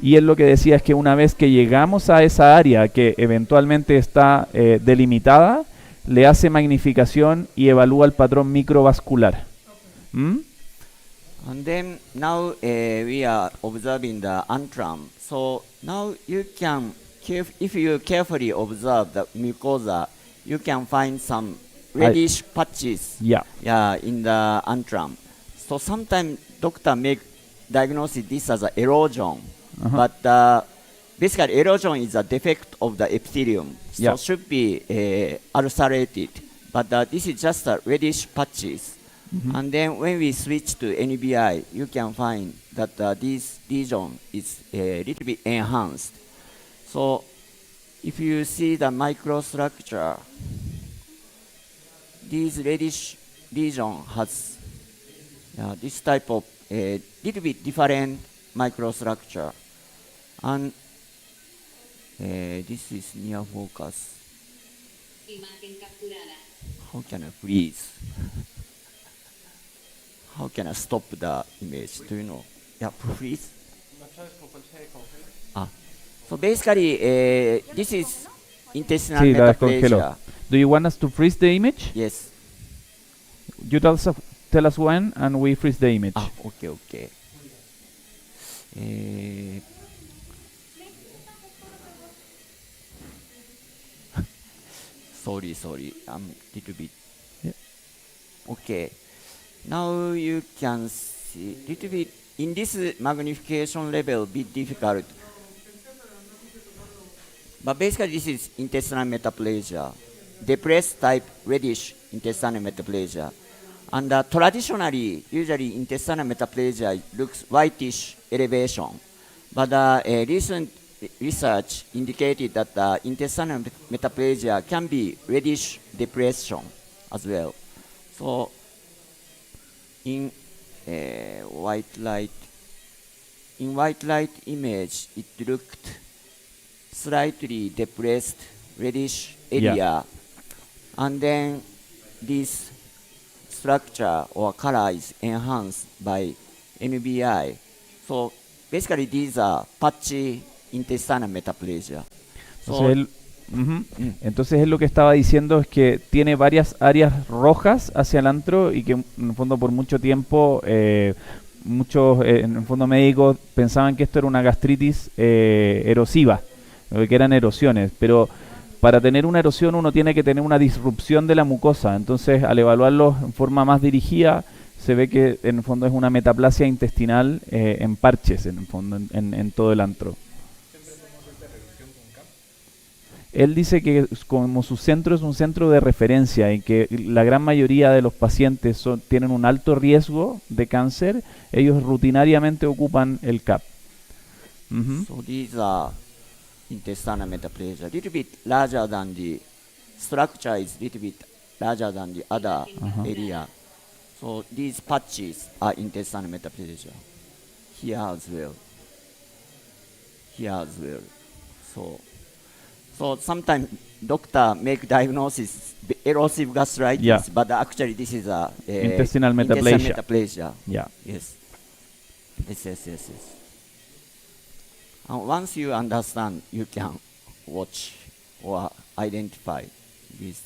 Y él lo que decía es que una vez que llegamos a esa área que eventualmente está delimitada, le hace magnificación y evalúa el patrón microvascular. ¿Mm? And then now we are observing the antrum. So now you can, if you carefully observe the mucosa, you can find some reddish patches Yeah. in the antrum. So sometimes doctor make diagnosis this as a erosion, but basically erosion is a defect of the epithelium, so Yeah. should be ulcerated. But this is just a reddish patches. And then when we switch to NBI, you can find that this lesion is a little bit enhanced. So if you see the microstructure, this reddish lesion has this type of little bit different microstructure. And this is near focus. Imagen capturada. How can I freeze? How can I stop the image? Do you know? Yeah, freeze. So basically, this is intestinal Sí, la descongeló. metaplasia. Do you want us to freeze the image? Yes. You tell us when and we freeze the image. Okay, okay. Sorry. Little bit. Yeah. Okay. Now you can see little bit in this magnification level, bit difficult. But basically, this is intestinal metaplasia, depressed type reddish intestinal metaplasia. And traditionally, usually intestinal metaplasia looks whitish elevation. But recent research indicated that intestinal metaplasia can be reddish depression as well. So in white light image, it looked slightly depressed reddish area. Yeah. And then this structure or color is enhanced by NBI. So basically these are patchy intestinal metaplasia. Entonces él lo que estaba diciendo es que tiene varias áreas rojas hacia el antro y que en el fondo por mucho tiempo muchos en el fondo médicos pensaban que esto era una gastritis erosiva, que eran erosiones, pero para tener una erosión uno tiene que tener una disrupción de la mucosa. Entonces al evaluarlo en forma más dirigida se ve que en el fondo es una metaplasia intestinal en parches, en el fondo en todo el antro. Él dice que como su centro es un centro de referencia y que la gran mayoría de los pacientes tienen un alto riesgo de cáncer, ellos rutinariamente ocupan el CAP. So these are intestinal metaplasia, little bit larger than the structure is little bit larger than the other area. So these patches are intestinal metaplasia. Here as well. So sometimes doctor make diagnosis erosive gastritis, but actually this is a intestinal metaplasia. Yeah. Yes. And once you understand, you can watch or identify these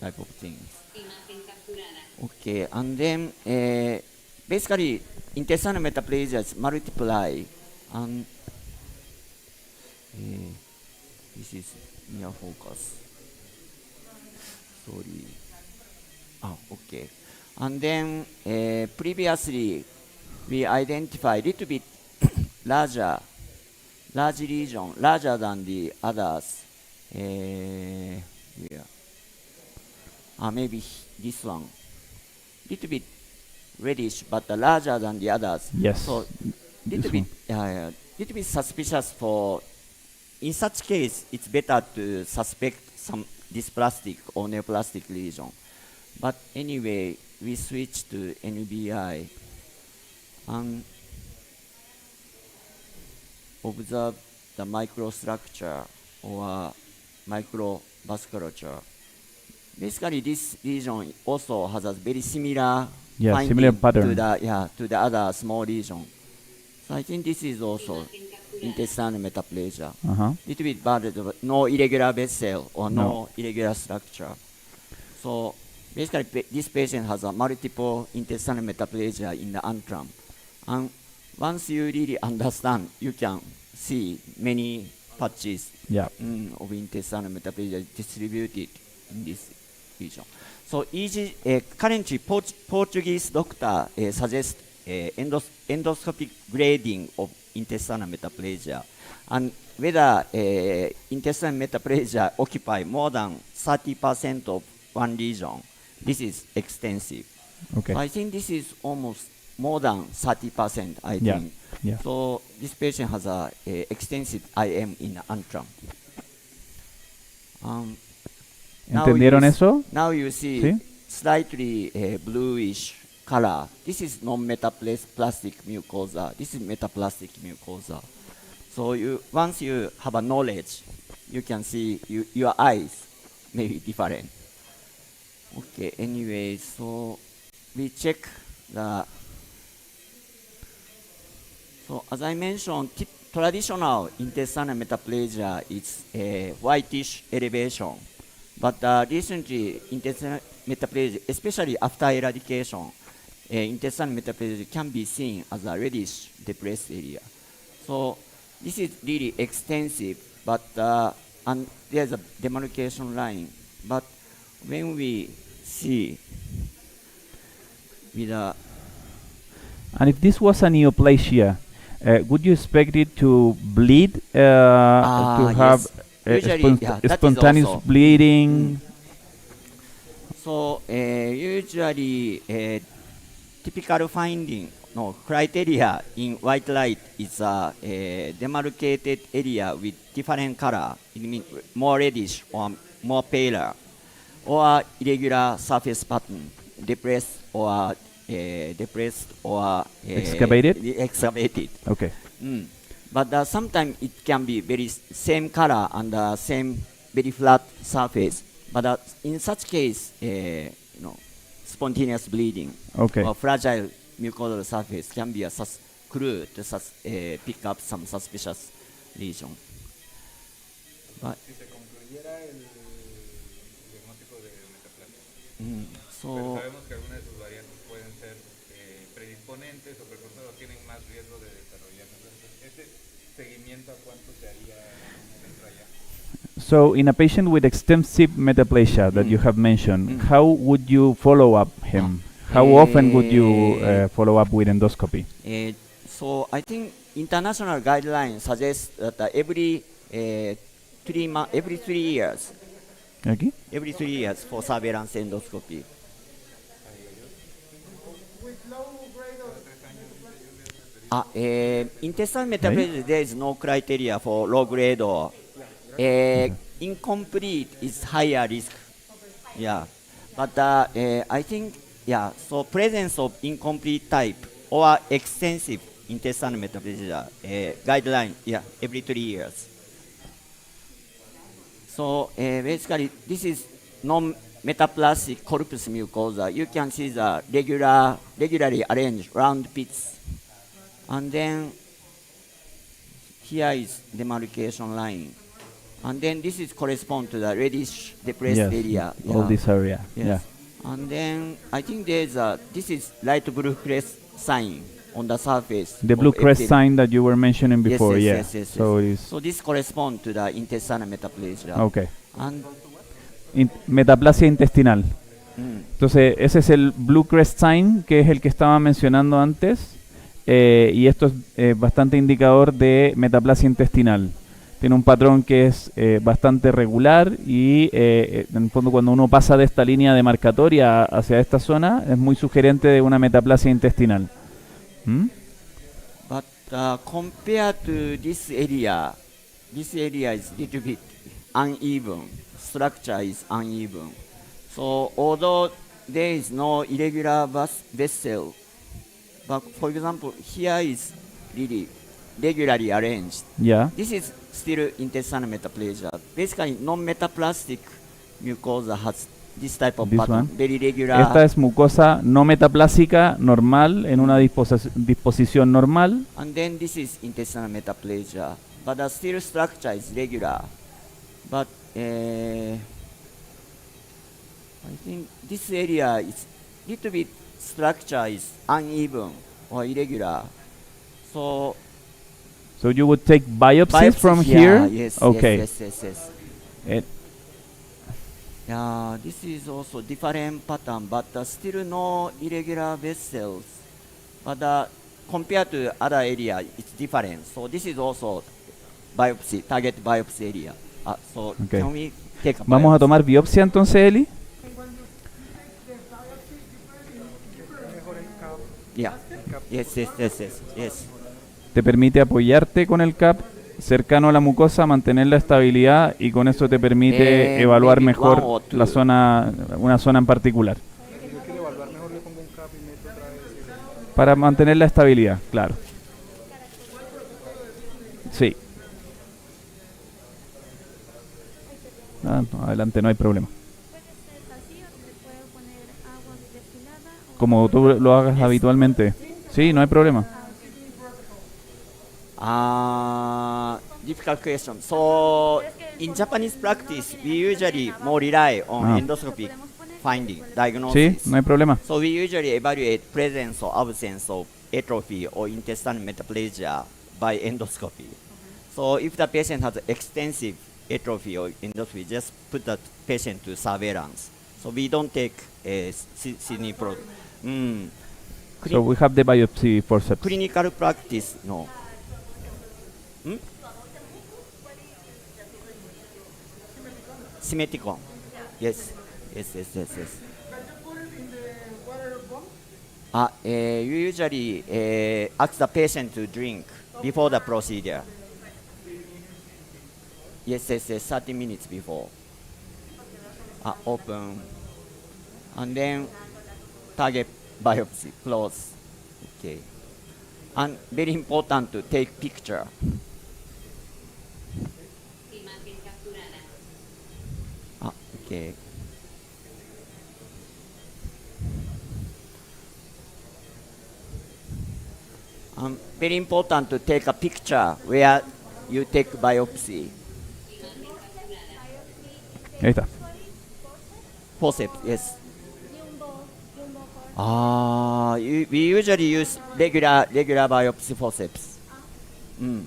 type of things. Imagen capturada. Okay, and then basically intestinal metaplasia is multiply, and this is near focus. Sorry. Okay. And then previously we identified little bit large region, larger than the others. Maybe this one. Little bit reddish, but larger than the others. Yes. So little bit suspicious for. In such case, it's better to suspect some dysplastic or neoplastic lesion. But anyway, we switch to NBI and observe the microstructure or microvasculature. Basically, this lesion also has a very similar similar pattern to the other small lesion. So I think this is also intestinal metaplasia. Ajá. Little bit bad, but no irregular vessel or No. no irregular structure. So basically, this patient has a multiple intestinal metaplasia in the antrum. And once you really understand, you can see many patches Yeah. of intestinal metaplasia distributed in this region. So currently, Portuguese doctor suggests endoscopic grading of intestinal metaplasia, and whether intestinal metaplasia occupy more than 30% of one region. This is extensive. Okay. So I think this is almost more than 30%, I Yeah. think. Yeah. So this patient has a extensive IM in the antrum. ¿Entendieron eso? Now you see ¿Sí? slightly bluish color. This is non-metaplastic mucosa. This is metaplastic mucosa. So once you have a knowledge, you can see your eyes may be different. Okay, anyway, so we check the. So as I mentioned, traditional intestinal metaplasia is a whitish elevation. But recently, intestinal metaplasia, especially after eradication, intestinal metaplasia can be seen as a reddish depressed area. So this is really extensive, but and there's a demarcation line. But when we see with a And if this was a neoplasia, would you expect it to bleed, to have yes. Usually, that is spontaneous also. bleeding? So usually typical finding, no criteria in white light is a demarcated area with different color. It means more reddish or more paler, or irregular surface pattern, depressed or Excavated? Excavated. Okay. But sometimes it can be very same color and same very flat surface. But in such case, spontaneous bleeding Okay. or fragile mucosal surface can be a clue to pick up some suspicious lesion. But, Si se concluyera el diagnóstico de metaplasia. Pero so sabemos que algunas de sus variantes pueden ser predisponentes o precursoras, tienen más riesgo de desarrollar. Entonces, ese seguimiento a cuánto se haría en un centro allá. So, in a patient with extensive metaplasia that you have mentioned, how would you follow up him? How often would you follow up with endoscopy? so I think international guidelines suggest that every 3 years, Aquí? every 3 years for surveillance endoscopy. Intestinal metaplasia, there is no criteria for low grade or incomplete is higher risk. Yeah, but I think so presence of incomplete type or extensive intestinal metaplasia guideline every 3 years. So basically this is non-metaplastic corpus mucosa. You can see the regularly arranged round pits. And then here is demarcation line. And then this is correspond to the reddish depressed area. All this area. Yes. Yeah. And then I think this is light blue crest sign on the surface. The of blue crest epithelium. sign that you were mentioning before, yes. So it is So this corresponds to the intestinal metaplasia. okay. And Metaplasia intestinal. Entonces, ese es el blue crest sign, que es el que estaba mencionando antes, y esto es bastante indicador de metaplasia intestinal. Tiene un patrón que es bastante regular y en el fondo cuando uno pasa de esta línea demarcatoria hacia esta zona es muy sugerente de una metaplasia intestinal. But compared to this area is little bit uneven. Structure is uneven. So although there is no irregular vessel, but for example, here is really regularly arranged. Yeah. This is still intestinal metaplasia. Basically, non-metaplastic mucosa has this type of This pattern, one. very regular. Esta es mucosa no metaplásica normal en una disposición normal. And then this is intestinal metaplasia, but the still structure is regular. But I think this area is little bit structure is uneven or irregular. So So you would take biopsies from yeah, here? yes, Okay. yes. Eh, Yeah, this is also different pattern, but still no irregular vessels. But compared to other area, it's different. So this is also biopsy, target biopsy area. So Okay. can we take a Vamos a biopsy? tomar biopsia entonces, Eli. Yeah. Yes. Te permite apoyarte con el CAP cercano a la mucosa, mantener la estabilidad y con eso te permite evaluar maybe one or mejor two. la zona, una zona en particular. Para mantener la estabilidad, claro. Sí. No, adelante, no hay problema. Puede ser así o se puede poner agua destilada o Como tú lo hagas habitualmente. Sí, no hay problema. Difficult question. So in Japanese practice, we usually more rely on endoscopic finding, diagnosis. Sí, no hay problema. So we usually evaluate presence or absence of atrophy or intestinal metaplasia by endoscopy. So if the patient has extensive atrophy or endoscopy, just put that patient to surveillance. So we don't take CNE pro. So we have the biopsy forceps. Clinical practice, no. Symmetricon. Yes. You usually ask the patient to drink before the procedure. Yes, 30 minutes before. Open. And then target biopsy, close. Okay. And very important to take picture. Imagen capturada. Okay. Very important to take a picture where you take biopsy. Ahí está. Forceps, yes. We usually use regular biopsy forceps. And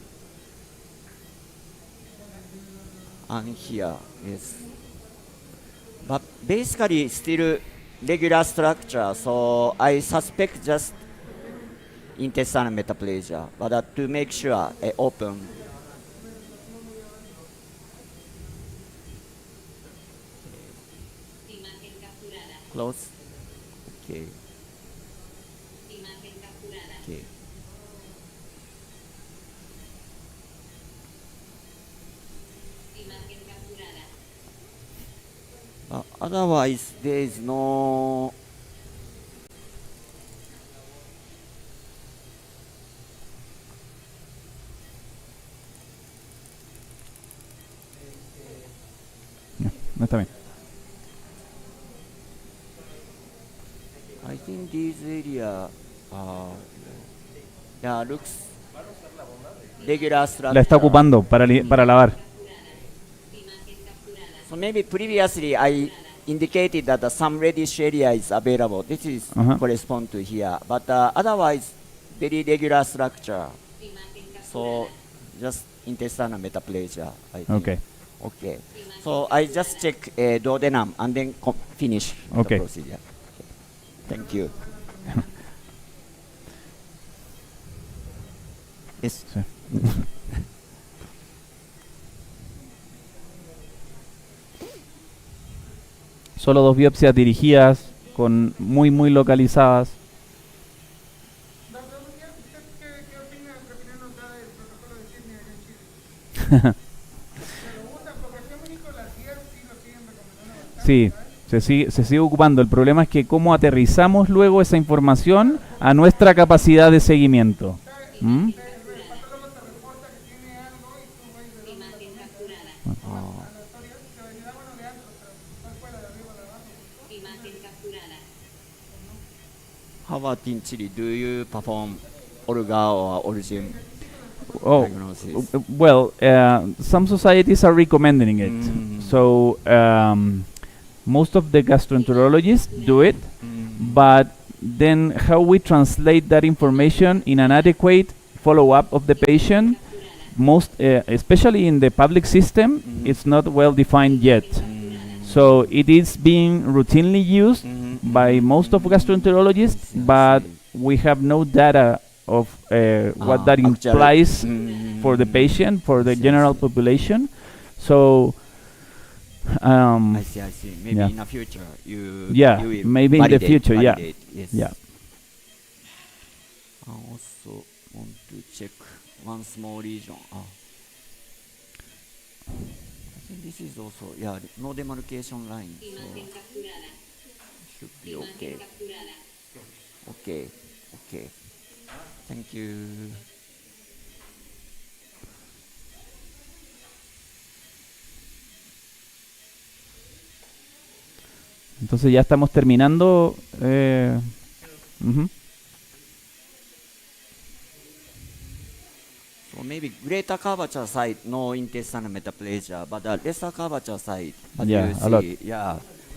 here, yes. But basically still regular structure, so I suspect just intestinal metaplasia, but to make sure, open. Imagen capturada. Close. Okay. Imagen capturada. Okay. Imagen capturada. Otherwise, there is no. No está bien. I think this area, yeah, looks regular structure. La está ocupando para lavar. Imagen capturada. So maybe previously I indicated that some reddish area is available. This is correspond to here, but otherwise very regular structure. Imagen capturada. So just intestinal metaplasia, I think. Okay. Okay. So I just check duodenum and then finish Okay. the procedure. Thank you. Yes. Sí. Solo 2 biopsias dirigidas, con muy localizadas. ¿Qué opina, qué opinión nos da del protocolo de CICE allá en Chile? ¿Se lo usan? Porque aquí en México las guías sí lo siguen recomendando bastante. Sí, se sigue ocupando. El problema es que cómo aterrizamos luego esa información a nuestra capacidad de seguimiento. ¿Mm? El patólogo te reporta que tiene algo y tú vas de dónde Imagen capturada. a la historia. Te va a decir, bueno, de antro, pero ¿cuál fue la de arriba o la de abajo? Imagen capturada. How about in Chile? Do you perform Olga or origin Oh, diagnosis? well, some societies are recommending it. Mm. So most of the gastroenterologists do it, Mm. but then how we translate that information in an adequate follow-up of the patient, most especially in the public system, Mhm. it's not well defined yet. Mm. So it is being routinely used Mhm, by mhm, most of mhm. gastroenterologists, I see, I but see. we have no data of what that Actually, implies for the patient, for the I see, I general see. population. So I see, I see. Maybe yeah. in the future you Yeah, you will maybe in the validate, future, yeah. validate. Yes. Yeah. I also want to check one small region. I think this is also no demarcation line, so Imagen capturada. should be Imagen okay. capturada. Okay, okay. Thank you. Entonces ya estamos terminando. Ujú. So maybe greater curvature side, no intestinal metaplasia, but the lesser curvature side, as Yeah, you a lot. see,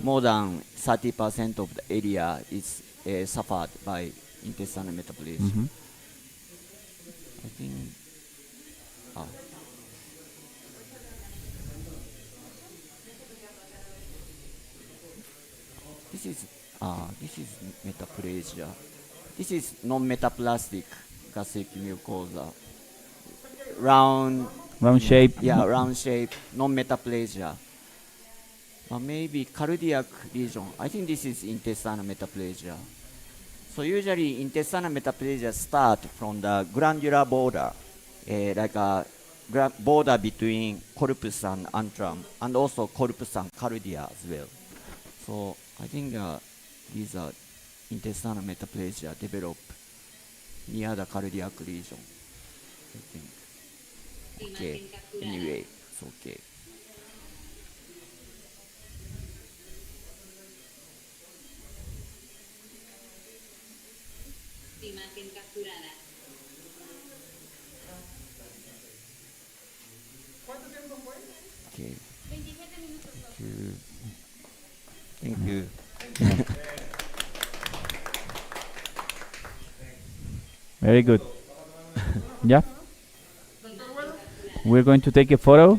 more than 30% of the area is suffered by intestinal metaplasia. Ujú. I think. ah. This is metaplasia. This is non-metaplastic gastric mucosa. Round, Round shape. round shape, non-metaplasia. Maybe cardiac lesion. I think this is intestinal metaplasia. So usually intestinal metaplasia start from the glandular border, like a border between corpus and antrum, and also corpus and cardia as well. So I think these are intestinal metaplasia develop near the cardiac lesion. I think. Okay. Imagen capturada. Anyway, it's okay. Imagen capturada. ¿Cuánto tiempo fue? Okay. 27 minutos. Thank you. Very good. Yeah. Doctor Bueno, We're going to take a photo.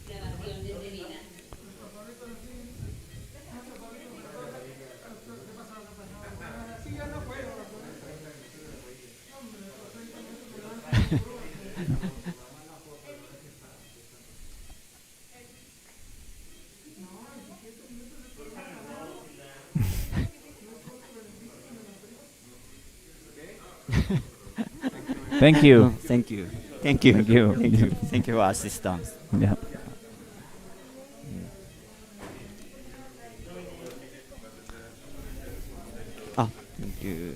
Grabación detenida. sí, ya no puedo. Thank you. Thank you. Thank you. Thank you. Thank you. Thank you for assistance. Yeah. Thank you.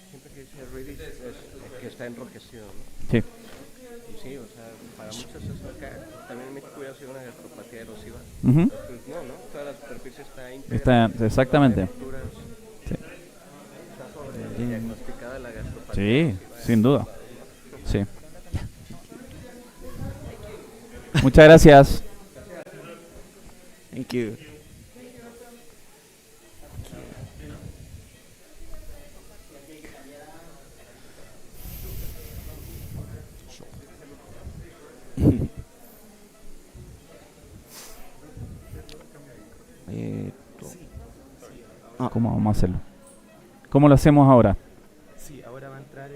Siempre que dice Redis es que está enrojecido, ¿no? Sí. Y sí, o sea, para muchos eso acá, también en México ya ha sido una gastropatía erosiva. Ujú. Pues no, ¿no? Toda la superficie está íntegra. Está, exactamente. Fracturas, Sí. está sobre diagnosticada la gastropatía Sí, erosiva. sin duda. Sí. Muchas gracias. Thank you. ¿Cómo vamos a hacerlo? ¿Cómo lo hacemos ahora? Sí, ahora va a entrar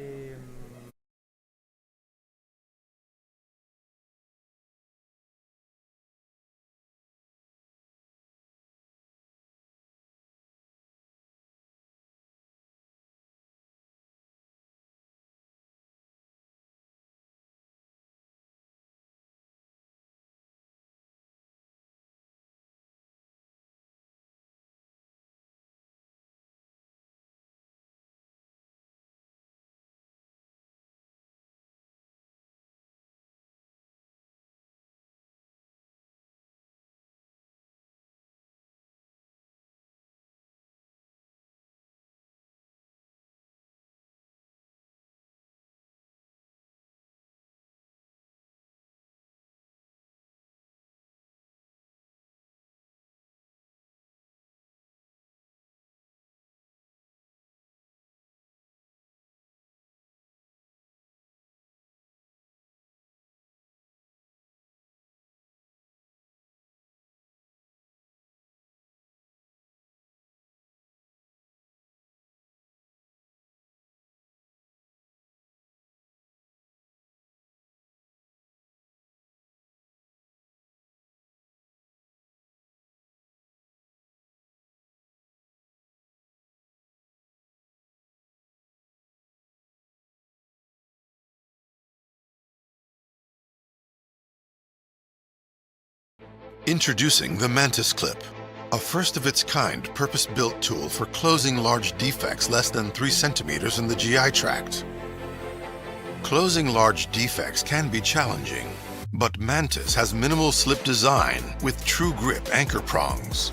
Introducing the Mantis Clip, a first-of-its-kind purpose-built tool for closing large defects less than 3 centimeters in the GI tract. Closing large defects can be challenging, but Mantis has minimal slip design with true grip anchor prongs,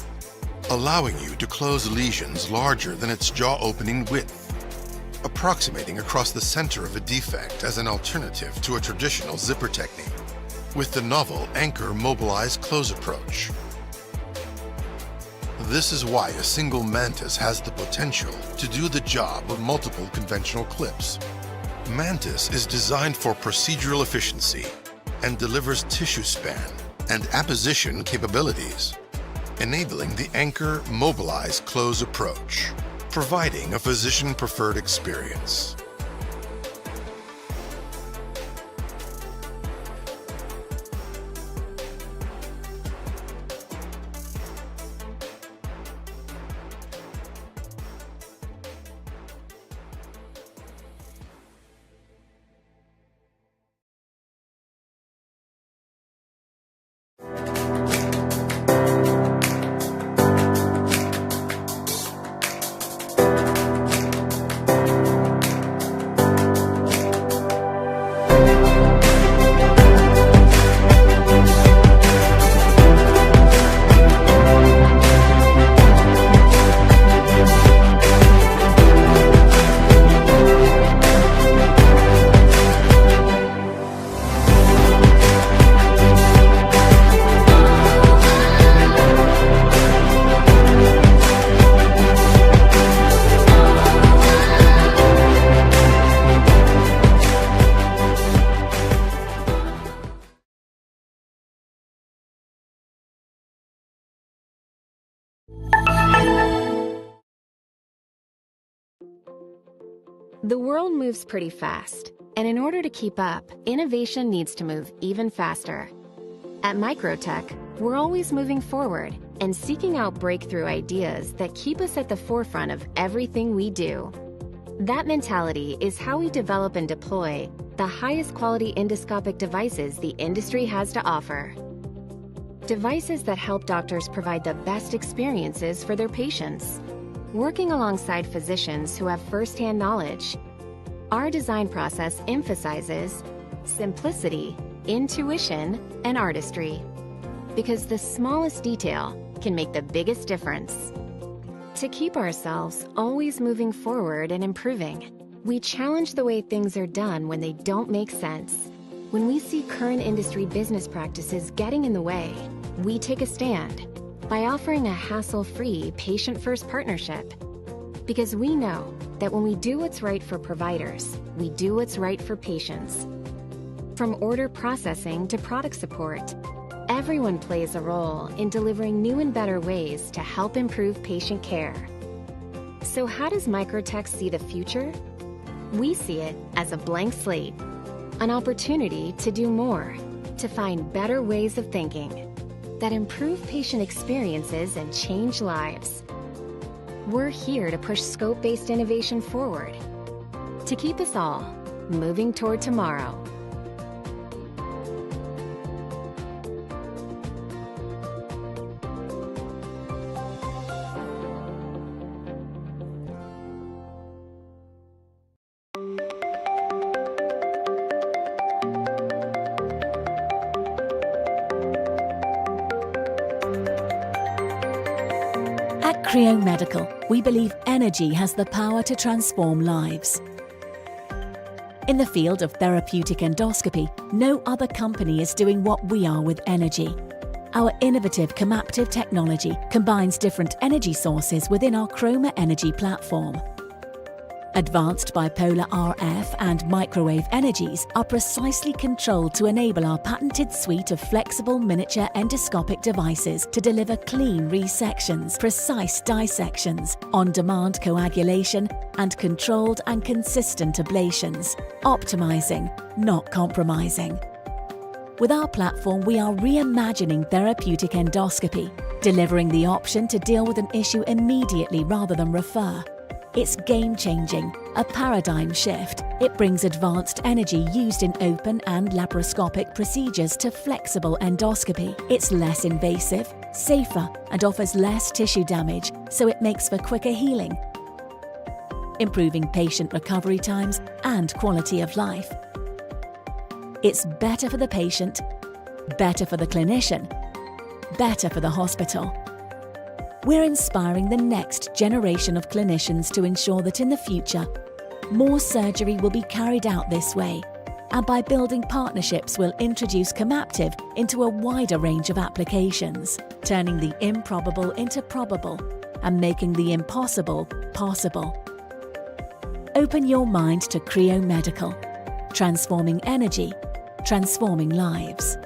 allowing you to close lesions larger than its jaw opening width, approximating across the center of a defect as an alternative to a traditional zipper technique, with the novel anchor mobilized close approach. This is why a single Mantis has the potential to do the job of multiple conventional clips. Mantis is designed for procedural efficiency and delivers tissue span and apposition capabilities, enabling the anchor mobilized close approach, providing a physician-preferred experience. The world moves pretty fast, and in order to keep up, innovation needs to move even faster. At Microtech, we're always moving forward and seeking out breakthrough ideas that keep us at the forefront of everything we do. That mentality is how we develop and deploy the highest quality endoscopic devices the industry has to offer. Devices that help doctors provide the best experiences for their patients. Working alongside physicians who have first-hand knowledge, our design process emphasizes simplicity, intuition, and artistry, because the smallest detail can make the biggest difference. To keep ourselves always moving forward and improving, we challenge the way things are done when they don't make sense. When we see current industry business practices getting in the way, we take a stand by offering a hassle-free, patient-first partnership. Because we know that when we do what's right for providers, we do what's right for patients. From order processing to product support, everyone plays a role in delivering new and better ways to help improve patient care. So how does Microtech see the future? We see it as a blank slate, an opportunity to do more, to find better ways of thinking that improve patient experiences and change lives. We're here to push scope-based innovation forward, to keep us all moving toward tomorrow. At Creo Medical, we believe energy has the power to transform lives. In the field of therapeutic endoscopy, no other company is doing what we are with energy. Our innovative Comaptive technology combines different energy sources within our Chroma Energy platform. Advanced bipolar RF and microwave energies are precisely controlled to enable our patented suite of flexible miniature endoscopic devices to deliver clean resections, precise dissections, on-demand coagulation, and controlled and consistent ablations, optimizing, not compromising. With our platform, we are reimagining therapeutic endoscopy, delivering the option to deal with an issue immediately rather than refer. It's game-changing, a paradigm shift, It brings advanced energy used in open and laparoscopic procedures to flexible endoscopy. It's less invasive, safer, and offers less tissue damage, so it makes for quicker healing, improving patient recovery times and quality of life. It's better for the patient, better for the clinician, better for the hospital. We're inspiring the next generation of clinicians to ensure that in the future, more surgery will be carried out this way, and by building partnerships we'll introduce Comaptive into a wider range of applications, turning the improbable into probable and making the impossible possible. Open your mind to Creo Medical, transforming energy, transforming lives.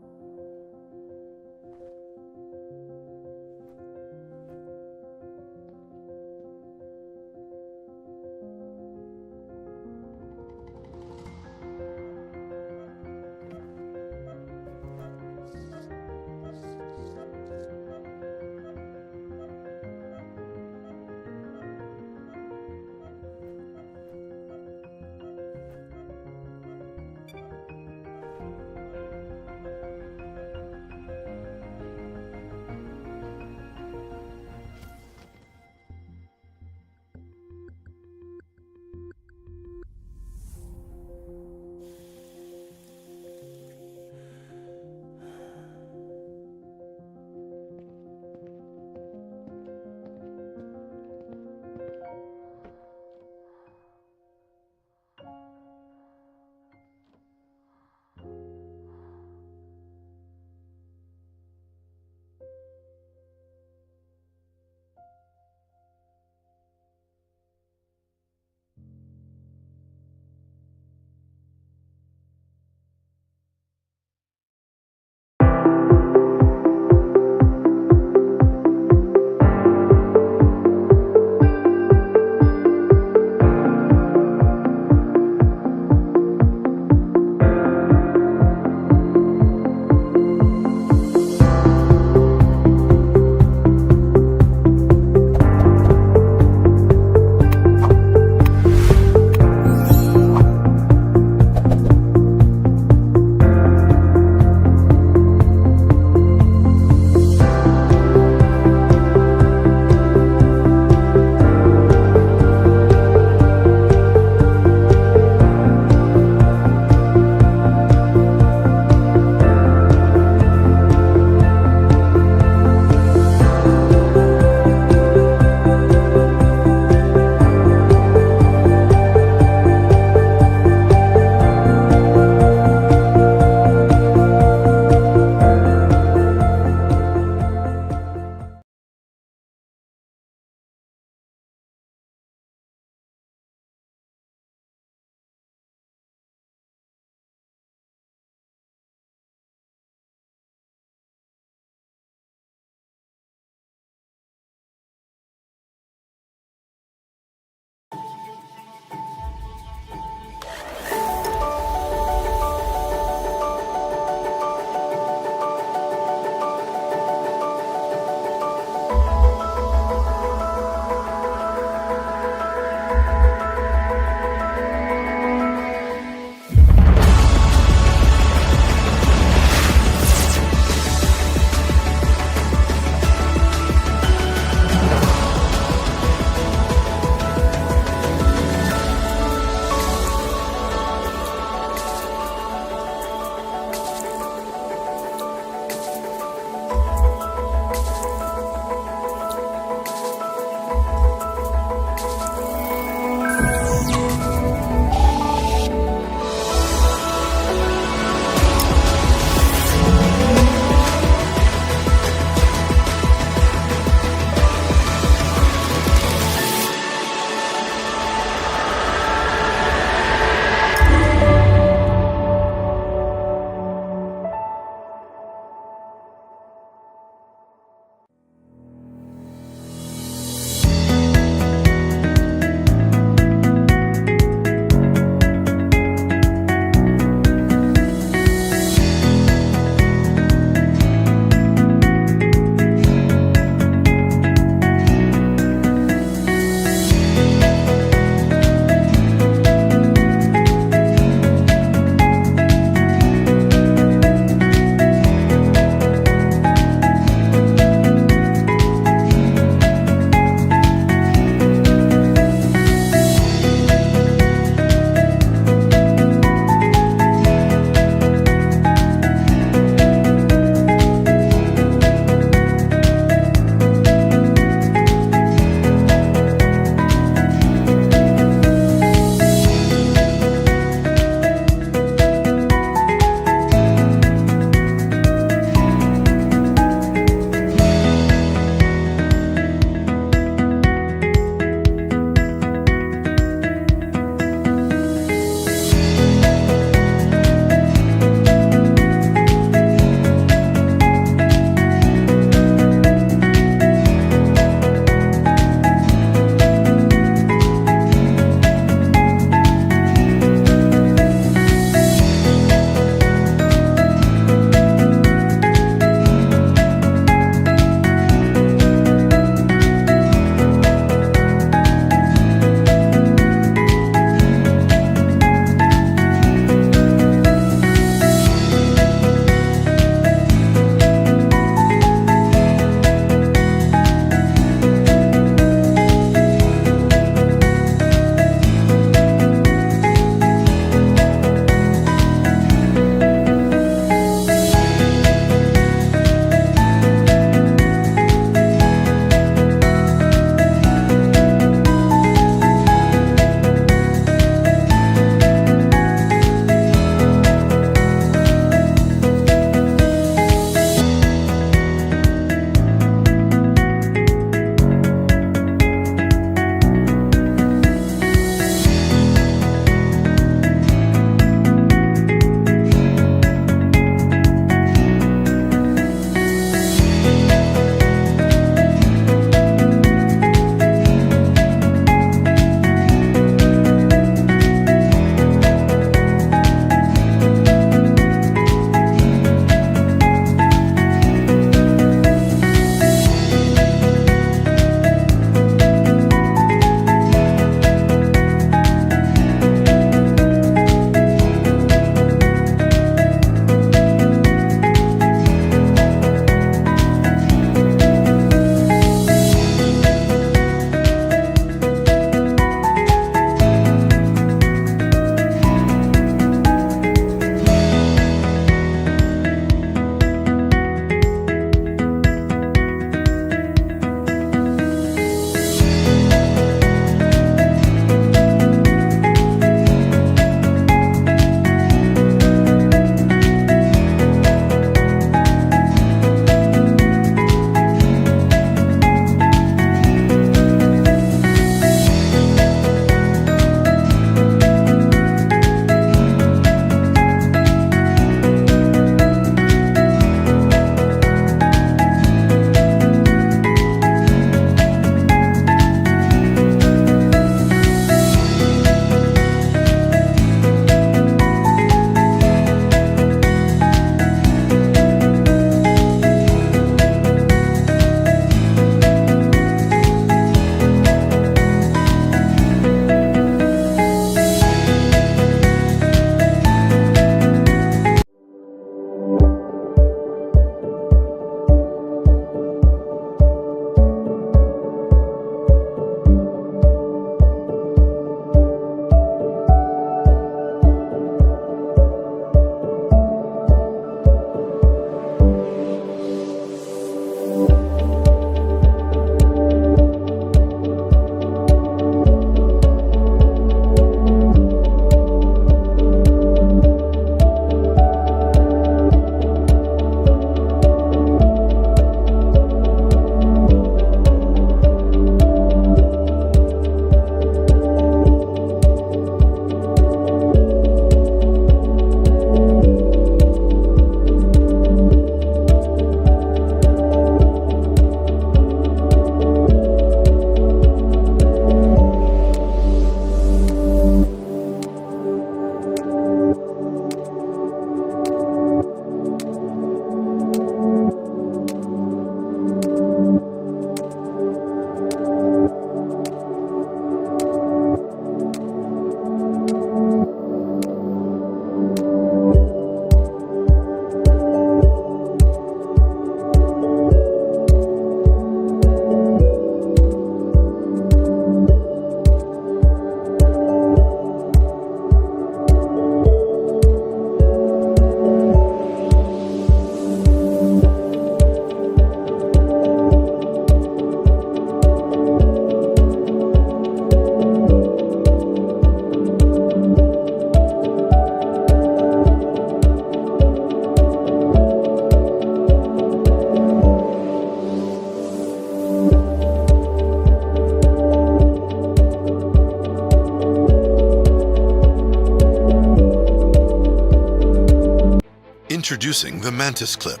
Introducing the Mantis Clip,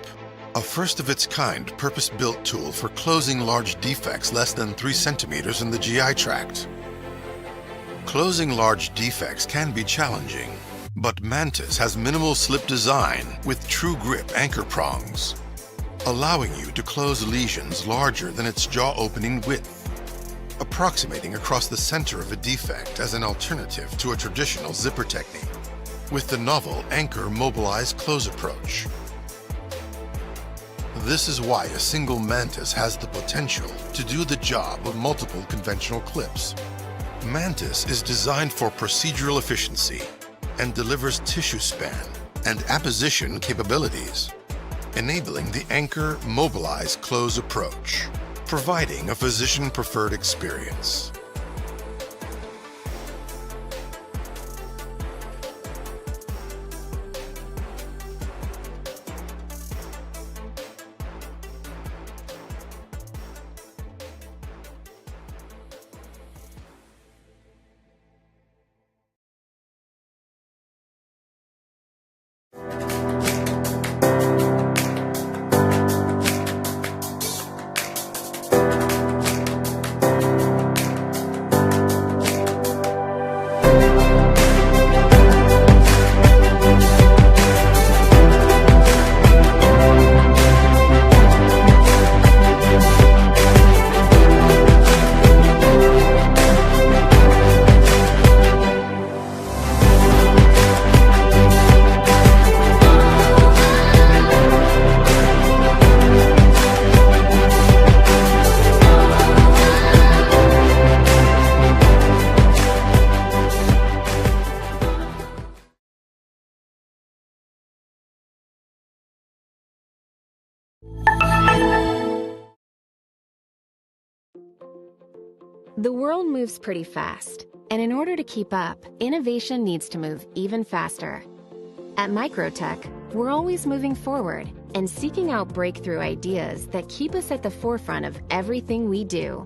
a first-of-its-kind purpose-built tool for closing large defects less than 3 centimeters in the GI tract. Closing large defects can be challenging, but Mantis has minimal slip design with true grip anchor prongs, allowing you to close lesions larger than its jaw opening width, approximating across the center of a defect as an alternative to a traditional zipper technique with the novel anchor mobilized close approach. This is why a single Mantis has the potential to do the job of multiple conventional clips. Mantis is designed for procedural efficiency and delivers tissue span and apposition capabilities, enabling the anchor mobilized close approach, providing a physician-preferred experience. The world moves pretty fast, and in order to keep up, innovation needs to move even faster. At Microtech, we're always moving forward and seeking out breakthrough ideas that keep us at the forefront of everything we do.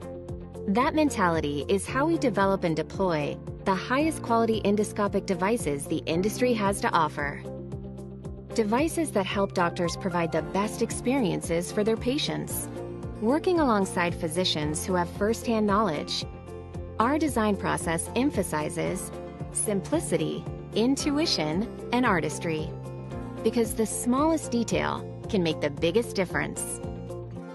That mentality is how we develop and deploy the highest quality endoscopic devices the industry has to offer. Devices that help doctors provide the best experiences for their patients. Working alongside physicians who have first-hand knowledge, our design process emphasizes simplicity, intuition, and artistry, because the smallest detail can make the biggest difference.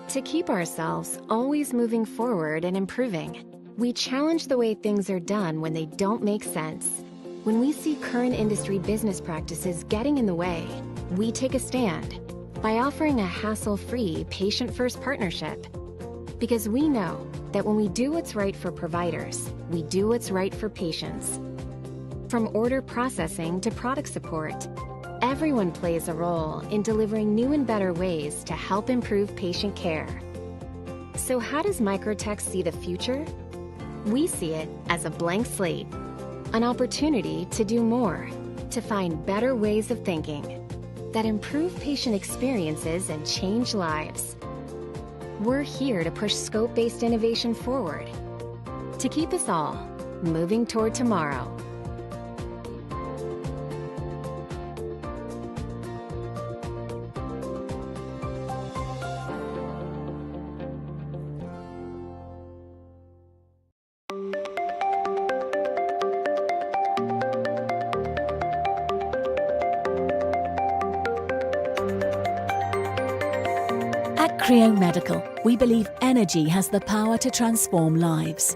To keep ourselves always moving forward and improving, we challenge the way things are done when they don't make sense. When we see current industry business practices getting in the way, we take a stand by offering a hassle-free patient-first partnership. Because we know that when we do what's right for providers, we do what's right for patients. From order processing to product support, everyone plays a role in delivering new and better ways to help improve patient care. So how does Microtech see the future? We see it as a blank slate, an opportunity to do more, to find better ways of thinking that improve patient experiences and change lives. We're here to push scope-based innovation forward, to keep us all moving toward tomorrow. At Creo Medical, we believe energy has the power to transform lives.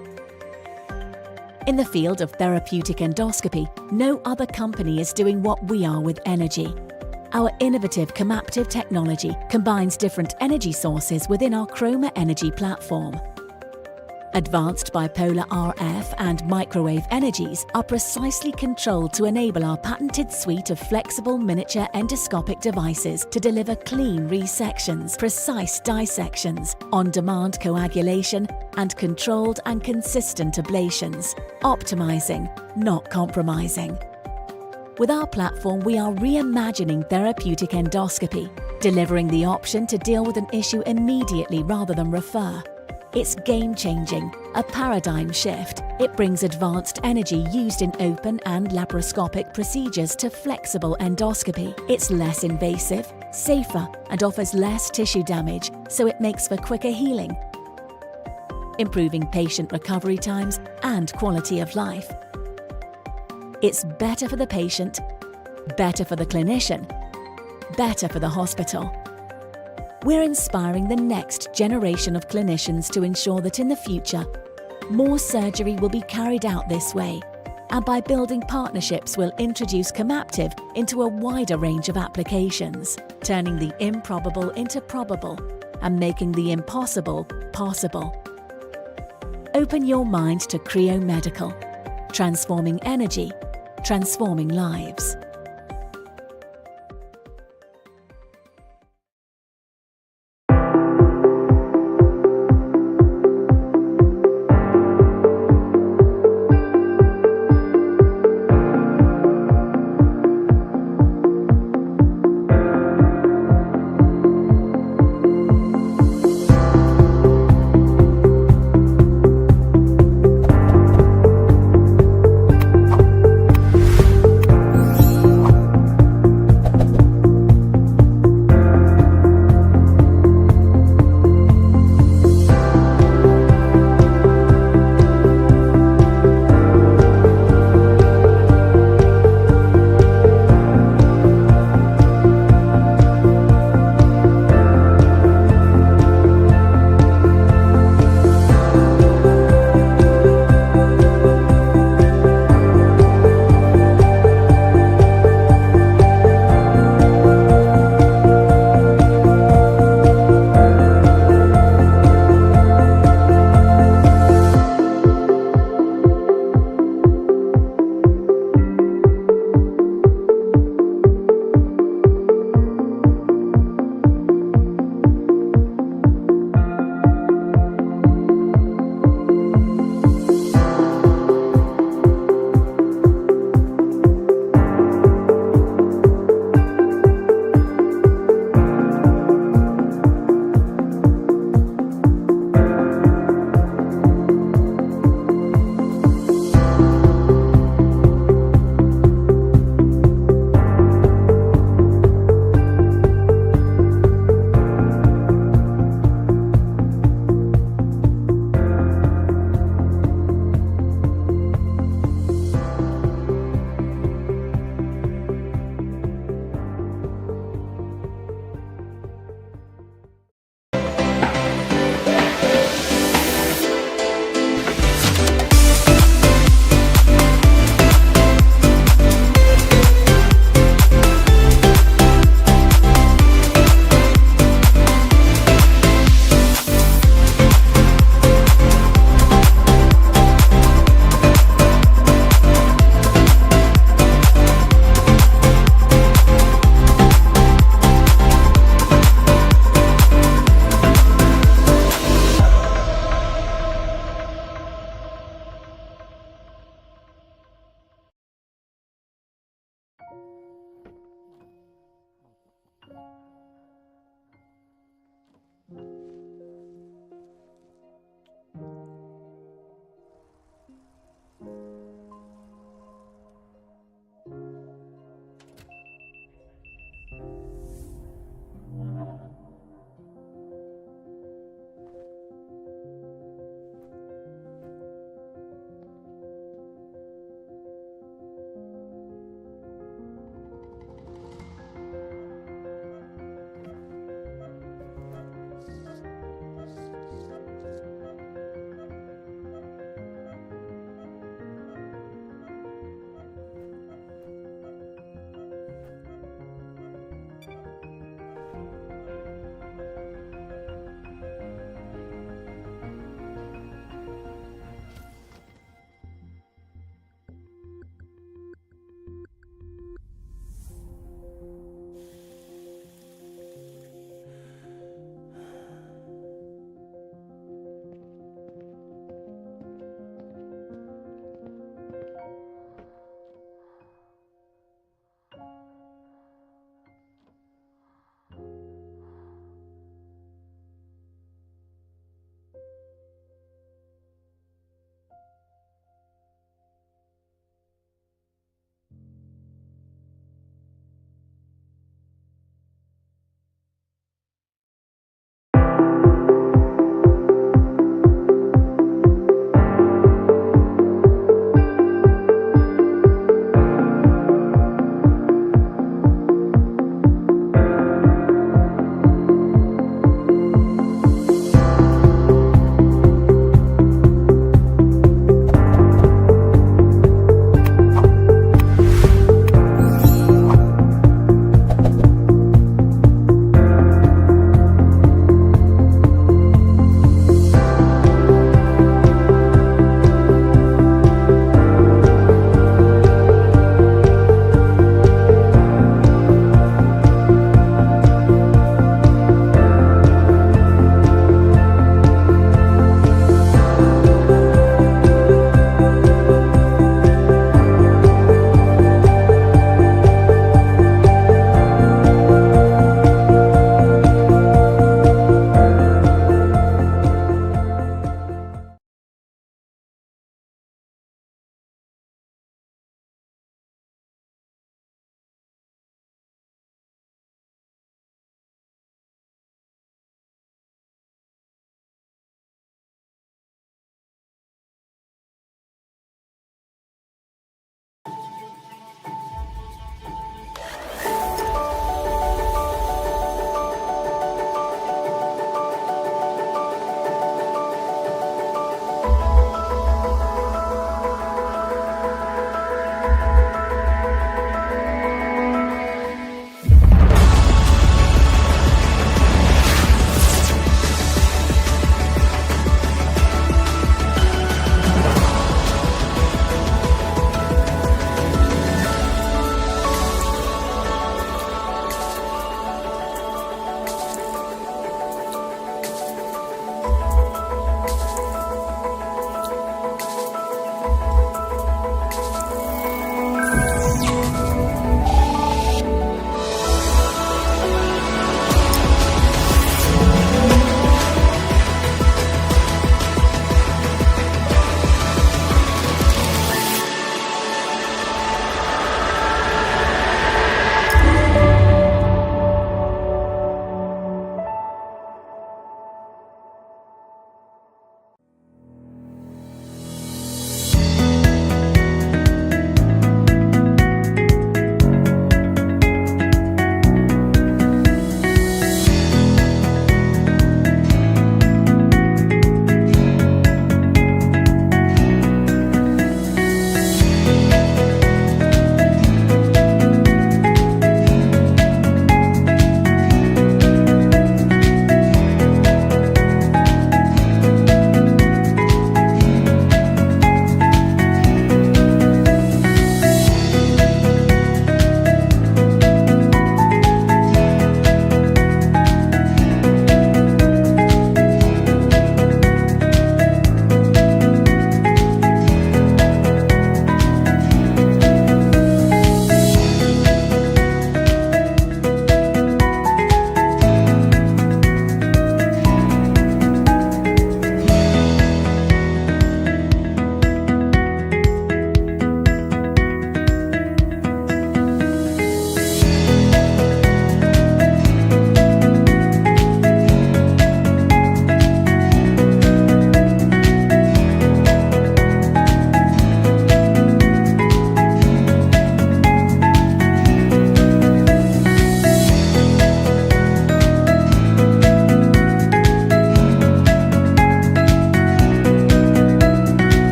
In the field of therapeutic endoscopy, no other company is doing what we are with energy. Our innovative Comaptive technology combines different energy sources within our Chroma Energy platform. Advanced bipolar RF and microwave energies are precisely controlled to enable our patented suite of flexible miniature endoscopic devices to deliver clean resections, precise dissections, on-demand coagulation, and controlled and consistent ablations, optimizing, not compromising. With our platform, we are reimagining therapeutic endoscopy, delivering the option to deal with an issue immediately rather than refer. It's game-changing, a paradigm shift. It brings advanced energy used in open and laparoscopic procedures to flexible endoscopy. It's less invasive, safer, and offers less tissue damage, so it makes for quicker healing, improving patient recovery times and quality of life. It's better for the patient, better for the clinician, better for the hospital. We're inspiring the next generation of clinicians to ensure that in the future, more surgery will be carried out this way, and by building partnerships we'll introduce Comaptive into a wider range of applications, turning the improbable into probable and making the impossible possible. Open your mind to Creo Medical, transforming energy, transforming lives.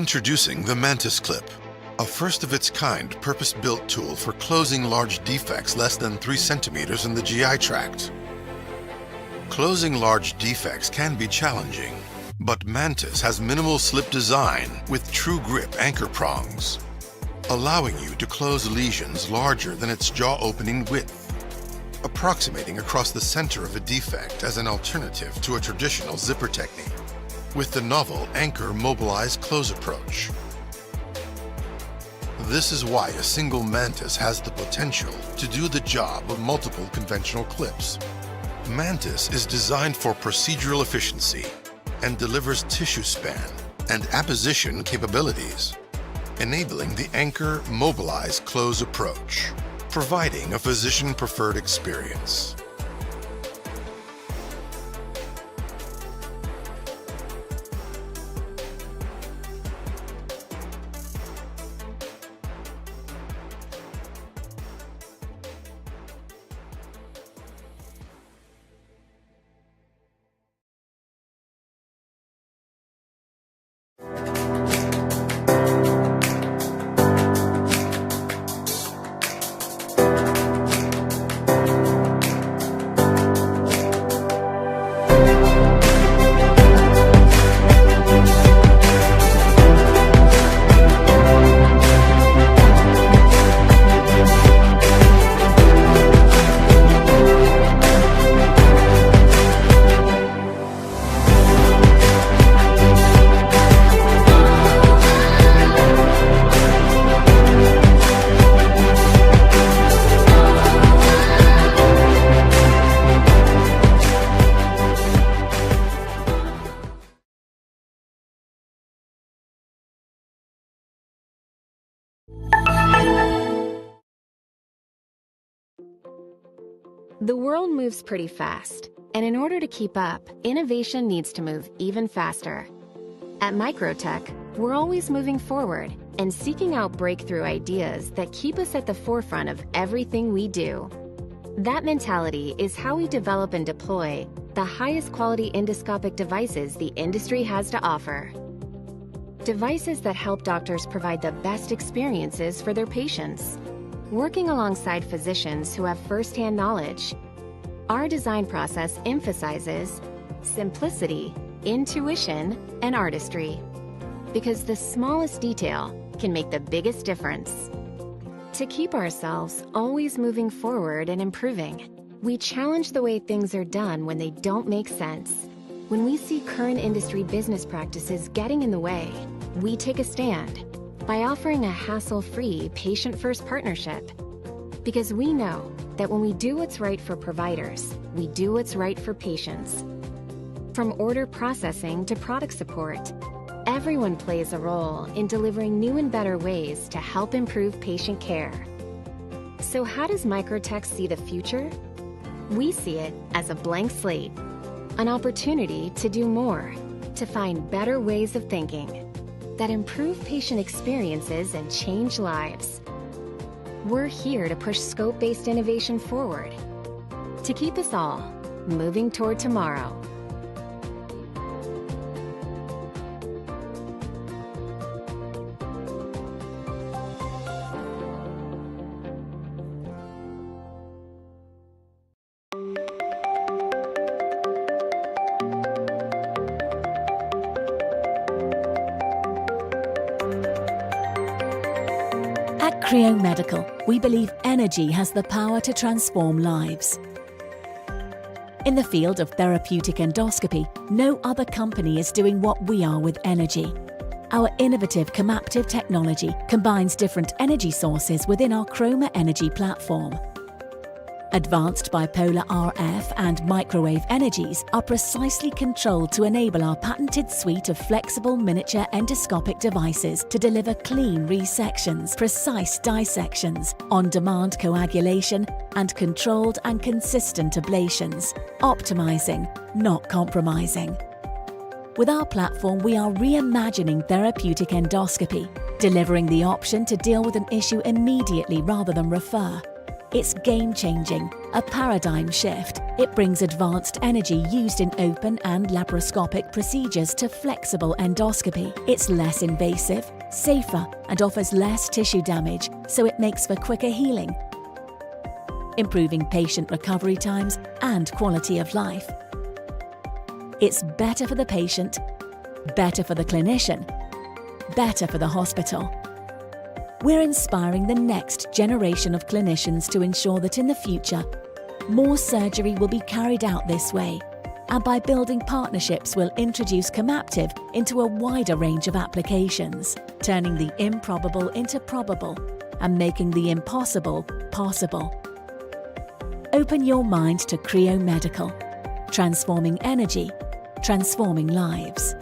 Introducing the Mantis Clip, a first-of-its-kind purpose-built tool for closing large defects less than 3 centimeters in the GI tract. Closing large defects can be challenging, but Mantis has minimal slip design with true grip anchor prongs, allowing you to close lesions larger than its jaw opening width, approximating across the center of a defect as an alternative to a traditional zipper technique, with the novel anchor mobilized close approach. This is why a single Mantis has the potential to do the job of multiple conventional clips. Mantis is designed for procedural efficiency and delivers tissue span and apposition capabilities, enabling the anchor mobilized close approach, providing a physician-preferred experience. The world moves pretty fast, and in order to keep up, innovation needs to move even faster. At Microtech, we're always moving forward and seeking out breakthrough ideas that keep us at the forefront of everything we do. That mentality is how we develop and deploy the highest quality endoscopic devices the industry has to offer. Devices that help doctors provide the best experiences for their patients. Working alongside physicians who have first-hand knowledge, our design process emphasizes simplicity, intuition, and artistry, because the smallest detail can make the biggest difference. To keep ourselves always moving forward and improving, we challenge the way things are done when they don't make sense. When we see current industry business practices getting in the way, we take a stand by offering a hassle-free, patient-first partnership. Because we know that when we do what's right for providers, we do what's right for patients. From order processing to product support, everyone plays a role in delivering new and better ways to help improve patient care. So how does Microtech see the future? We see it as a blank slate, an opportunity to do more, to find better ways of thinking that improve patient experiences and change lives. We're here to push scope-based innovation forward, to keep us all moving toward tomorrow. At Creo Medical, we believe energy has the power to transform lives. In the field of therapeutic endoscopy, no other company is doing what we are with energy. Our innovative Comaptive technology combines different energy sources within our Chroma Energy platform. Advanced bipolar RF and microwave energies are precisely controlled to enable our patented suite of flexible miniature endoscopic devices to deliver clean resections, precise dissections, on-demand coagulation, and controlled and consistent ablations, optimizing, not compromising. With our platform, we are reimagining therapeutic endoscopy, delivering the option to deal with an issue immediately rather than refer. It's game-changing, a paradigm shift. It brings advanced energy used in open and laparoscopic procedures to flexible endoscopy. It's less invasive, safer, and offers less tissue damage, so it makes for quicker healing, improving patient recovery times and quality of life. It's better for the patient, better for the clinician, better for the hospital. We're inspiring the next generation of clinicians to ensure that in the future, more surgery will be carried out this way, and by building partnerships we'll introduce Comaptive into a wider range of applications, turning the improbable into probable and making the impossible possible. Open your mind to Creo Medical, transforming energy, transforming lives.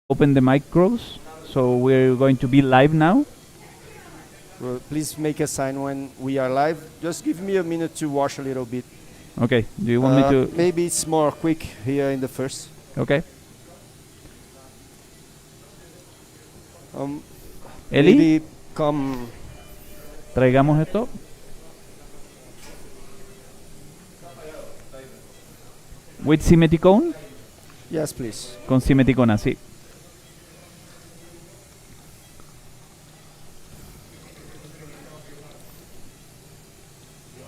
open the micros. So we're going to be live now. Well, please make a sign when we are live. Just give me a minute to wash a little bit. Okay. Do you want me to? Maybe it's more quick here in the first. Okay. Eli, Maybe come. traigamos esto. With simeticone. Yes, please. Con simeticona, sí.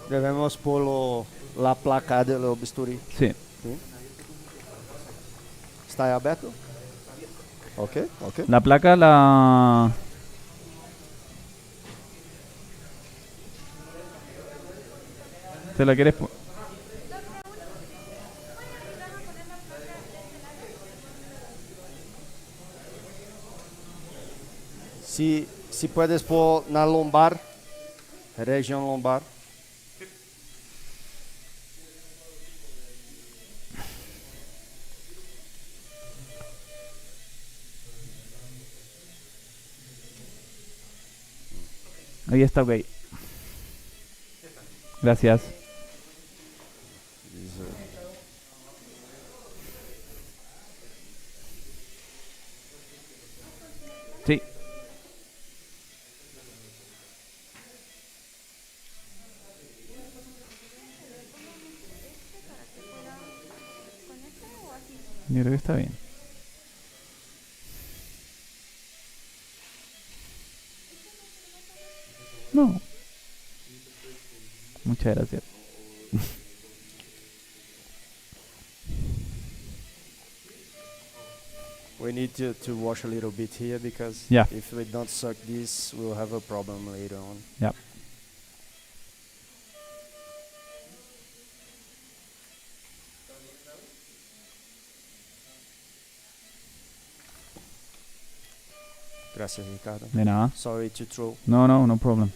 Devemos pôr la placa do bisturi. Sí. Sim. Está aberto? Ok, ok. La placa la... ¿Te la quieres poner? Se puedes pôr na lombar, região lombar. Ahí está, ok. Gracias. Sí. Yo creo que está bien. No. Muchas gracias. We need to wash a little bit here because Yeah. if we don't suck this, we'll have a problem later on. Yeah. Gracias, Ricardo. De nada. Sorry to throw. No, no, no problem.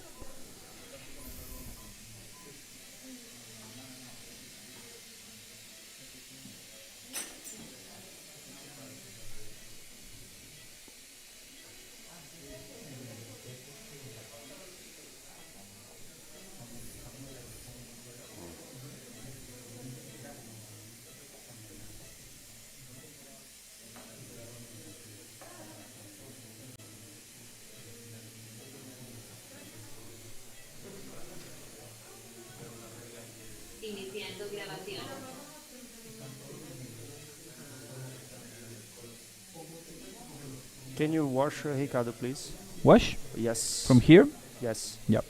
Iniciando grabación. Can you wash, Ricardo, please? Wash Yes. from here? Yes. Yep.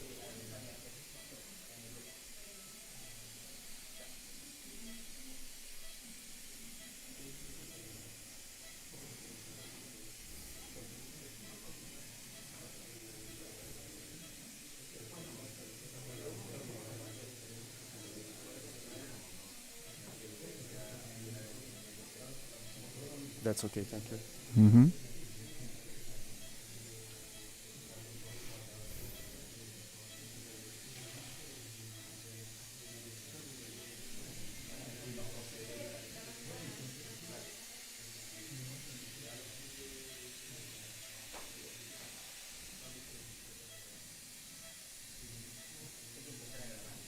That's okay, thank you. Mm-hmm.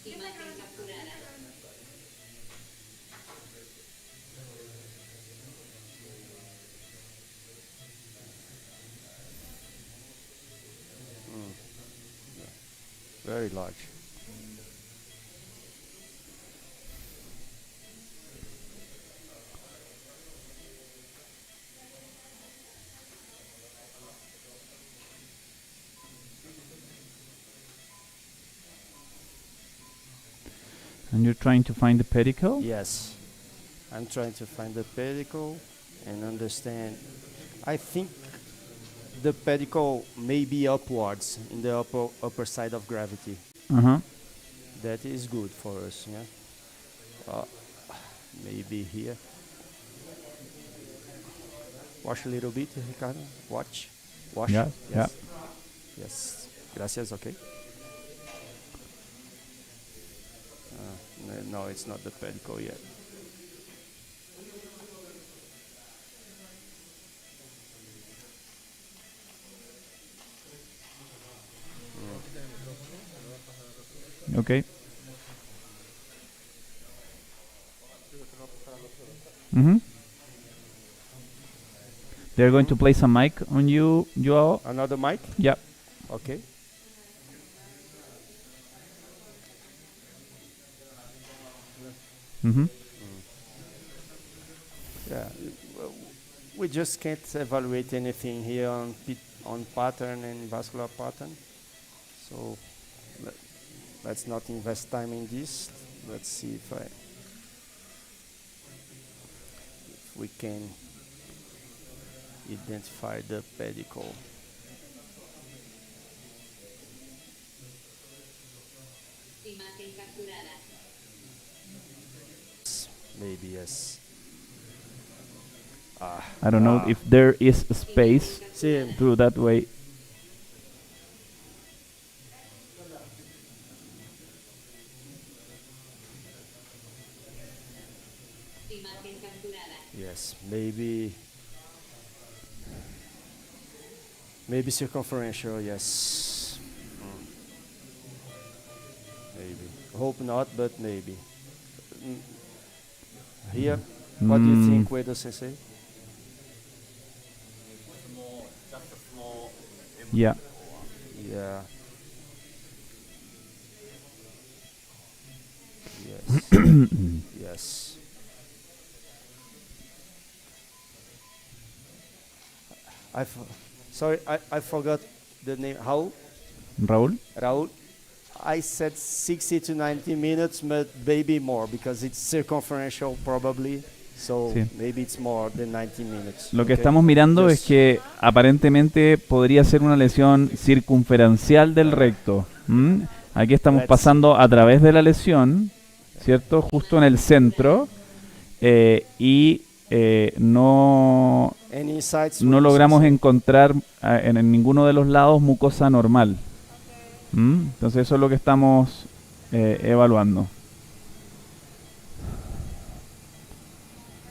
Imagen capturada. Very large. And you're trying to find the pedicle? Yes. I'm trying to find the pedicle and understand. I think the pedicle may be upwards in the upper side of gravity. Uh-huh. That is good for us, yeah. Maybe here. Wash a little bit, Ricardo. Wash. Yeah, yeah. Yes. Gracias, okay. No, it's not the pedicle yet. Okay. Mm-hmm. They're going to place a mic on you, Joao. Another mic? Yeah. Okay. Mm-hmm. Yeah, we just can't evaluate anything here on pattern and vascular pattern. So let's not invest time in this. Let's see if we can identify the pedicle. Imagen capturada. Maybe yes. I don't know if there is a space Sí. through that way. Imagen capturada. Yes, maybe circumferential, yes. Maybe. Hope not, but maybe. Here, what do you think, Uedo Sensei? Yeah. Yeah. Yes. Yes. Sorry, I forgot the name. How? Raúl? Raul. I said 60 to 90 minutes, but maybe more because it's circumferential probably. So Sí. maybe it's more than 90 minutes. Lo que Okay. estamos mirando Just- es que aparentemente podría ser una lesión circunferencial del recto. ¿Mm? Aquí estamos Let's pasando a través de la lesión, ¿cierto? Justo en el centro y no Any insights? no Uedo logramos Sensei? encontrar en ninguno de los lados mucosa normal. ¿Mm? Entonces eso es lo que estamos evaluando.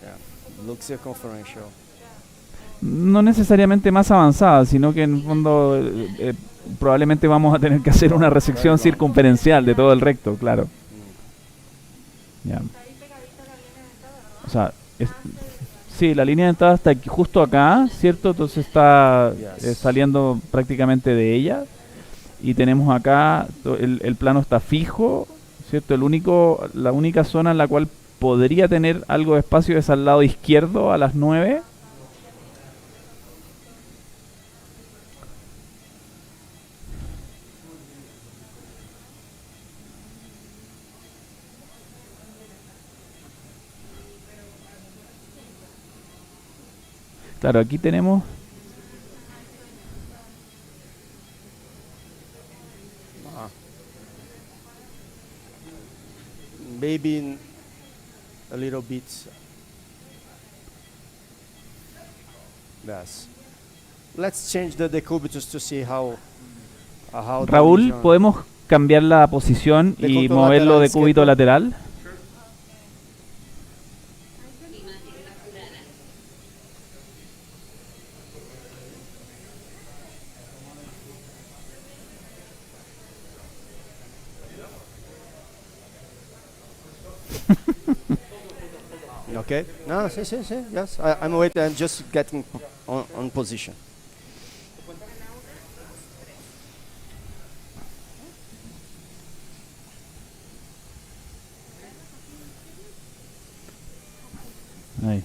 Yeah. Looks circumferential. No necesariamente más avanzada, sino que en el fondo probablemente vamos a tener que hacer una resección circunferencial de todo el recto, claro. Ya. O sea, sí, la línea dentada está aquí, justo acá, ¿cierto? Entonces está Yes. saliendo prácticamente de ella. Y tenemos acá, el plano está fijo, ¿cierto? La única zona en la cual podría tener algo de espacio es al lado izquierdo, a las 9. Claro, aquí tenemos... Maybe a little bit. Yes. Let's change the decubitus to see how the Raúl, lesion- ¿podemos cambiar la posición y Decúbito moverlo lateral de cúbito izquierdo. lateral? Imagen capturada. Okay. No, sí. Yes. I'm waiting. I'm just getting on position. Ahí.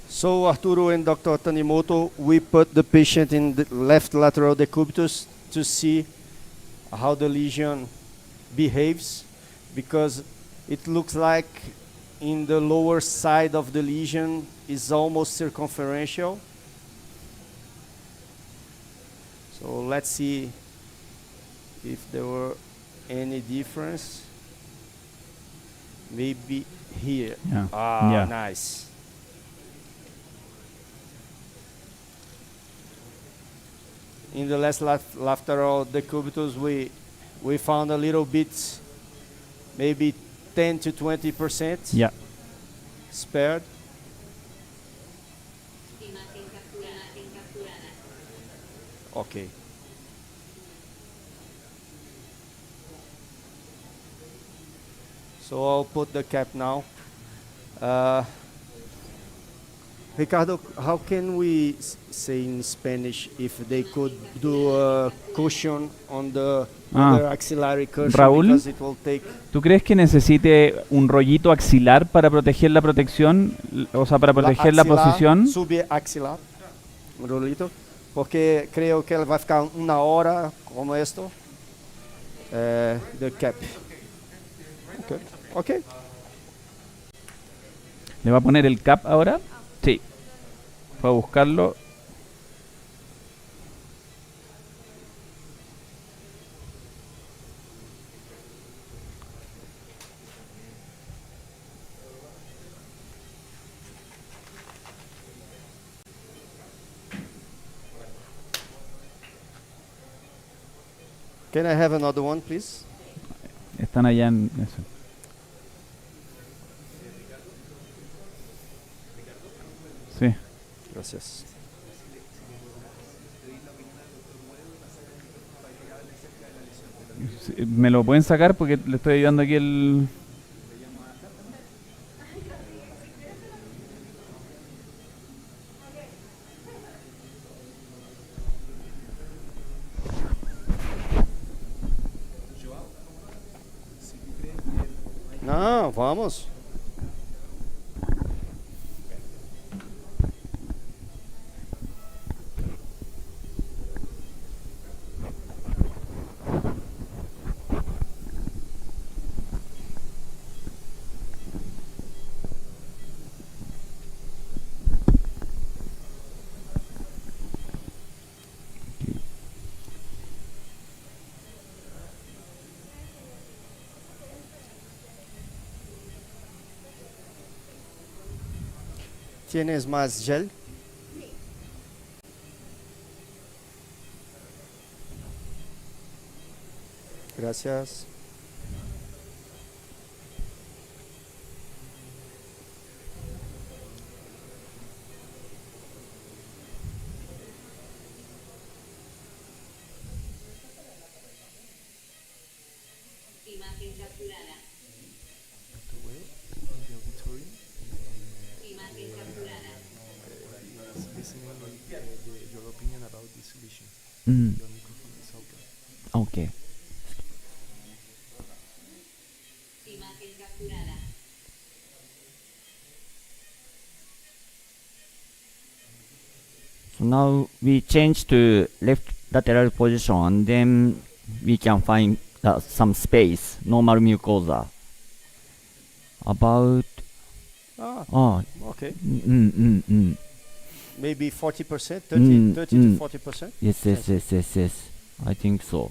So Arturo and Dr. Tanimoto, we put the patient in the left lateral decubitus to see how the lesion behaves, because it looks like in the lower side of the lesion is almost circumferential. So let's see if there were any difference. Maybe here. Yeah. Ah, Yeah. nice. In the left lateral decubitus, we found a little bit, maybe 10 to 20% Yeah. spared. Imagen capturada. Okay. So I'll put the cap now. Ricardo, how can we say in Spanish if they could do a cushion on the other axillary cushion Raúl, because it will take ¿tú crees que necesite un rollito axilar para proteger la protección, o sea, para proteger la axilar, posición? subaxilar, un rolito, porque creo que él va a ficar una hora como esto. The cap. Okay. Okay. ¿Le va a poner el cap ahora? Sí. Fue a buscarlo. Can I have another one, please? Están allá en eso. Sí. Gracias. Sí, ¿me lo pueden sacar? Porque le estoy ayudando aquí el... No, vamos. ¿Tienes más gel? Gracias. Imagen capturada. Imagen capturada. Okay. Imagen capturada. So now we change to left lateral position, and then we can find some space, normal mucosa. About Okay. mm. Maybe 40%, 30 to 40%. Yes. I think so.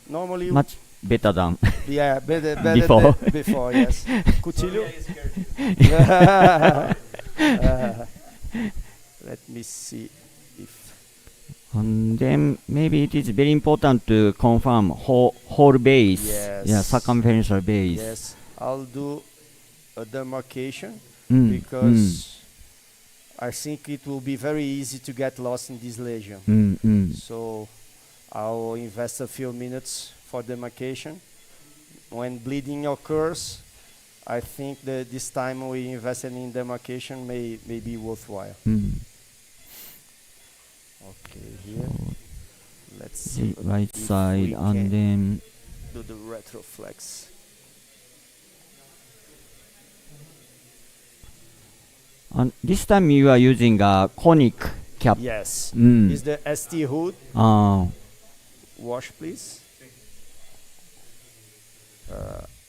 Normally, Much better than yeah, better before. than before, yes. Cuchillo. Let me see if. And then maybe it is very important to confirm whole base. Yes. Yeah, circumferential base. Yes, I'll do a demarcation Mm, because I think it will be very easy to get lost in this lesion. So I'll invest a few minutes for demarcation. When bleeding occurs, I think that this time we invested in demarcation may be worthwhile. Okay, here. Let's see. The right if side, we and can then do the retroflex. and this time you are using a conic cap. Yes. Mm. Is the ST hood? Wash, please.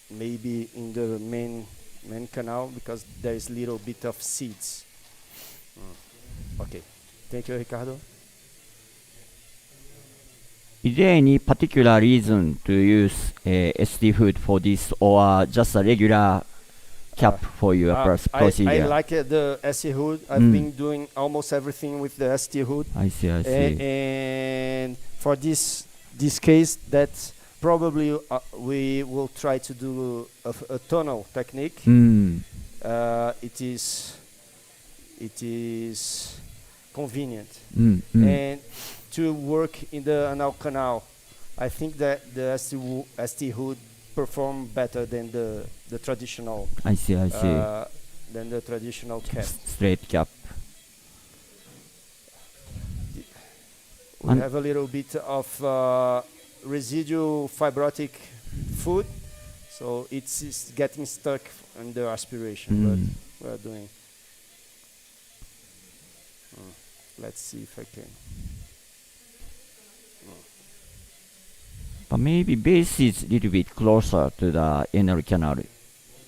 Maybe in the main canal because there is little bit of seeds. Okay. Thank you, Ricardo. Is there any particular reason to use SD hood for this, or just a regular cap for your procedure? I like the ST hood. I've been doing almost everything with the ST hood. I see. And for this case, that probably we will try to do a tunnel technique. It is convenient. And to work in the anal canal. I think that the ST would perform better than the traditional I see. than the traditional cap. Straight cap. We And- have a little bit of residual fibrotic food, so it's getting stuck in the aspiration. But we're doing. Let's see if I can. But maybe base is a little bit closer to the anal canal.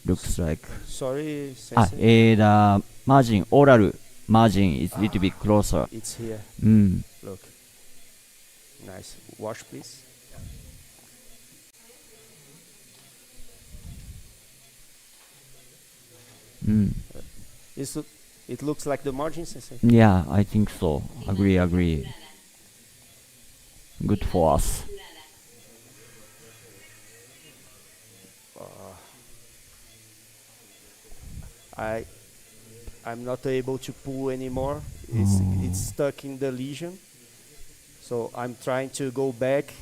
Looks like. Sorry, Sensei. The margin, oral margin is a little bit closer. It's here. Look. Nice. Wash, please. It looks like the margin, Sensei. Yeah, I think so. Agree. Good for us. I'm not able to pull anymore. It's stuck in the lesion. So I'm trying to go back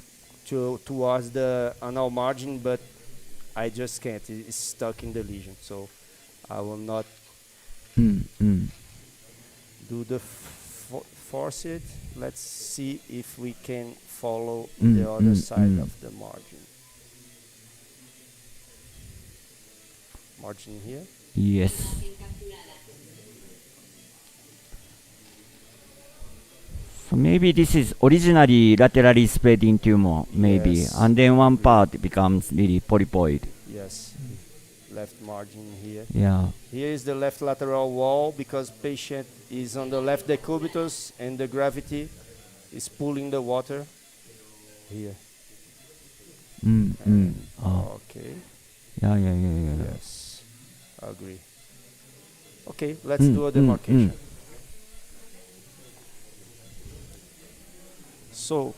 towards the anal margin, but I just can't. It's stuck in the lesion. So I will not do the force it. Let's see if we can follow the other side of the margin. Margin here. Yes. So maybe this is originally laterally spreading tumor, maybe, Yes. and then one part becomes really polypoid. Yes. Left margin here. Yeah. Here is the left lateral wall because patient is on the left decubitus and the gravity is pulling the water here. Okay. Yeah. Yes. Agree. Okay, let's do a demarcation. So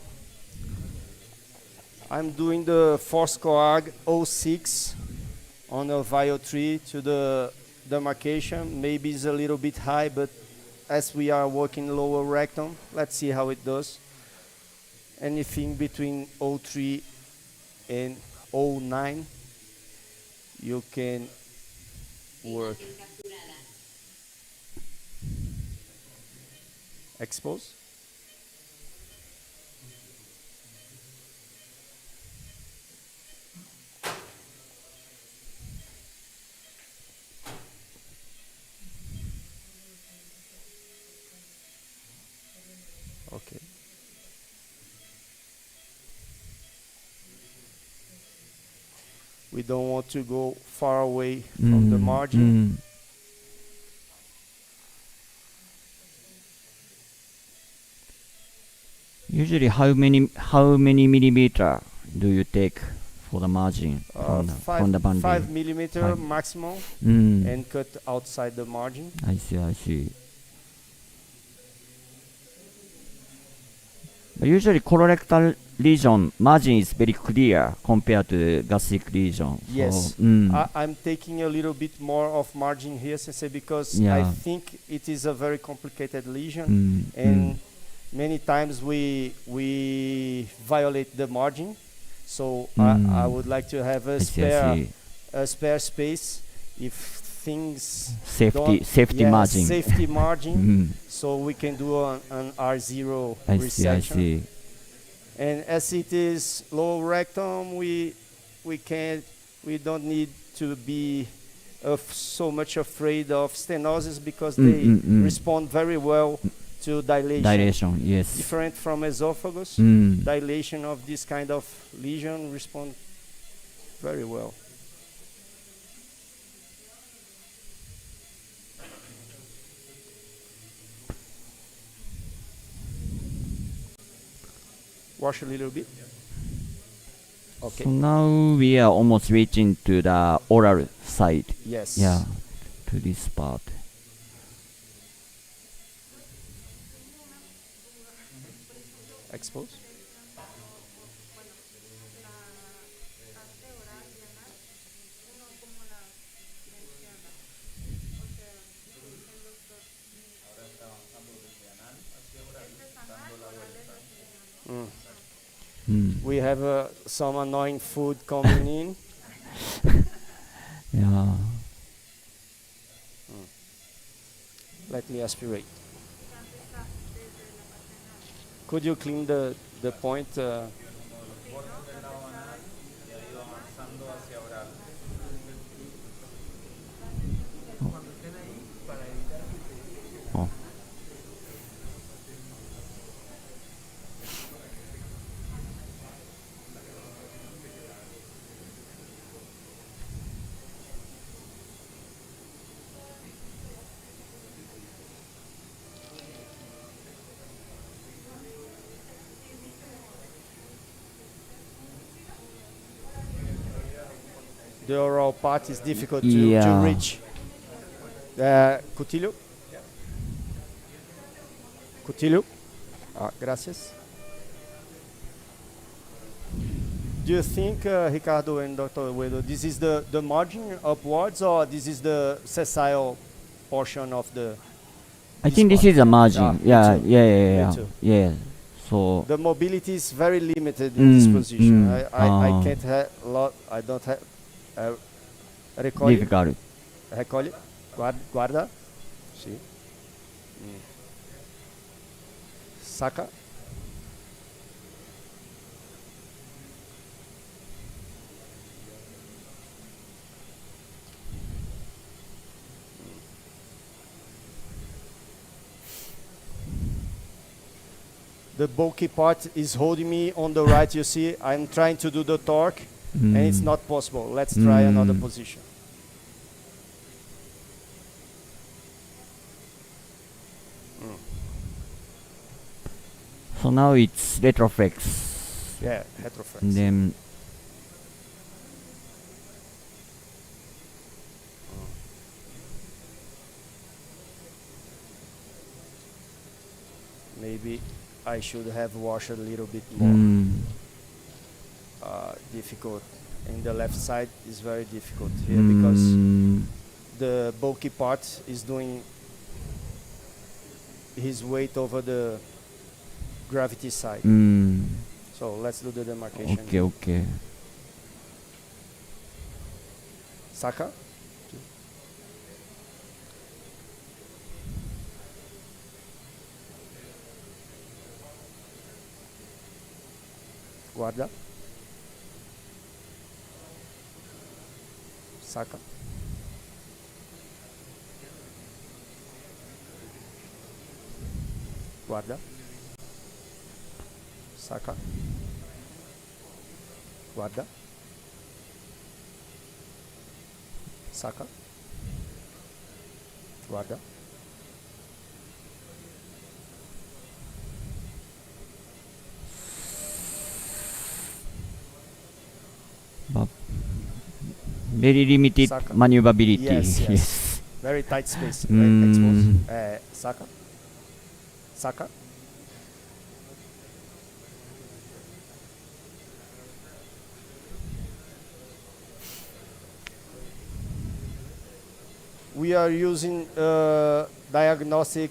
I'm doing the force coag 06 on a vial 3 to the demarcation. Maybe it's a little bit high, but as we are working lower rectum, let's see how it does. Anything between 03 and 09, you can work. Expose. Okay. We don't want to go far away from the margin. Usually, how many millimeter do you take for the margin from the boundary? 5 millimeter 5. maximum, and cut outside the margin. I see. But usually, colorectal lesion margin is very clear compared to the gastric lesion. Yes, So, I'm taking a little bit more of margin here, Sensei, because Yeah. I think it is a very complicated lesion, and many times we violate the margin. So I would like to have a spare space if things safety margin. Safety margin, so we can do an R0 resection. I see. And as it is low rectum, we don't need to be so much afraid of stenosis because they respond very well to dilation. Yes. Different from esophagus, dilation of this kind of lesion respond very well. Wash a little bit. Okay. So now we are almost reaching to the oral side. Yes. Yeah, to this part. Expose. We have some annoying food coming in. Yeah. Let me aspirate. Could you clean the point? Oh. The oral part is difficult to Yeah. reach. Cutillo? Cutillo? Gracias. Do you think, Ricardo and Dr. Wedo, this is the margin upwards, or this is the sessile portion of the... I think this is a margin. Ah, me Yeah, too. yeah, yeah, Me yeah. too. Yeah. So The mobility is very limited in this position. I Ah. can't have lot. I don't have. Recolhe. difficult. Recolhe. Guarda. Sim. Saca. The bulky part is holding me on the right, you see. I'm trying to do the torque, and it's not possible. Let's try another position. So now it's retroflex. Yeah, retroflex. And then Maybe I should have washed a little bit more. Difficult. In the left side is very difficult here because the bulky part is doing his weight over the gravity side. So let's do the demarcation. okay, okay. Saca? Guarda. Saca. Guarda. Saca. Guarda. Saca. Guarda. But very limited Saca. maneuverability. Yes. Very tight space. Expose. Saca. Saca. We are using diagnostic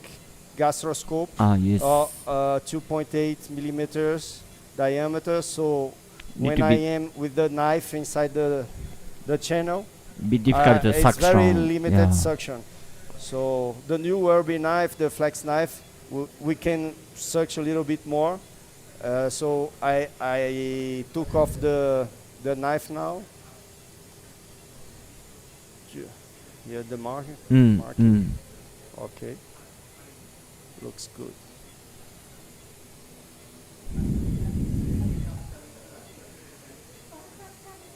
gastroscope. Yes. 2.8 millimeters diameter. So Need when to I be- am with the knife inside the channel, Be difficult to it's suction. very limited Yeah. suction. So the new Urbi knife, the flex knife, we can suck a little bit more. So I took off the knife now. Here the marking. Okay. Looks good.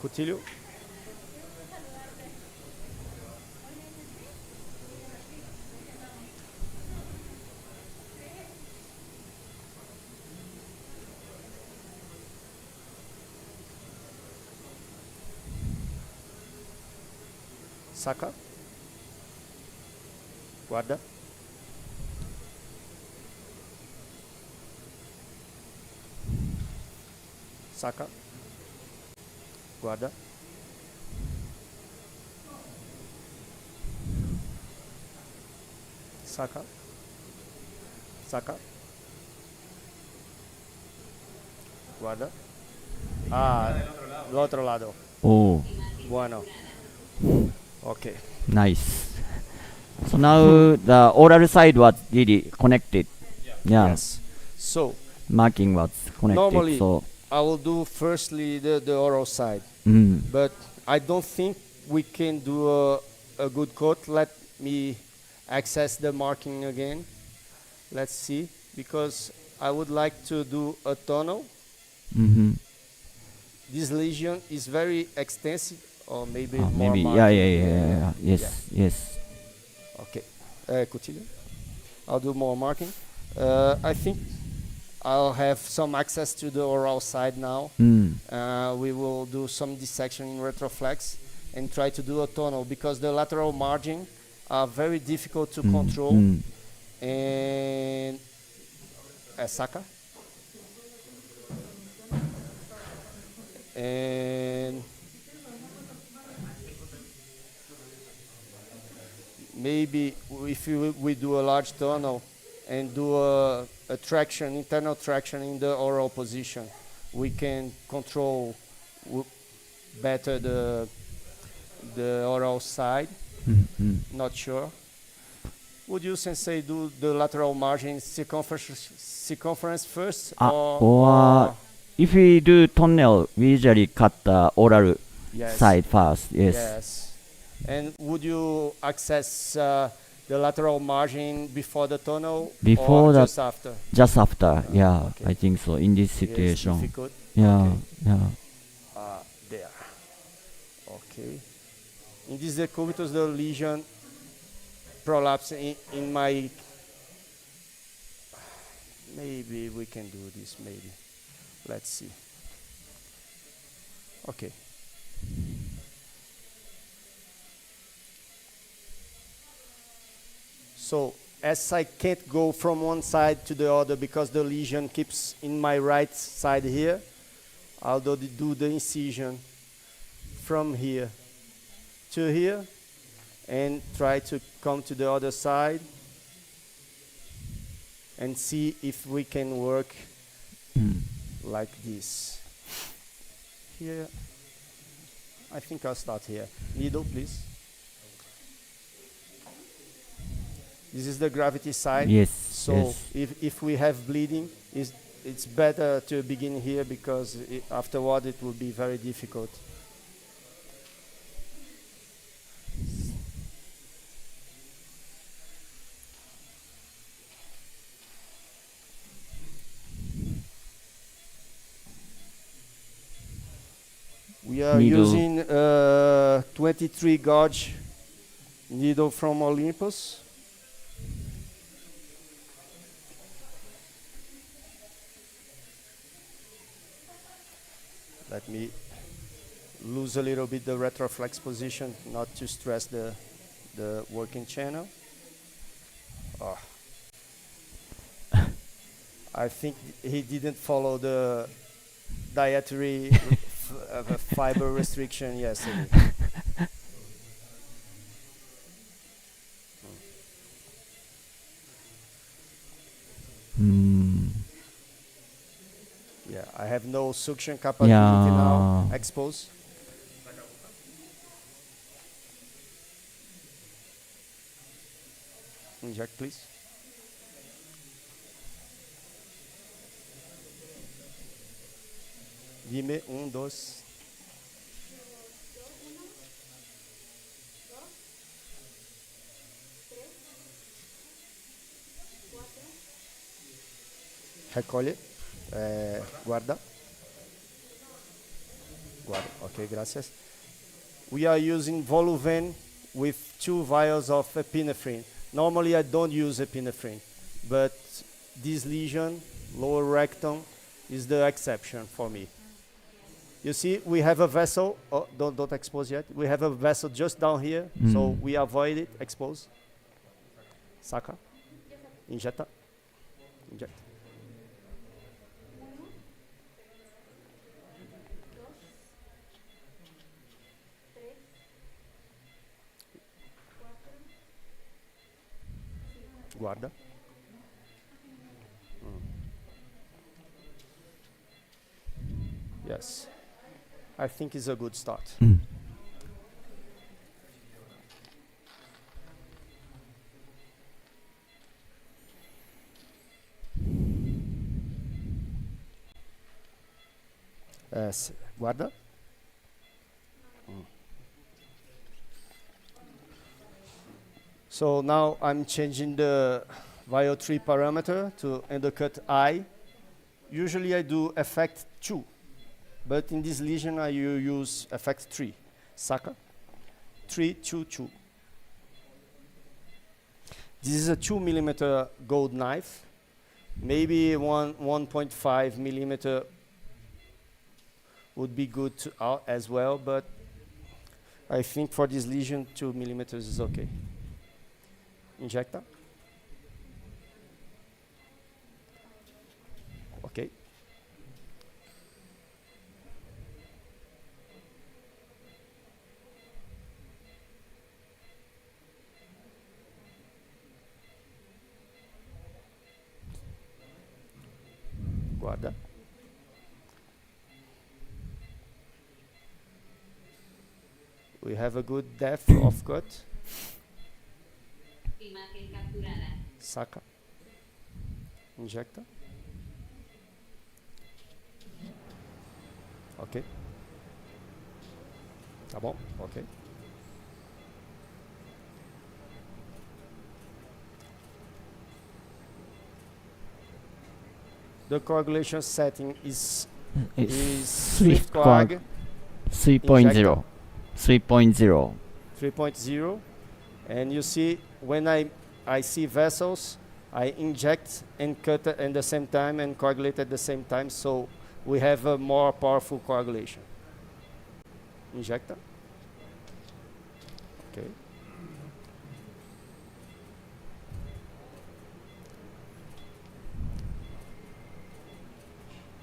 Cutillo. Saca. Guarda. Saca. Guarda. Saca. Saca. Guarda. Ah, del otro lado. Oh, Bueno. Okay. nice. So now the oral side was really connected. Yeah, Yes. So marking was connected. normally So I will do firstly the oral side, but I don't think we can do a good coat. Let me access the marking again. Let's see, because I would like to do a tunnel. This lesion is very extensive, or maybe more maybe marking. yes. Okay, continue. I'll do more marking. I think I'll have some access to the oral side now. We will do some dissection in retroflex and try to do a tunnel, because the lateral margin are very difficult to control. And Saka. And maybe if we do a large tunnel and do a traction, internal traction in the oral position, we can control better the oral side. Not sure. Would you, Sensei, do the lateral margin circumference first? Or if we do tunnel, we usually cut the oral side first. Yes. And would you access the lateral margin before the tunnel, Before or that, just after? Just after, yeah. Okay. I think so. In this situation, Yes, difficult. yeah. There. Okay. In this decubitus, the lesion prolapse in my. Maybe we can do this. Maybe. Let's see. Okay. So as I can't go from one side to the other because the lesion keeps in my right side here, I'll do the incision from here to here and try to come to the other side and see if we can work like this. Here, I think I'll start here. Needle, please. This is the gravity side. Yes. So if we have bleeding, it's better to begin here, because afterward it will be very difficult. We are using 23 gauge needle from Olympus. Let me lose a little bit the retroflex position, not to stress the working channel. Oh. I think he didn't follow the dietary fiber restriction yesterday. Yeah, I have no suction capability now. Expose. Inject, please. Dime 1, 2. Recolhe. Guarda. Guarda. Okay, gracias. We are using Voluven with 2 vials of epinephrine. Normally I don't use epinephrine, but this lesion, lower rectum, is the exception for me. You see, we have a vessel. Oh, don't expose yet. We have a vessel just down here, so we avoid it. Expose. Saca. Injeta. Inject. Guarda. Yes. I think it's a good start. Guarda. So now I'm changing the VIO3 parameter to endocut I. Usually I do effect 2, but in this lesion I use effect 3. Saca? 3, 2, 2. This is a 2 millimeter gold knife. Maybe 1.5 millimeter would be good as well, but I think for this lesion 2 millimeters is okay. Injecta. Okay. Guarda. We have a good depth of cut. Imagen capturada. Saca. Injecta. Ok. Tá bom? Ok. The coagulation setting is Swift coag 3.0. 3.0. 3.0, and you see when I see vessels, I inject and cut at the same time and coagulate at the same time, so we have a more powerful coagulation. Injecta. Okay.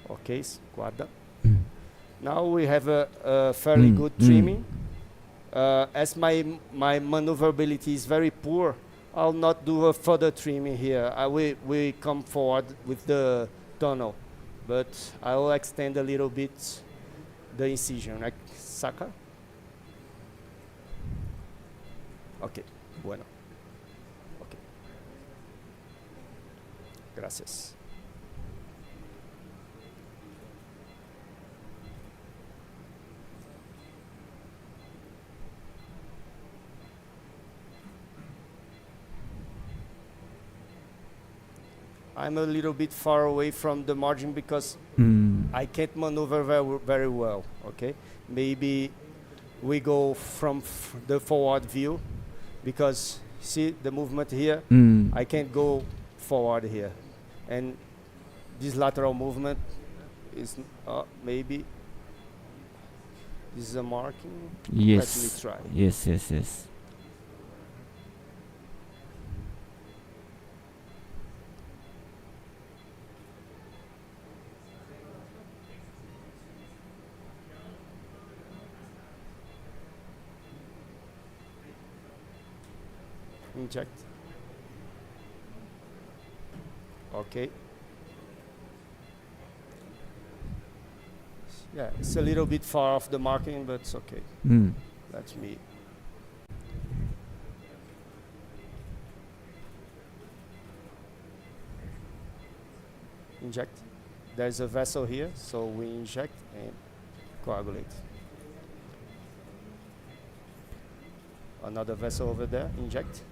Okay, guarda. Now we have a fairly good trimming. As my maneuverability is very poor, I'll not do a further trimming here. We come forward with the tunnel, but I will extend a little bit the incision. Like, saca? Okay, bueno. Okay. Gracias. I'm a little bit far away from the margin because I can't maneuver very well, okay? Maybe we go from the forward view because see the movement here? I can't go forward here. And this lateral movement is maybe this is a marking. Yes. Let me try. Yes, yes, yes. Inject. Okay. Yeah, it's a little bit far off the marking, but it's okay. That's me. Inject. There's a vessel here, so we inject and coagulate. Another vessel over there, inject.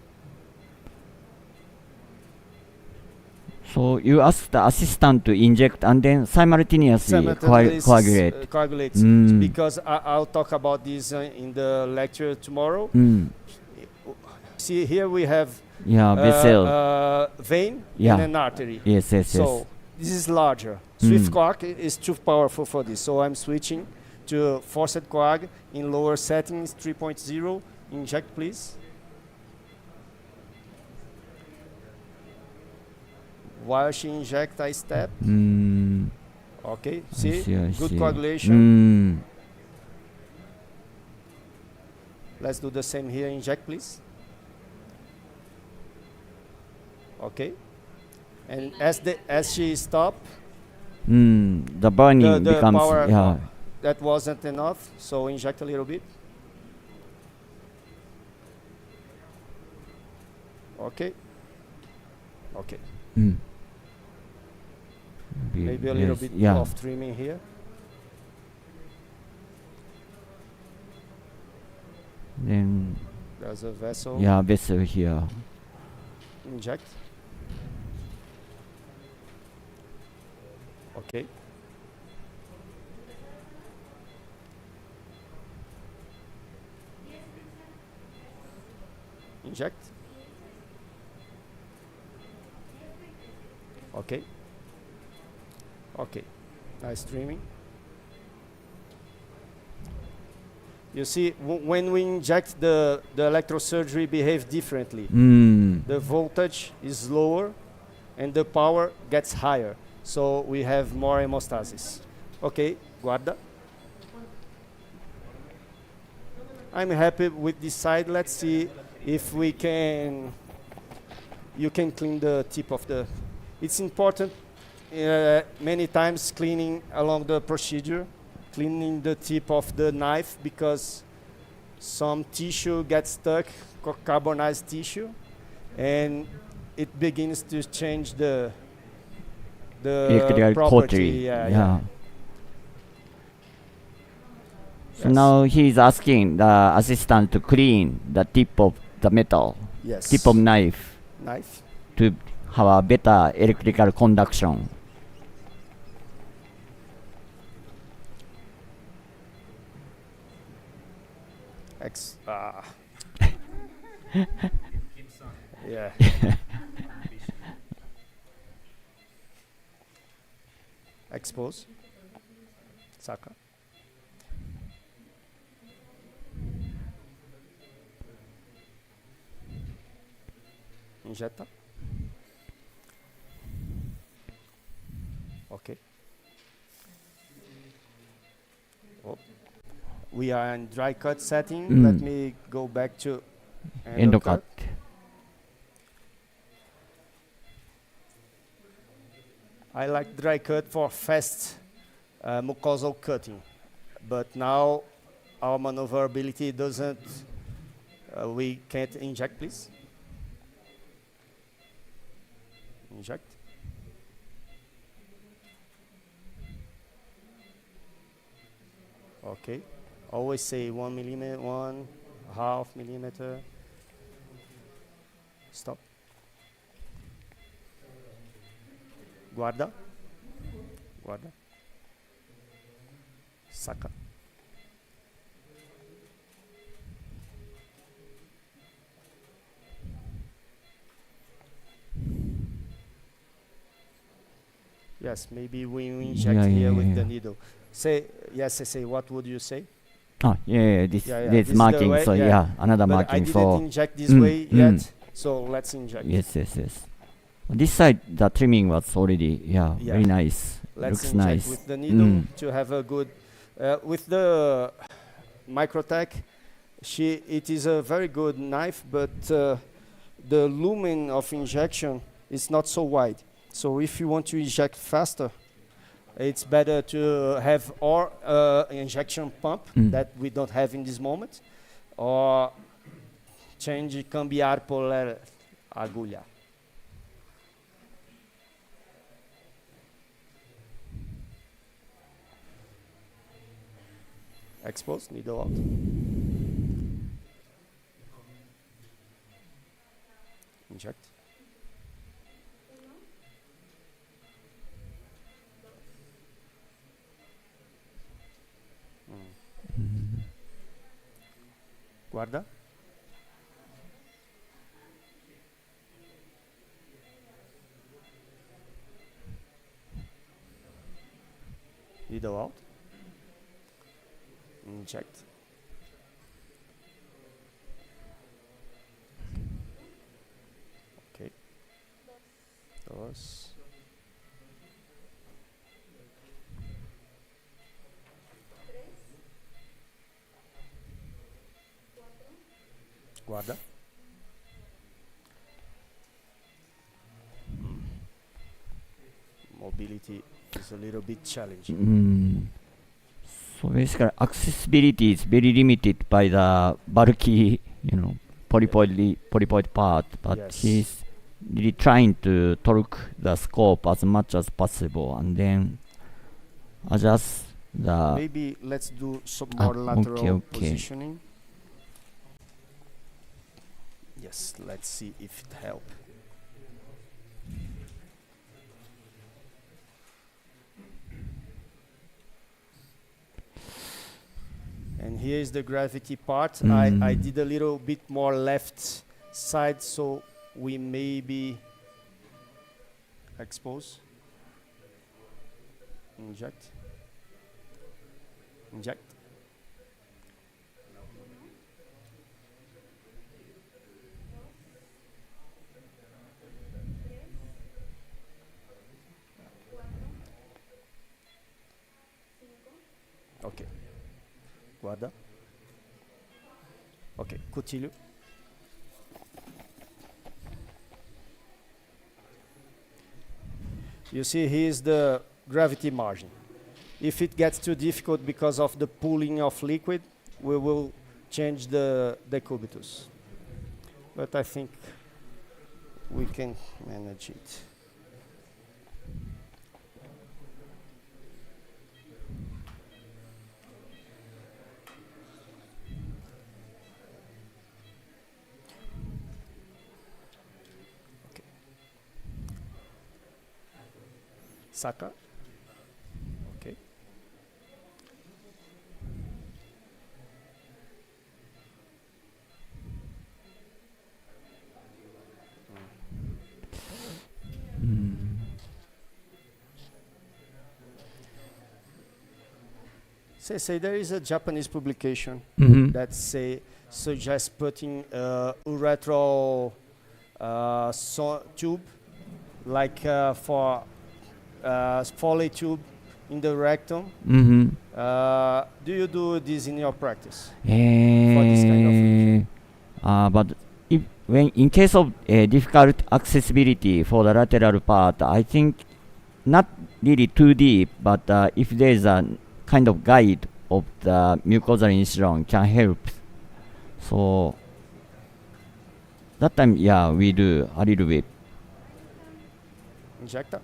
So you ask the assistant to inject and then simultaneously coagulate. Coagulates. Because I'll talk about this in the lecture tomorrow. See, here we have vessel, vein and an artery. Yes, yes, so yes. this is larger. Swift coag is too powerful for this. So I'm switching to forced coag in lower settings, 3.0. Inject, please. While she injects, I step. Okay, see? I Good see. coagulation. Let's do the same here. Inject, please. Okay. And as she stop, the burning the becomes power that wasn't enough, so inject a little bit. Okay. Okay. Maybe a little bit of trimming here. Then There's a vessel. vessel here. Inject. Okay. Inject. Okay. Okay. Nice trimming. You see, when we inject, the electrosurgery behaves differently. The voltage is lower and the power gets higher. So we have more hemostasis. Okay, guarda. I'm happy with this side. Let's see if we can, you can clean the tip of the, it's important many times cleaning along the procedure, cleaning the tip of the knife because some tissue gets stuck, carbonized tissue, and it begins to change the property. So now he's asking the assistant to clean the tip of the metal, tip of knife, to have a better electrical conduction. Yeah. Expose. Saka. Injeta. Okay. Oh. We are in dry cut setting. Let me go back to endocut. I like dry cut for fast mucosal cutting, but now our maneuverability doesn't, we can't inject, please. Inject. Okay. Always say 1 millimeter, 1/2 millimeter. Stop. Guarda. Guarda. Saca. Yes, maybe we inject here with the needle. Say, yes, say, what would you say? Oh, this marking, way, so another but marking. I didn't inject this way yet, so let's inject. Yes. This side, the trimming was already, very nice. Let's Looks inject nice. with the needle to have a good, with the Microtech, it is a very good knife, but the lumen of injection is not so wide. So if you want to inject faster, it's better to have or injection pump that we don't have in this moment, or change cambiar por agulha. Expose, needle out. Inject. Guarda. Needle out. Inject. Okay. Dos. Guarda. Mobility is a little bit challenging. So basically, accessibility is very limited by the bulky, polypoid part, but Yes. he's really trying to torque the scope as much as possible and then adjust the. Maybe let's do some more lateral okay. positioning. Yes, let's see if it helps. And here is the gravity part. I did a little bit more left side, so we maybe expose, inject. Ok. Guarda. Ok, cutilho. You see, here's the gravity margin. If it gets too difficult because of the pooling of liquid, we will change the decubitus. But I think we can manage it. Saca. Okay. Say there is a Japanese publication that suggests putting urethral tube, like for Foley tube in the rectum. Do you do this in your practice? For this kind of lesion? But when in case of difficult accessibility for the lateral part, I think not really too deep, but if there is a kind of guide of the mucosal incision can help. So that time, yeah, we do a little bit. Injecta.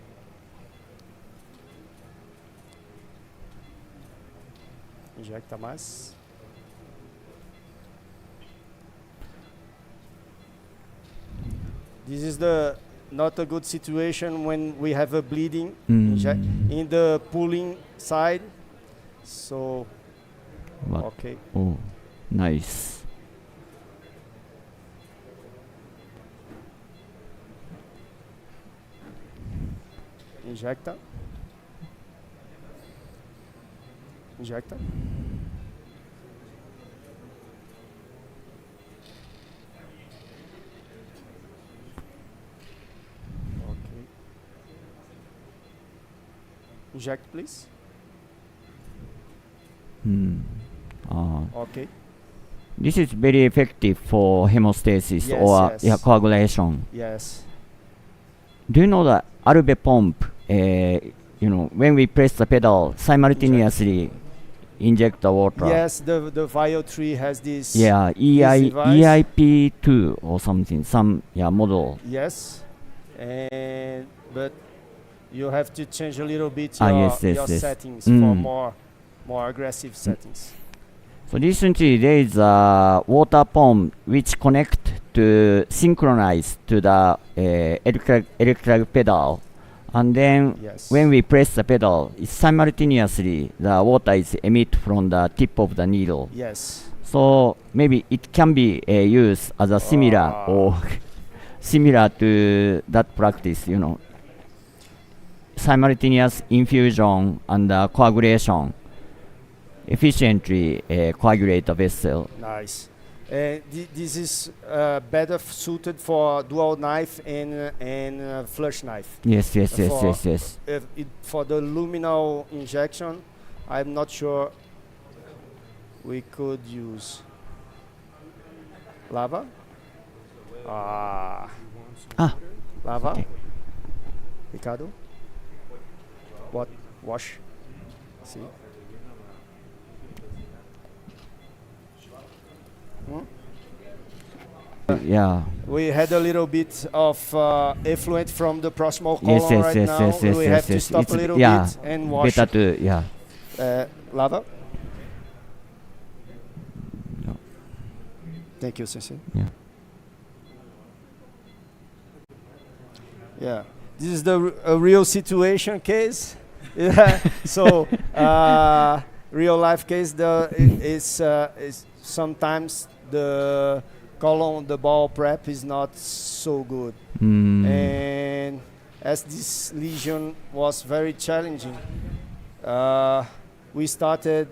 Injecta mais. This is not a good situation when we have a bleeding in the pulling side. So, okay. Oh, nice. Injecta. Injecta. Okay. Inject, please. Okay. This is very effective for hemostasis Yes, or yes. coagulation. Yes. Do you know the Albe pump? When we press the pedal, simultaneously inject the water. Yes, the Vial 3 has this. Yeah, this device. EIP2 or something, some model. Yes, but you have to change a little bit Yes, your yes. settings for more aggressive settings. So recently there is a water pump which connect to synchronize to the electric pedal, and then Yes. when we press the pedal, it's simultaneously the water is emit from the tip of the needle. Yes. So maybe it can be used as a similar or similar to that practice, simultaneous infusion and coagulation efficiently coagulate the vessel. Nice. This is better suited for dual knife and flush knife. Yes. For the luminal injection, I'm not sure we could use lava. Lava. Okay. Ricardo. What? Wash. See. Yeah. We had a little bit of effluent from the proximal colon Yes, yes, right yes, now. yes, yes, We yes, have to yes. stop It's a little yeah, bit and wash better it. to yeah. Lava? No. Thank you, Sensei. Yeah. Yeah, this is a real situation case. Yeah. So real life case is sometimes the colon, the ball prep is not so good, and as this lesion was very challenging, we started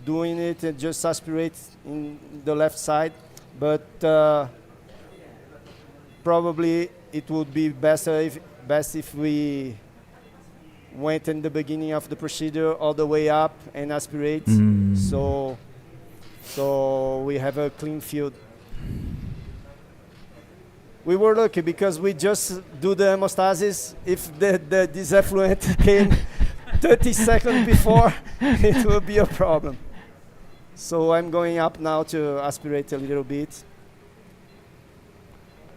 doing it and just aspirate in the left side, but probably it would be best if we went in the beginning of the procedure all the way up and aspirate, so we have a clean field. We were lucky because we just do the hemostasis. If this effluent came 30 seconds before, it will be a problem. So I'm going up now to aspirate a little bit.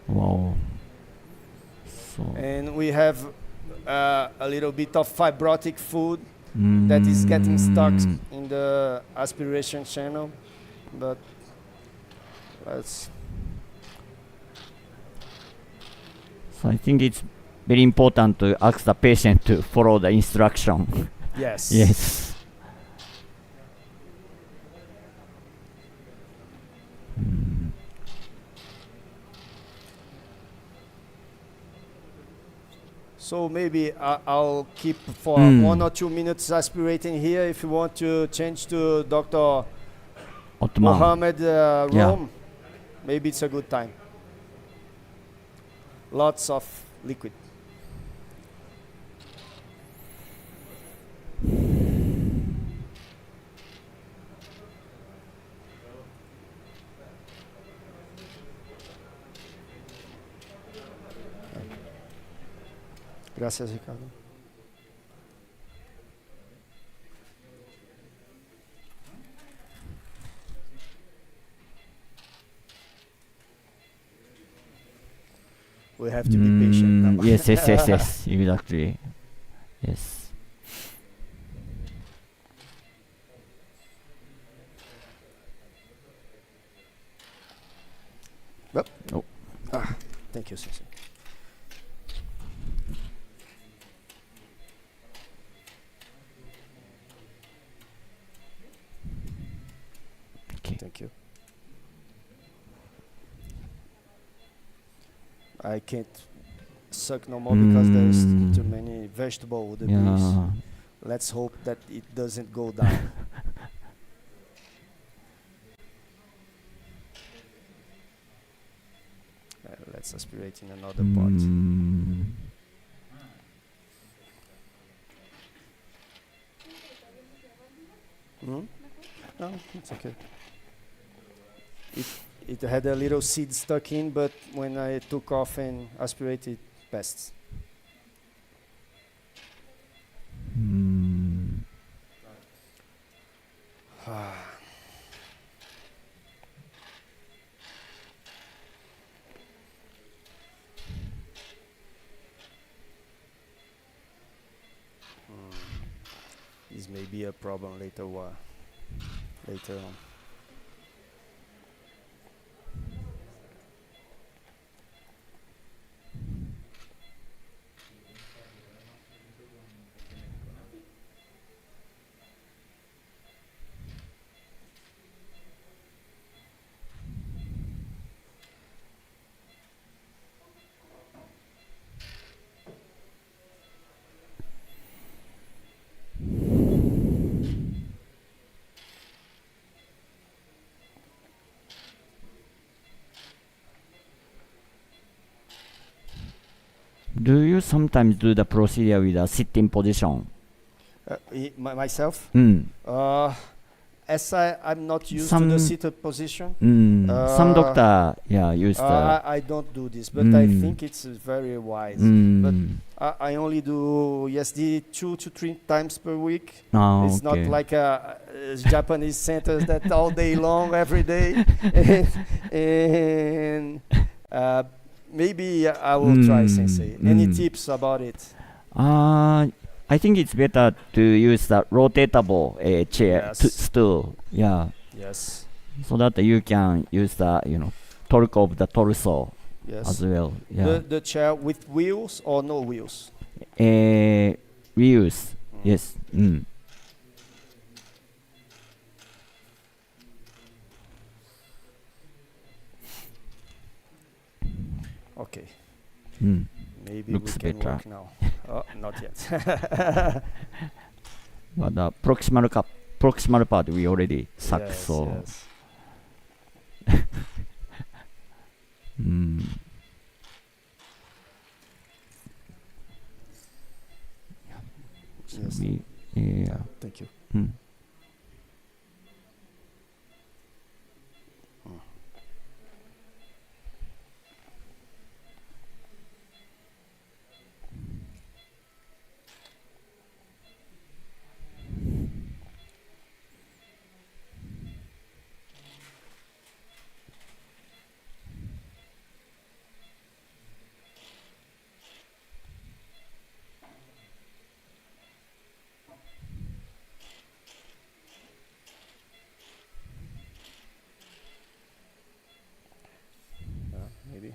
Wow. And we have a little bit of fibrotic food that is getting stuck in the aspiration channel, but let's. So I think it's very important to ask the patient to follow the instruction. Yes. Yes. So maybe I'll keep for 1 or 2 minutes aspirating here. If you want to change to Dr. Mohammed room, maybe it's a good time. Lots of liquid. Gracias, Ricardo. We have to be patient now. Yes, yes, yes, yes, exactly. Yes. Yep. Oh. Thank you, Sensei. Okay. Thank you. I can't suck no more because there's too many vegetable debris. Let's hope that it doesn't go down. Let's aspirate in another pot. No, it's okay. It had a little seed stuck in, but when I took off and aspirated, it passed. This may be a problem later on. Do you sometimes do the procedure with a sitting position? Myself? as I'm not used to Some- the seated position, Some doctor, use the. I don't do this, but I think it's very wise. But I only do ESD 2 to 3 times per week. Oh, It's not okay. like Japanese centers that all day long, every day. and maybe I will try, Sensei. Any tips about it? I think it's better to use the rotatable chair Yes. stool. Yeah, Yes. so that you can use the torque of the torso Yes. as well. Yeah. The chair with wheels or no wheels? Reuse. Yes. Okay. Maybe Looks we can better. work now. Oh, not yet. But the proximal part we already suck. Yes, So. yes. So Yes. yeah. Thank you. Maybe.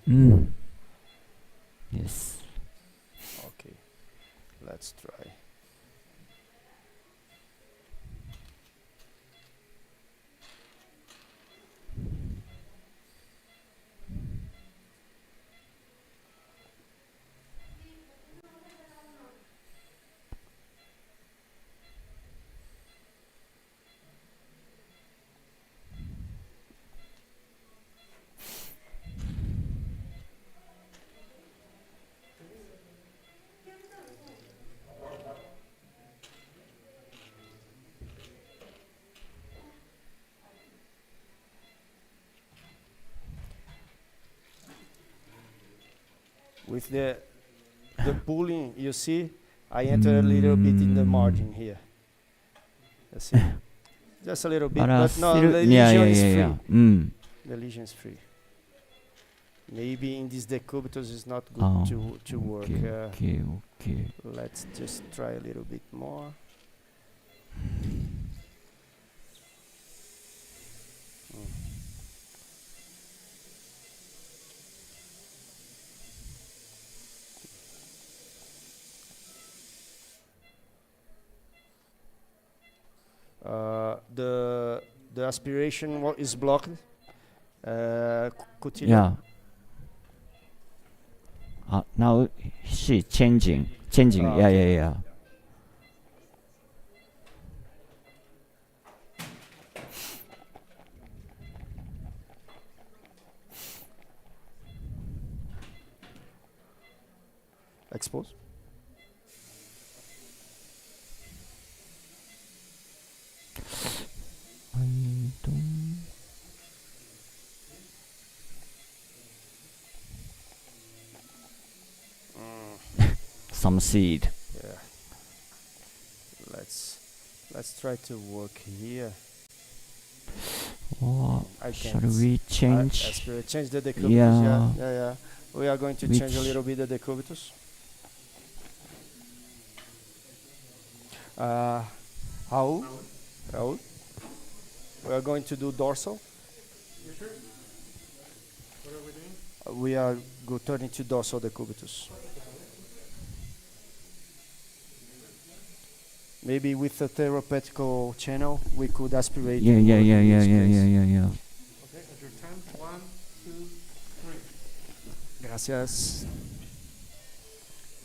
Yes. Okay. Let's try. With the pulling, you see, I enter a little bit in the margin here. You see, just a little bit, but no, still- the yeah, lesion yeah, is yeah, free. yeah. The lesion is free. Maybe in this decubitus is not good to work. Okay. Let's just try a little bit more. The aspiration is blocked. Continue. Yeah. Now she changing. Ah, Yeah, okay. yeah. Expose. Some seed. Yeah. Let's try to work here. I Shall can't. we change? Aspirate. Change the decubitus. Yeah. Yeah. We are going to Which- change a little bit the decubitus. Raul, we are going to do dorsal. You sure? What are we doing? We are turning to dorsal decubitus. Maybe with a therapeutical channel, we could aspirate. Yeah. and work in this case. Okay, at your time. 1, 2, 3. Gracias.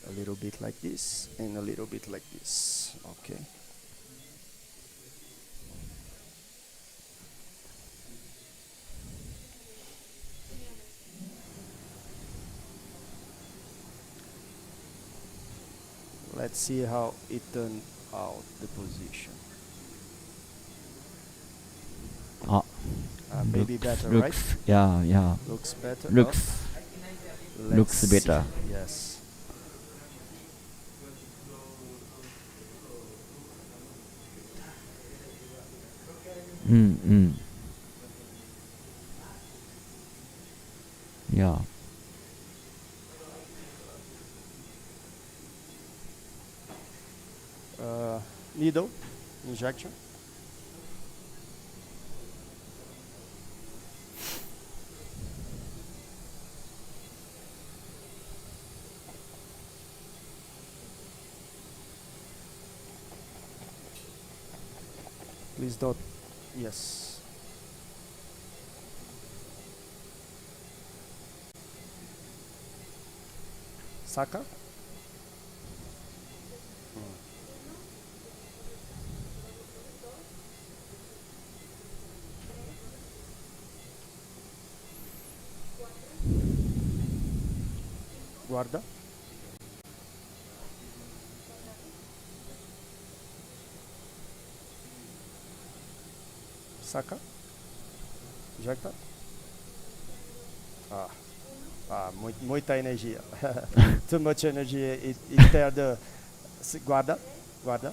A little bit like this and a little bit like this. Okay. Let's see how it turned out, the position. maybe better, right? Yeah. Looks better. Looks Let's better. see. Yes. Yeah. Needle injection. Please don't. Yes. Saka. Guarda. Saca. Injecta. Muita energia. Too much energy. It tear the. Guarda. Guarda.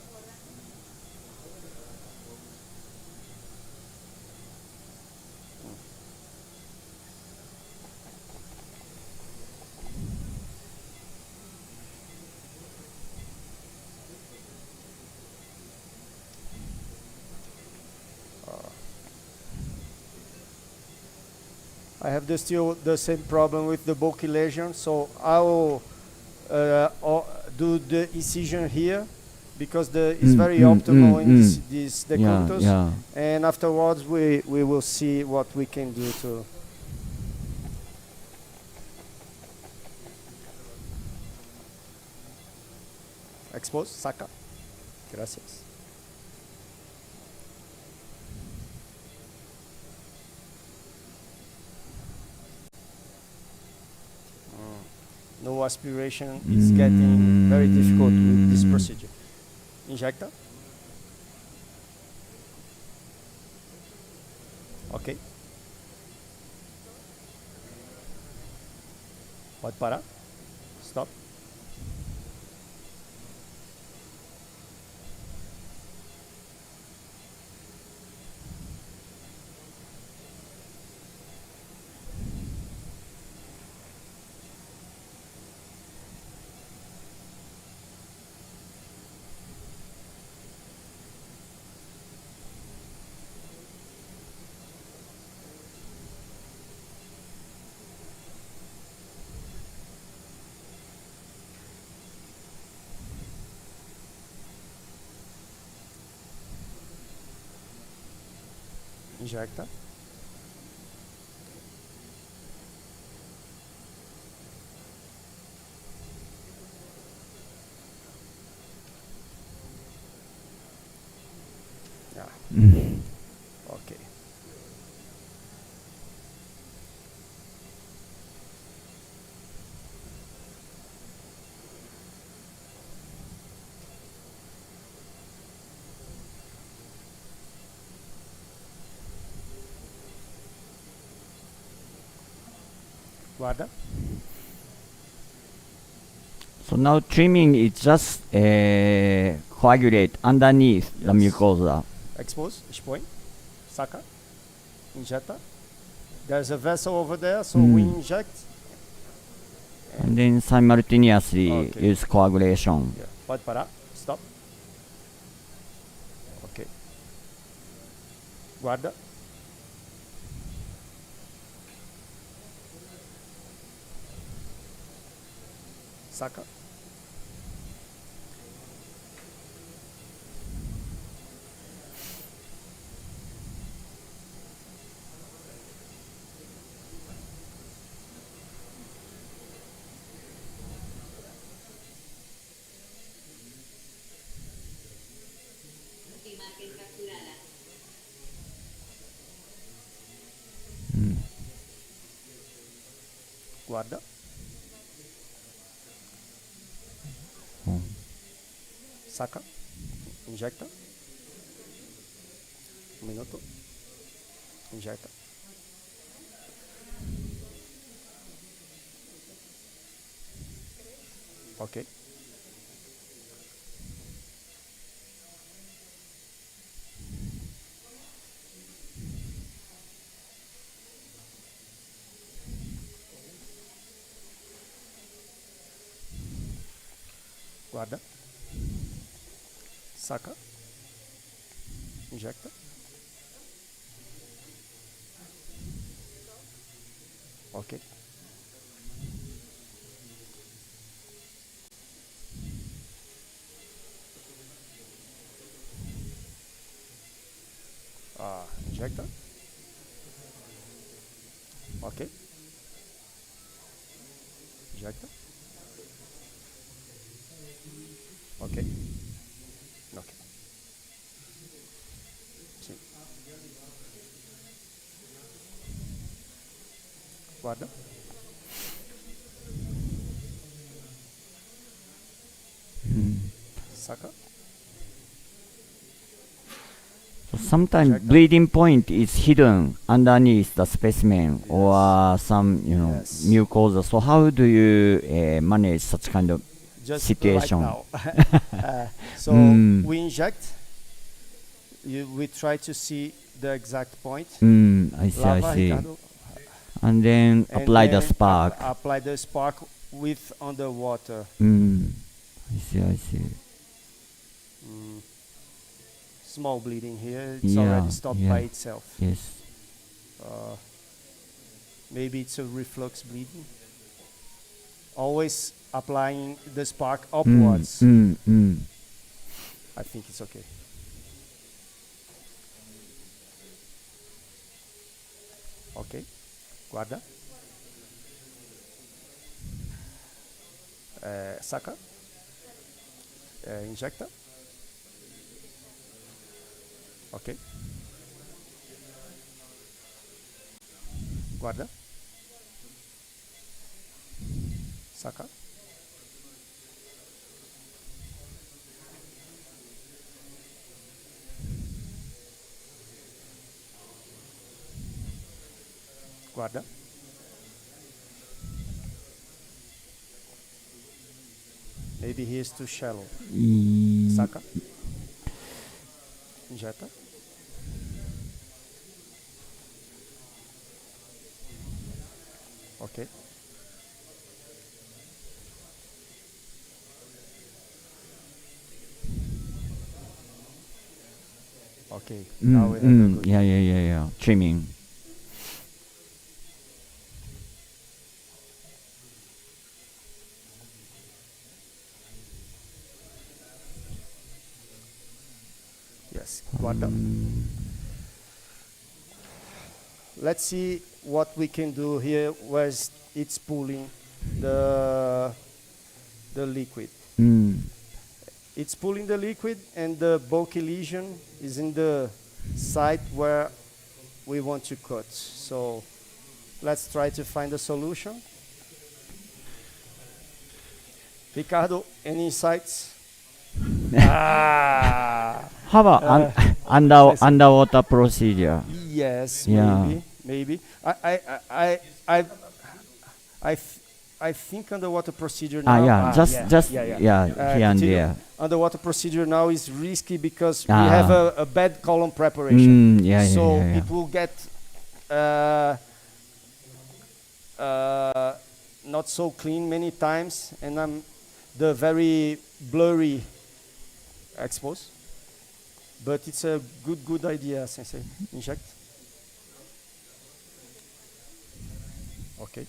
I have still the same problem with the bulky lesion, so I will do the incision here because it's very optimal in this decubitus, and afterwards we will see what we can do to. Expose, saca. Gracias. No aspiration is getting very difficult with this procedure. Injecta. Ok. Pode parar. Stop. Injecta. Ok. Guarda. So now trimming is just coagulate underneath the mucosa. Expose, expõe, saca, injeta. There's a vessel over there, so we inject. And then simultaneously use coagulation. Yeah. Pode parar, stop. Ok. Guarda. Saca. Imagen capturada. Guarda. Saca. Injecta. Un minuto. Injecta. Okay. Guarda. Saca. Injecta. Ok. Injecta. Ok. Injecta. Ok. Ok. Sim. Guarda. Saca. So sometimes bleeding point is hidden underneath the specimen or some, mucosa. So how do you manage such kind of Just situation? right now. So we inject. We try to see the exact point. I see, Lava, I see. Ricardo. And then And apply the then spark. Apply the spark with underwater. I see, I see. Small bleeding here. It's already stopped by itself. Yes. Maybe it's a reflux bleeding. Always applying the spark upwards. I think it's okay. Ok. Guarda. Saca. Injecta. Ok. Guarda. Saca. Guarda. Maybe he is too shallow. Saca. Injeta. Ok. Okay. Now we have a good. Yeah. Trimming. Yes. Guarda. Let's see what we can do here where it's pulling the liquid. It's pulling the liquid and the bulky lesion is in the site where we want to cut. So let's try to find a solution. Ricardo, any insights? How about underwater procedure? Yes, Yeah. maybe. I think underwater procedure now. Here and there. Underwater procedure now is risky because we have a bad column preparation. So it will get not so clean many times, and the very blurry expose. But it's a good idea, Sensei. Inject. Okay.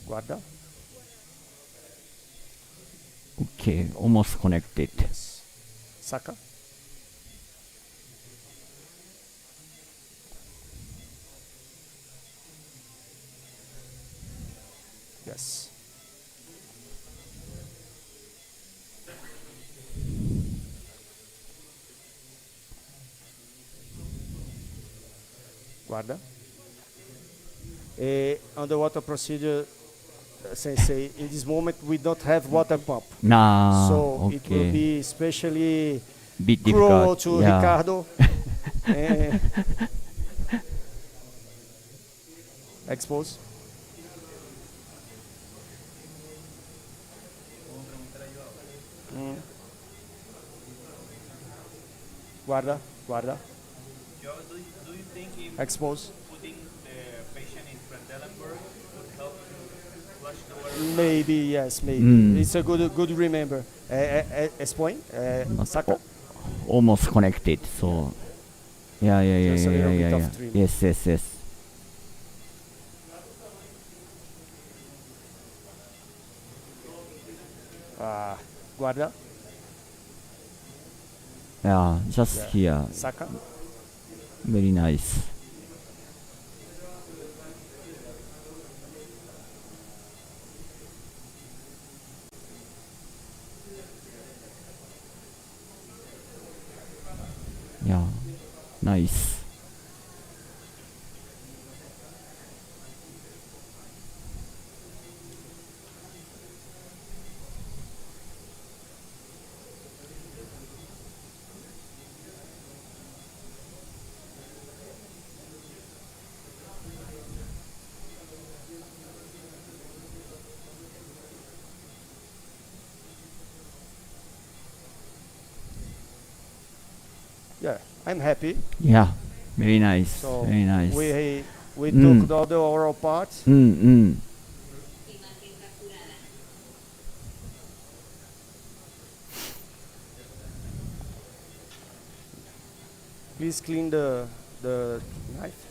Guarda. Okay, almost connected. Yes. Saca. Yes. Guarda. Underwater procedure, Sensei, in this moment we don't have water pump. So it will be especially cruel to Ricardo. Expose. Mm. Guarda, guarda. Joe, do you think if Expose. putting the patient in Trendelenburg would help to flush the water? Maybe, yes, maybe. Mm. It's a good remember. Expõe, Saka. Almost connected. So, yeah, yeah, yeah, Just a yeah, little yeah, bit yeah. of trim. Yes, yes, yes. Guarda. Yeah, just Yeah. here. Saka. Very nice. Yeah, nice. Yeah, I'm happy. Yeah, very nice. So Very nice. we Mm. took all the oral parts. Mm. Imagen capturada. Please clean the knife.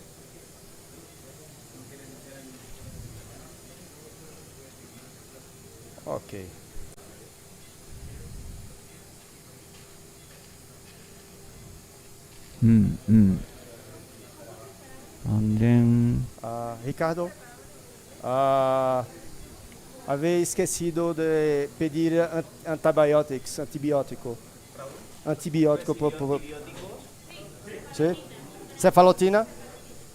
Okay. And then, Ricardo, havia esquecido de pedir antibiótico. Antibiótico ¿Sí? Cefalotina.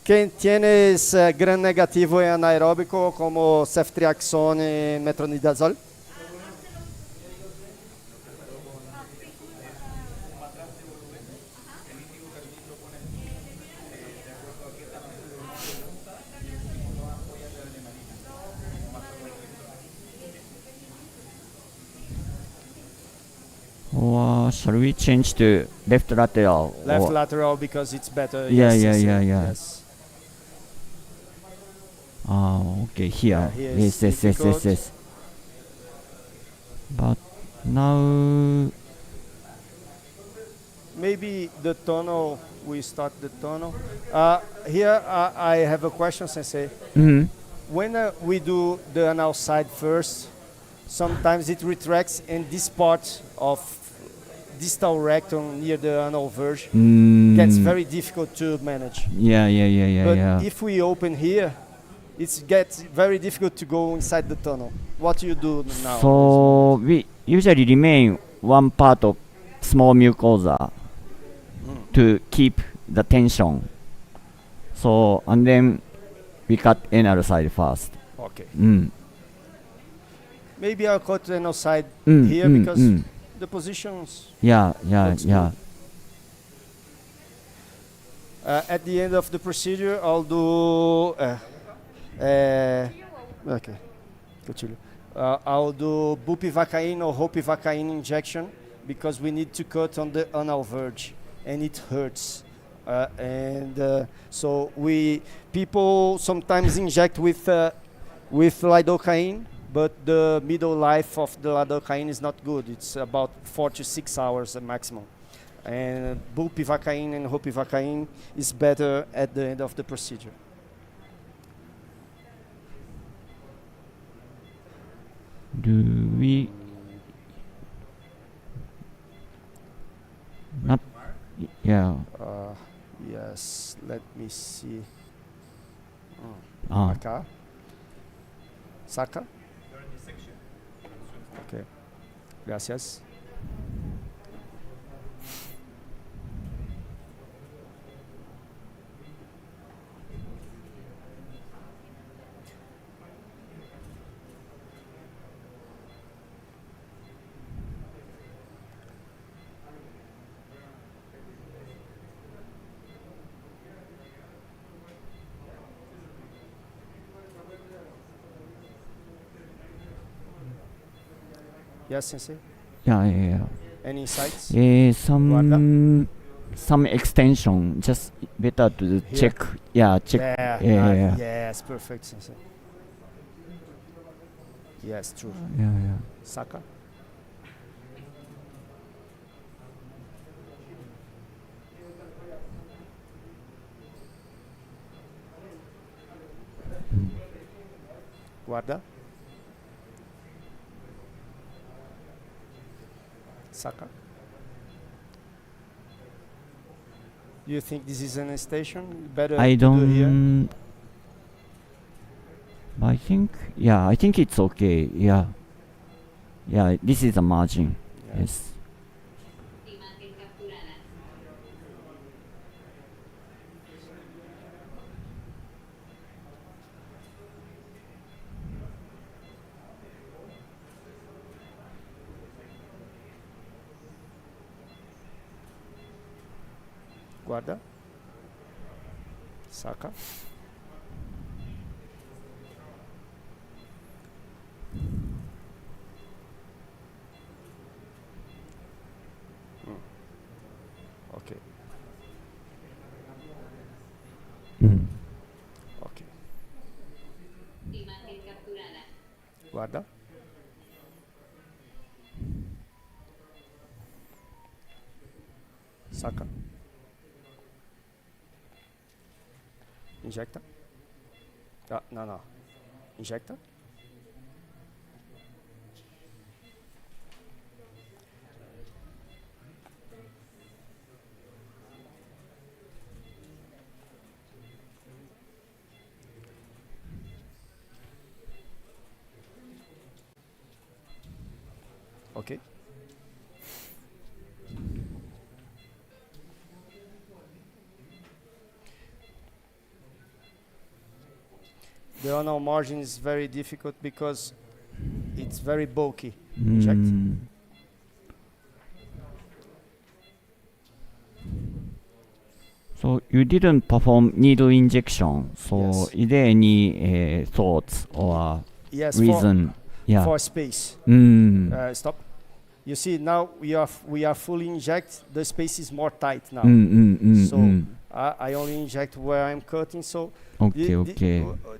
Quem tienes gram negativo en anaeróbico como ceftriaxone y metronidazol? or shall we change to left lateral? Left or- lateral because it's better. Yeah, yes, yeah, yes, yeah, yeah. Yes. Okay, here. Here Yes, is yes, yes, yes, difficult. yes. But now, Maybe the tunnel, we start the tunnel. Here I have a question, Sensei. mhm. When we do the anal side first, sometimes it retracts in this part of distal rectum near the anal verge. Gets very difficult to manage. Yeah, yeah, yeah, yeah, But yeah. if we open here, it gets very difficult to go inside the tunnel. What do you do now? So we usually remain one part of small mucosa to keep the tension. So and then we cut anal side first. Okay. Mm. Maybe I'll cut the anal side Mm, here mm, because mm. the positions. Yeah, yeah, Looks yeah. At the end of the procedure, I'll do. Okay, continue. I'll do bupivacaine or ropivacaine injection because we need to cut on the anal verge and it hurts. So people sometimes inject with lidocaine, but the middle life of the lidocaine is not good. It's about 4 to 6 hours at maximum. And bupivacaine and ropivacaine is better at the end of the procedure. Do we not? Yeah. Yes, let me see. Ah. Acá. Saca. Okay. Gracias. Yes, sensei. Yeah, yeah, Any insights? yeah. Some extension. Just better to Here? check. Yeah, check. There. Yeah. Yes, perfect, sensei. Yes, true. Yeah. Saka. Guarda. Saka. Do you think this is an station? Better I to do here? don't. I think it's okay. Yeah. Yeah, this is a margin. Yeah. Yes. Imagen capturada. Guarda. Saka. Okay. Okay. Imagen capturada. Guarda. Saka. Injecta. No. Injecta. Okay. The anal margin is very difficult because it's very bulky. Inject. So you didn't perform needle injection. So Yes. is there any thoughts or Yes, reason? Yeah. for space. Stop. You see now we are fully inject. The space is more tight now. So I only inject where I'm cutting. So Okay.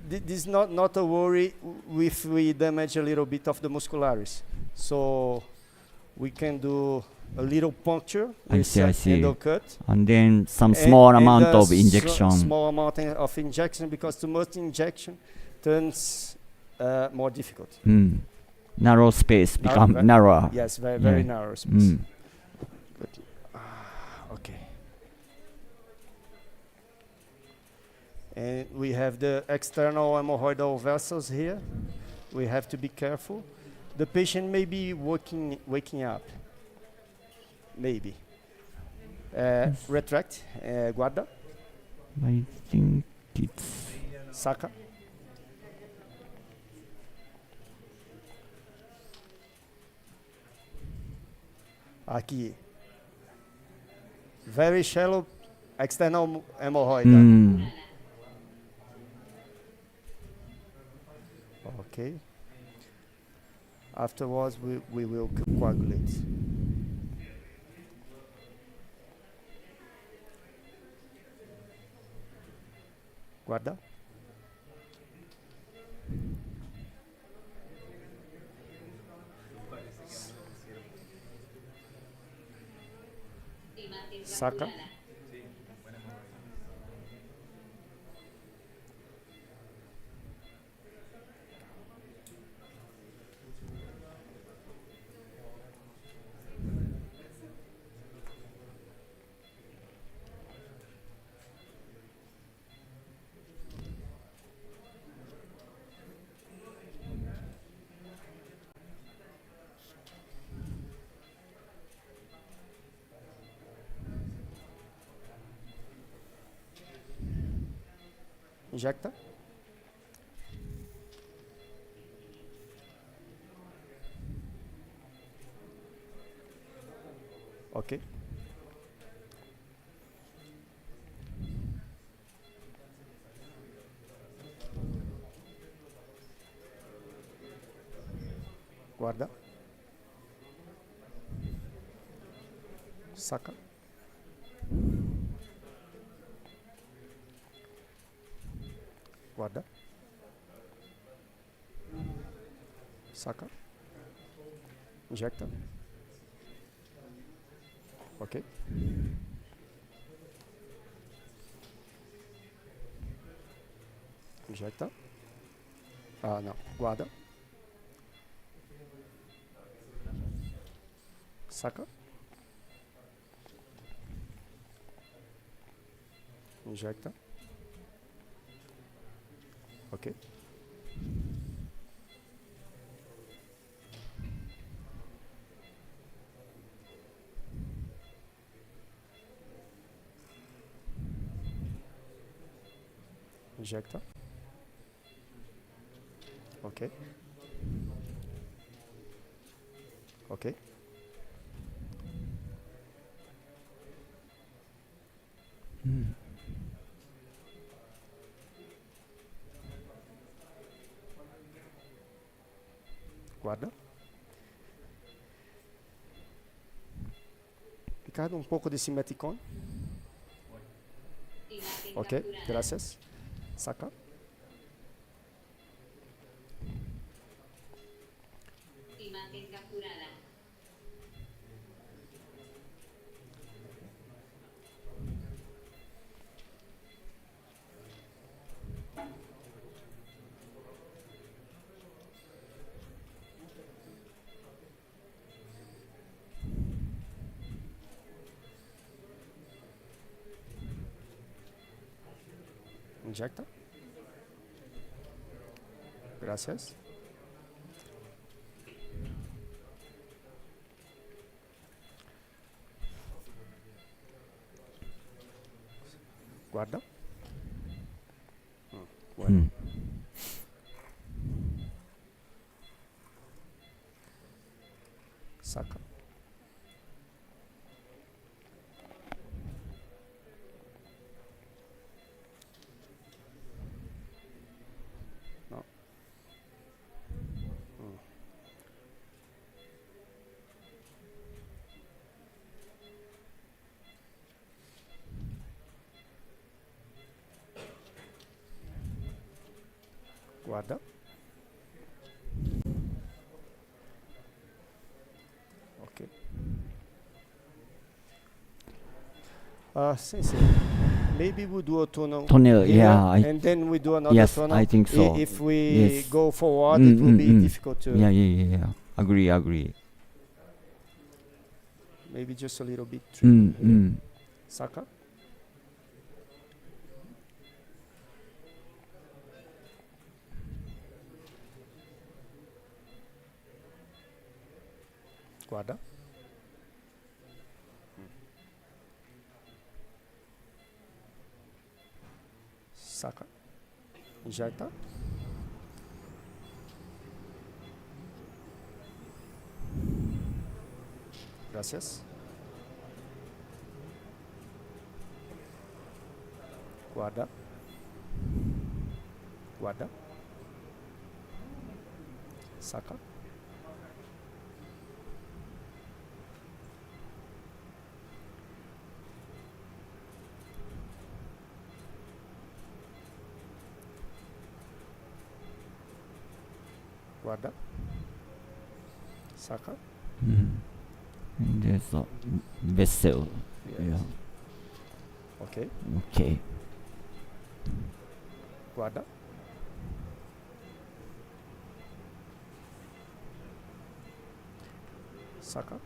this is not a worry if we damage a little bit of the muscularis. So we can do a little puncture I with see. endocut. And then some small amount and of injection. Small amount of injection because too much injection turns more difficult. Narrow space become narrower. Yes, very narrow space. Good. Okay. And we have the external hemorrhoidal vessels here. We have to be careful. The patient may be waking up. Maybe. Retract. Guarda. I think it's Saka. Aqui. Very shallow external hemorrhoid. Okay. Afterwards, we will coagulate. Guarda. Imagen Saka. capturada. Injecta. Okay. Guarda. Saca. Guarda. Saca. Injecta. Ok. Injecta. Ah, não. Guarda. Saca. Injecta. Ok. Injecta. Ok. Ok. Guarda. Ricardo, un poco de simeticón. Imagen Ok, capturada. gracias. Saca. Imagen capturada. Injecta. Gracias. Guarda. Bueno. Saca. No. Guarda. Ok. Sensei, maybe we do a tunnel, Tunnel, here, yeah, and then we do another yes, tunnel. I think so. If we Yes. go forward, it will be difficult to. Yeah. Agree. Maybe just a little bit. Here. Saca. Guarda. Saca. Injecta. Gracias. Guarda. Guarda. Saca. Guarda. Saca. There's a vessel. Yes. Yeah. Ok. Okay. Guarda. Saca.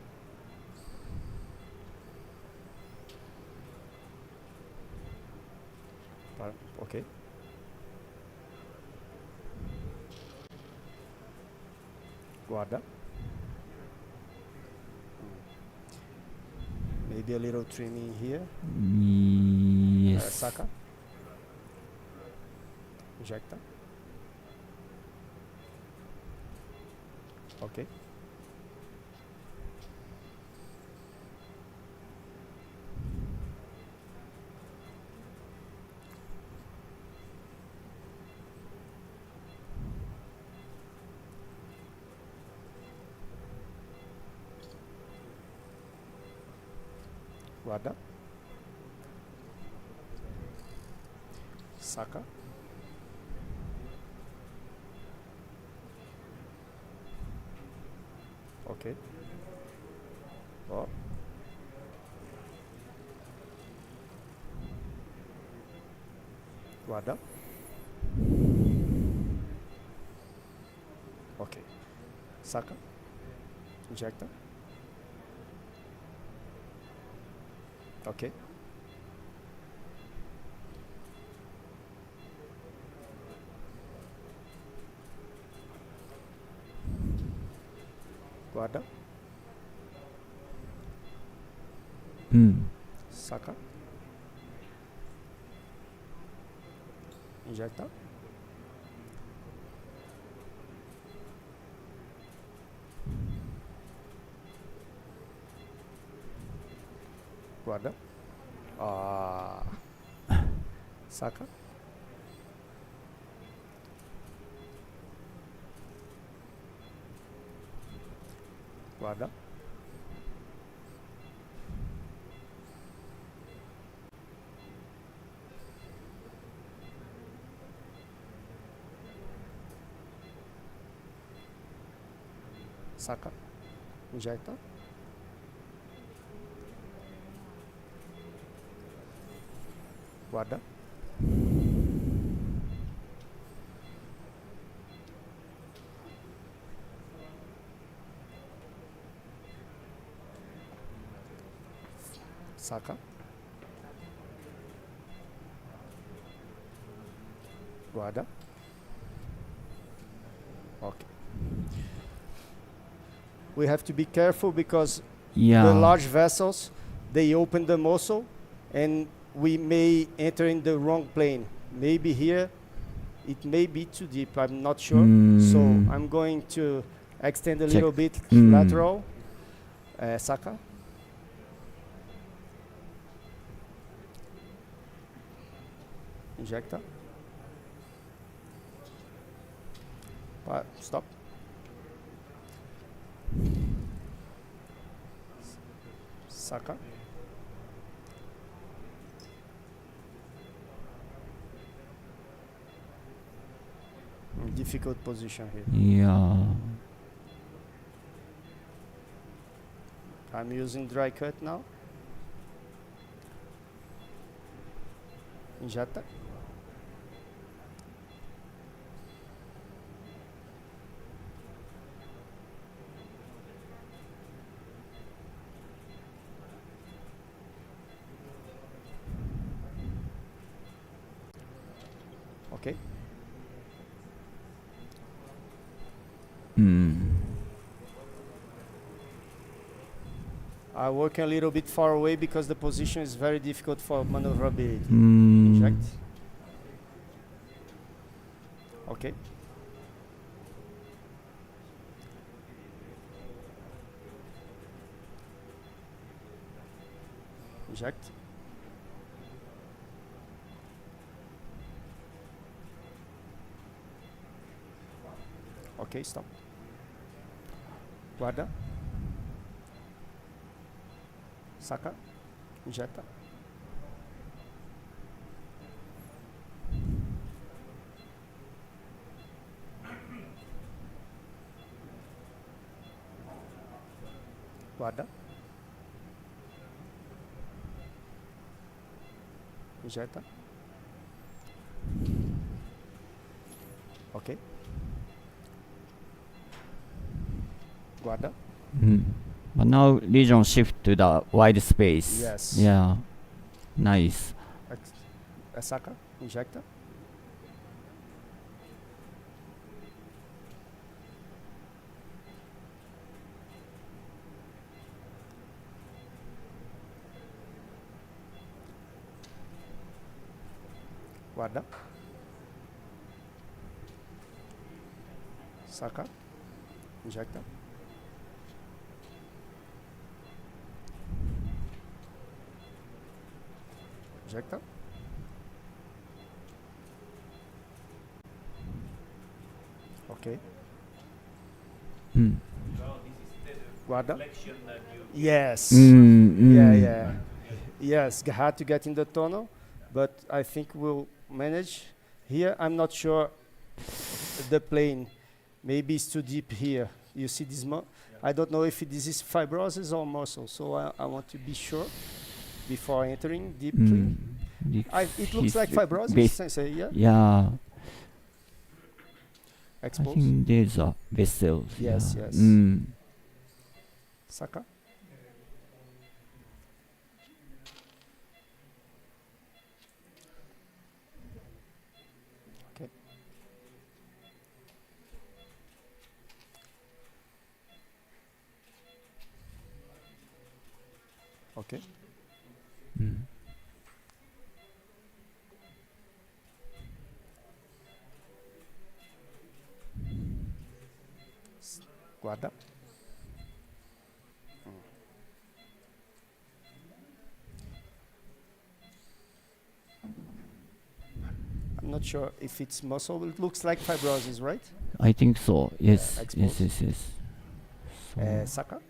Ok. Guarda. Maybe a little trimming here. Yes. Saca. Injecta. Ok. Guarda. Saca. Ok. Ó. Guarda. Ok. Saca. Injecta. Ok. Guarda. Saca. Injecta. Guarda. Saca. Guarda. Saca. Injecta. Guarda. Saca. Guarda. Okay. We have to be careful because the large vessels, they open the muscle and we may enter in the wrong plane. Maybe here it may be too deep, I'm not sure. So I'm going to extend a little bit lateral. Saca. Injecta. Stop. Saca. Difficult position here. Yeah. I'm using dry cut now. Injecta. Okay. I work a little bit far away because the position is very difficult for maneuverability. Inject. Okay. Inject. Ok, stop. Guarda. Saca. Injeta. Guarda. Injeta. Ok. Guarda. But now region shift to the wide space. Yes. Yeah. Nice. Saca. Injecta. Guarda. Saca. Injecta. Injecta. Okay. Guarda. Yes. Yeah, yeah. Yes, hard to get in the tunnel, but I think we'll manage. Here, I'm not sure the plane. Maybe it's too deep here. You see this? I don't know if this is fibrosis or muscle, so I want to be sure before entering deeply. It looks like fibrosis, Sensei, yeah? Yeah. Expose. I think there's a vessel. Yes, yeah. yes. Saka. Okay. Okay. Guarda. I'm not sure if it's muscle. It looks like fibrosis, right? I think so. Yes. Expose. Yes. So, Saka.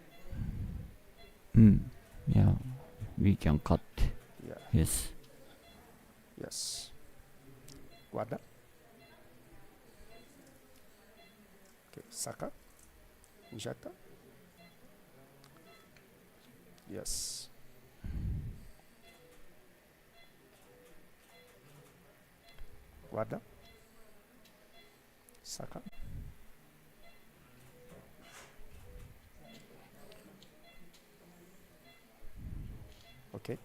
yeah. We can cut. Yeah. Yes. Yes. Guarda. Okay. Saka. Injecta. Yes. Guarda. Saka. Okay.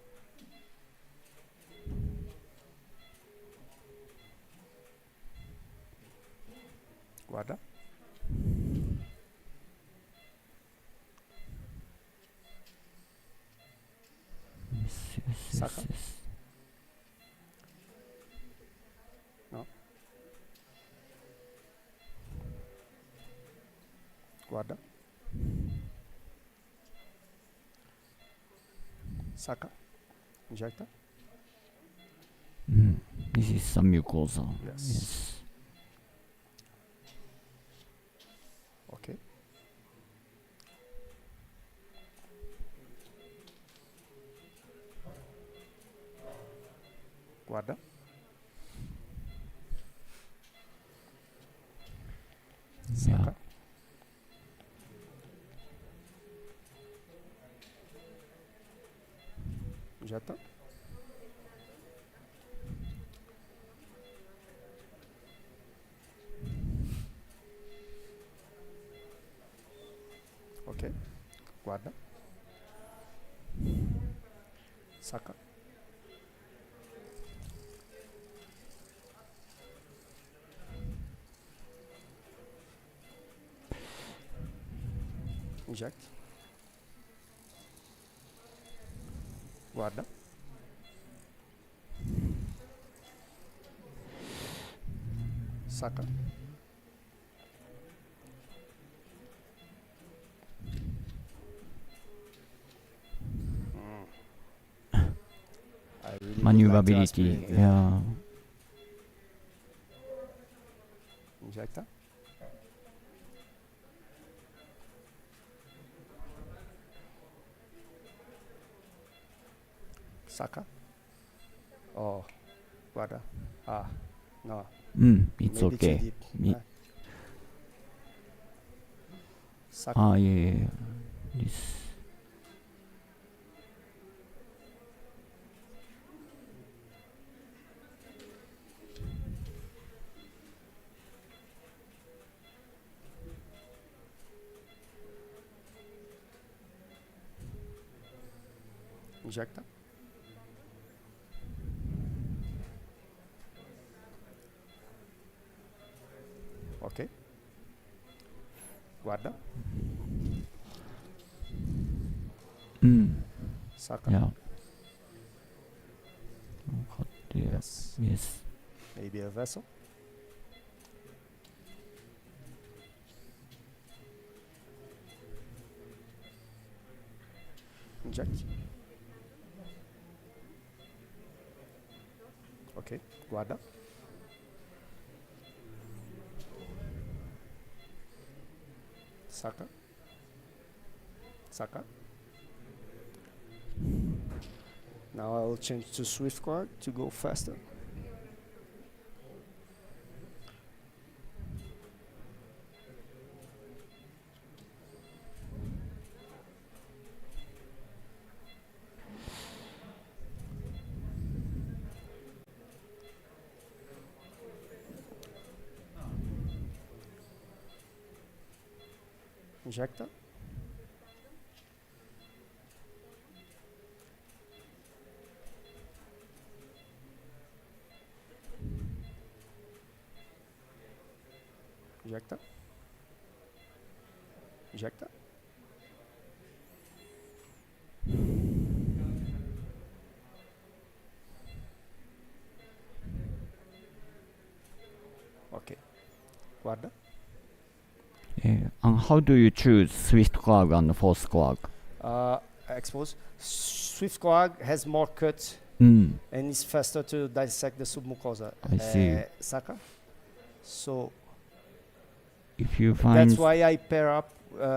Guarda. Yes. Saka. No. Guarda. Saka. Injecta. This is some mucosa. Yes. Okay. Guarda. Saka. Injecta. Okay. Guarda. Saka. Inject. Guarda. Saka. I really Maneuverability. Yeah. Injecta. Saka. Oh, guarda. No. It's Maybe okay. too deep. Saka. Yeah. This. Injecta. Okay. Guarda. Saka. Yeah. Yes. Yes. Maybe a vessel. Inject. Okay. Guarda. Saka. Saka. Now I will change to Swift Coag to go faster. Injecta. Injecta. Injecta. Okay. Guarda. And how do you choose Swift Coag and Force Coag? Expose. Swift Coag has more cut Mm. and it's faster to dissect the submucosa. I see. Saca? So If you find that's why I pair up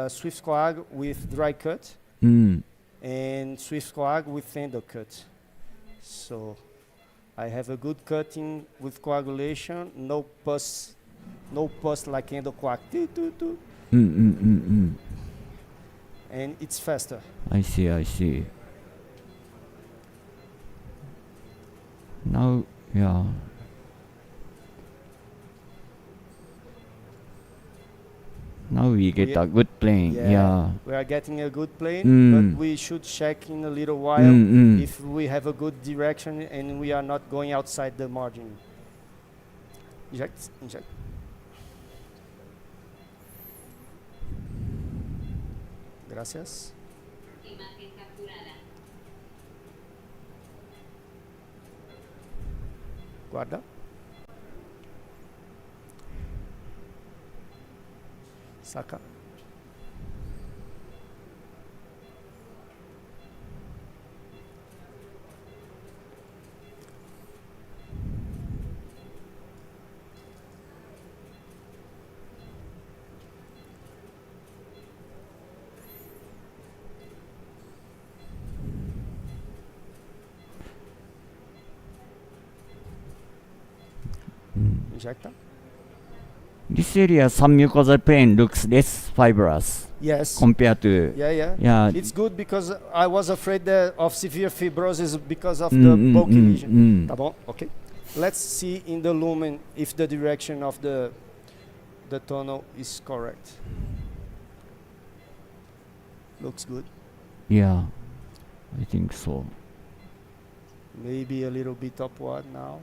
Swift Coag with dry cut Mm. and Swift Coag with endo cut. So I have a good cutting with coagulation, no pus like endocoag. And it's faster. I see. Now, yeah. Now we get a good plane. Yeah. We are getting a good plane, Mm. but we should check in a little while if we have a good direction and we are not going outside the margin. Inject. Gracias. Imagen capturada. Guarda. Saca. Injecta. This area, some mucosal plane looks less fibrous. Yes. Compared to Yeah. It's good because I was afraid of severe fibrosis because of the bulky lesion. Tá bom? Okay. Let's see in the lumen if the direction of the tunnel is correct. Looks good. Yeah, I think so. Maybe a little bit upward now.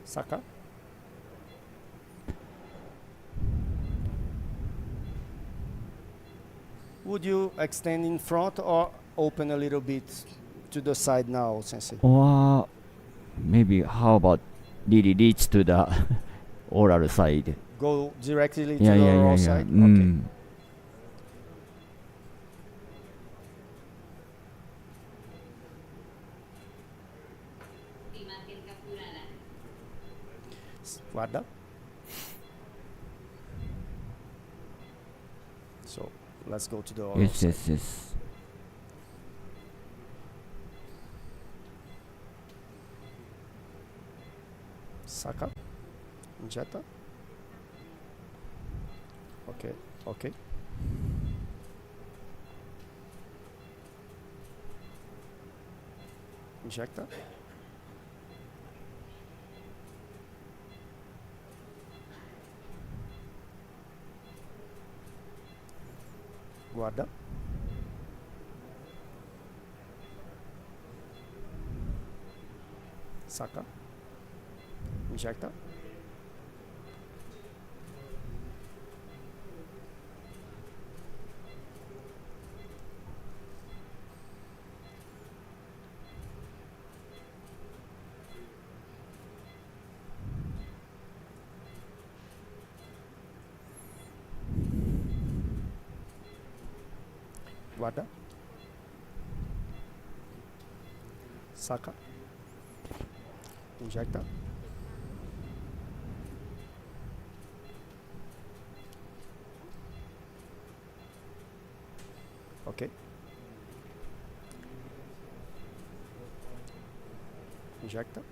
Saca. Would you extend in front or open a little bit to the side now, Sensei? Or maybe how about really reach to the oral side? Go directly to the oral side? Okay. Imagen capturada. Guarda. So let's go to the oral side. Yes. Saca. Injeta. Okay. Injecta. Guarda. Saca. Injecta. Guarda. Saca. Injecta. Ok. Injecta.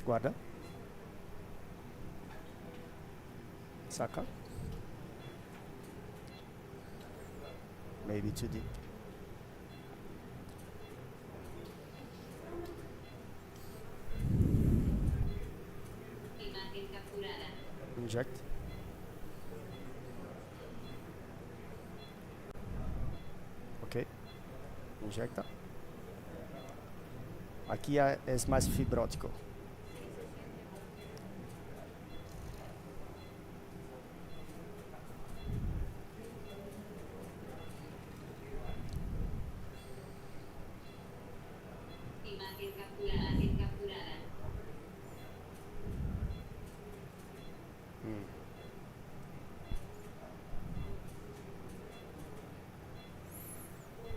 Guarda. Saca. Maybe too deep. Imagen capturada. Inject. Ok. Injecta. Aqui é mais fibrótico. Imagen capturada. Imagen capturada.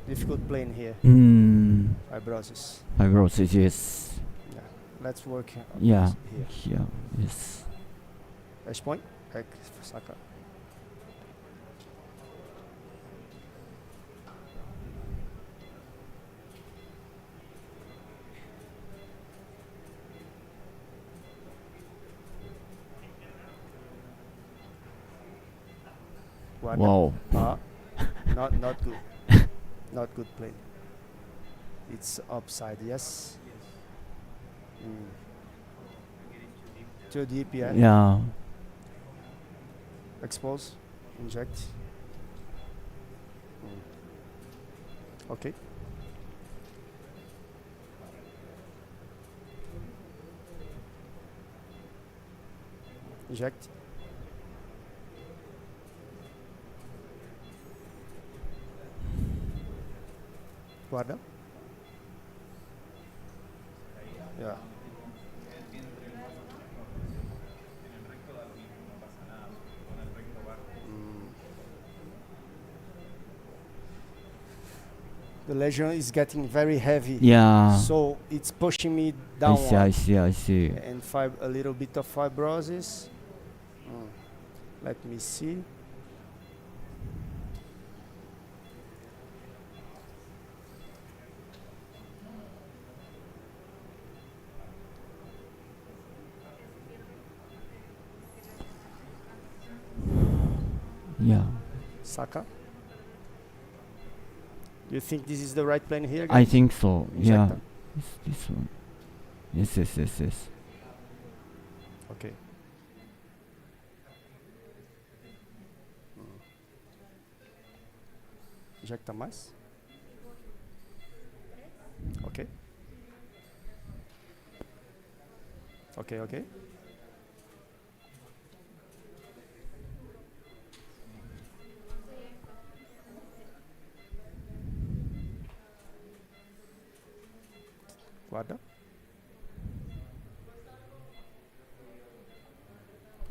Difficult plane here. Mm. Fibrosis. Fibrosis, yes. Yeah. Let's work Yeah. here. Here, yes. Edge point. Saca. Guarda. Wow. Not good. Not good plane. It's upside, yes. Too deep, yeah. Yeah. Expose. Inject. Okay. Inject. Guarda. Yeah. The lesion is getting very heavy. Yeah. So it's pushing me I downward. see, I see, I see. And a little bit of fibrosis. Let me see. Yeah. Saca. Do you think this is the right plane here? I think so. Yeah. Injecta. It's this one. Yes, yes, yes, yes. Okay. Injecta mais. Ok. Ok, ok. Guarda.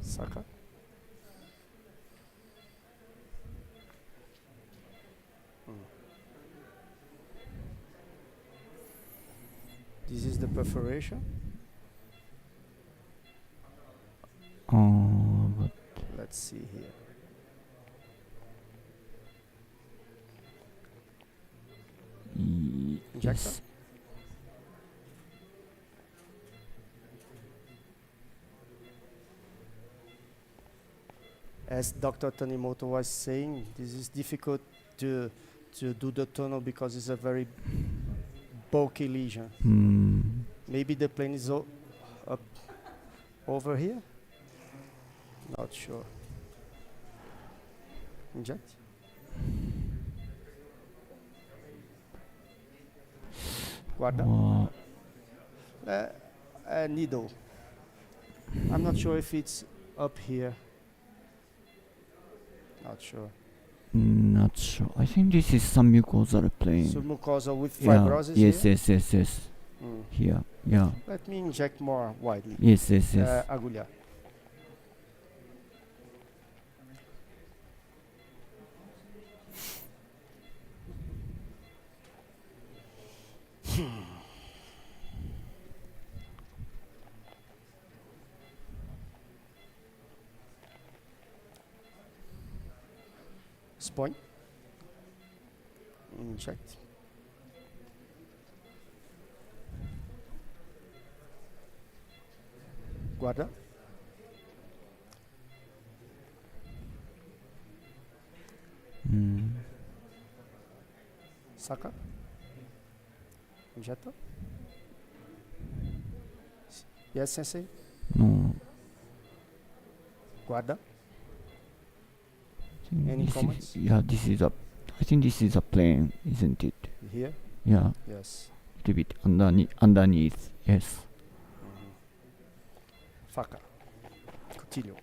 Saca. This is the perforation. But Let's see here. Injecta. yes. As Dr. Tanimoto was saying, this is difficult to do the tunnel because it's a very bulky lesion. Maybe the plane is up over here? Not sure. Inject. Guarda. A needle. I'm not sure if it's up here. Not sure. Not sure. I think this is some mucosal plane. Submucosal with Yeah. fibrosis Yes, here? yes, yes, yes. Here. Yeah. Let me inject more widely. Yes, yes, yes. Agulha. Point. Inject. Guarda. Saca. Injeta. Yes, sensei. No. Guarda. Any Any comments? Yeah, this is a. I think this is a plane, isn't it? Here? Yeah. Yes. Little bit underneath. Yes. Faca. Cutillo.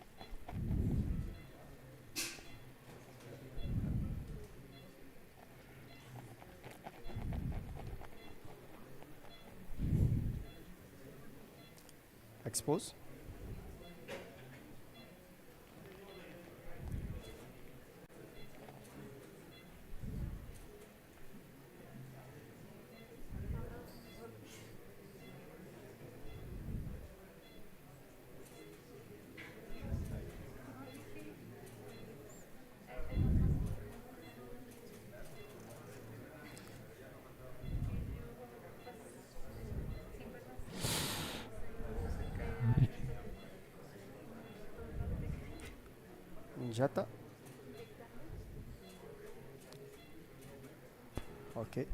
Expose. Injeta. Okay.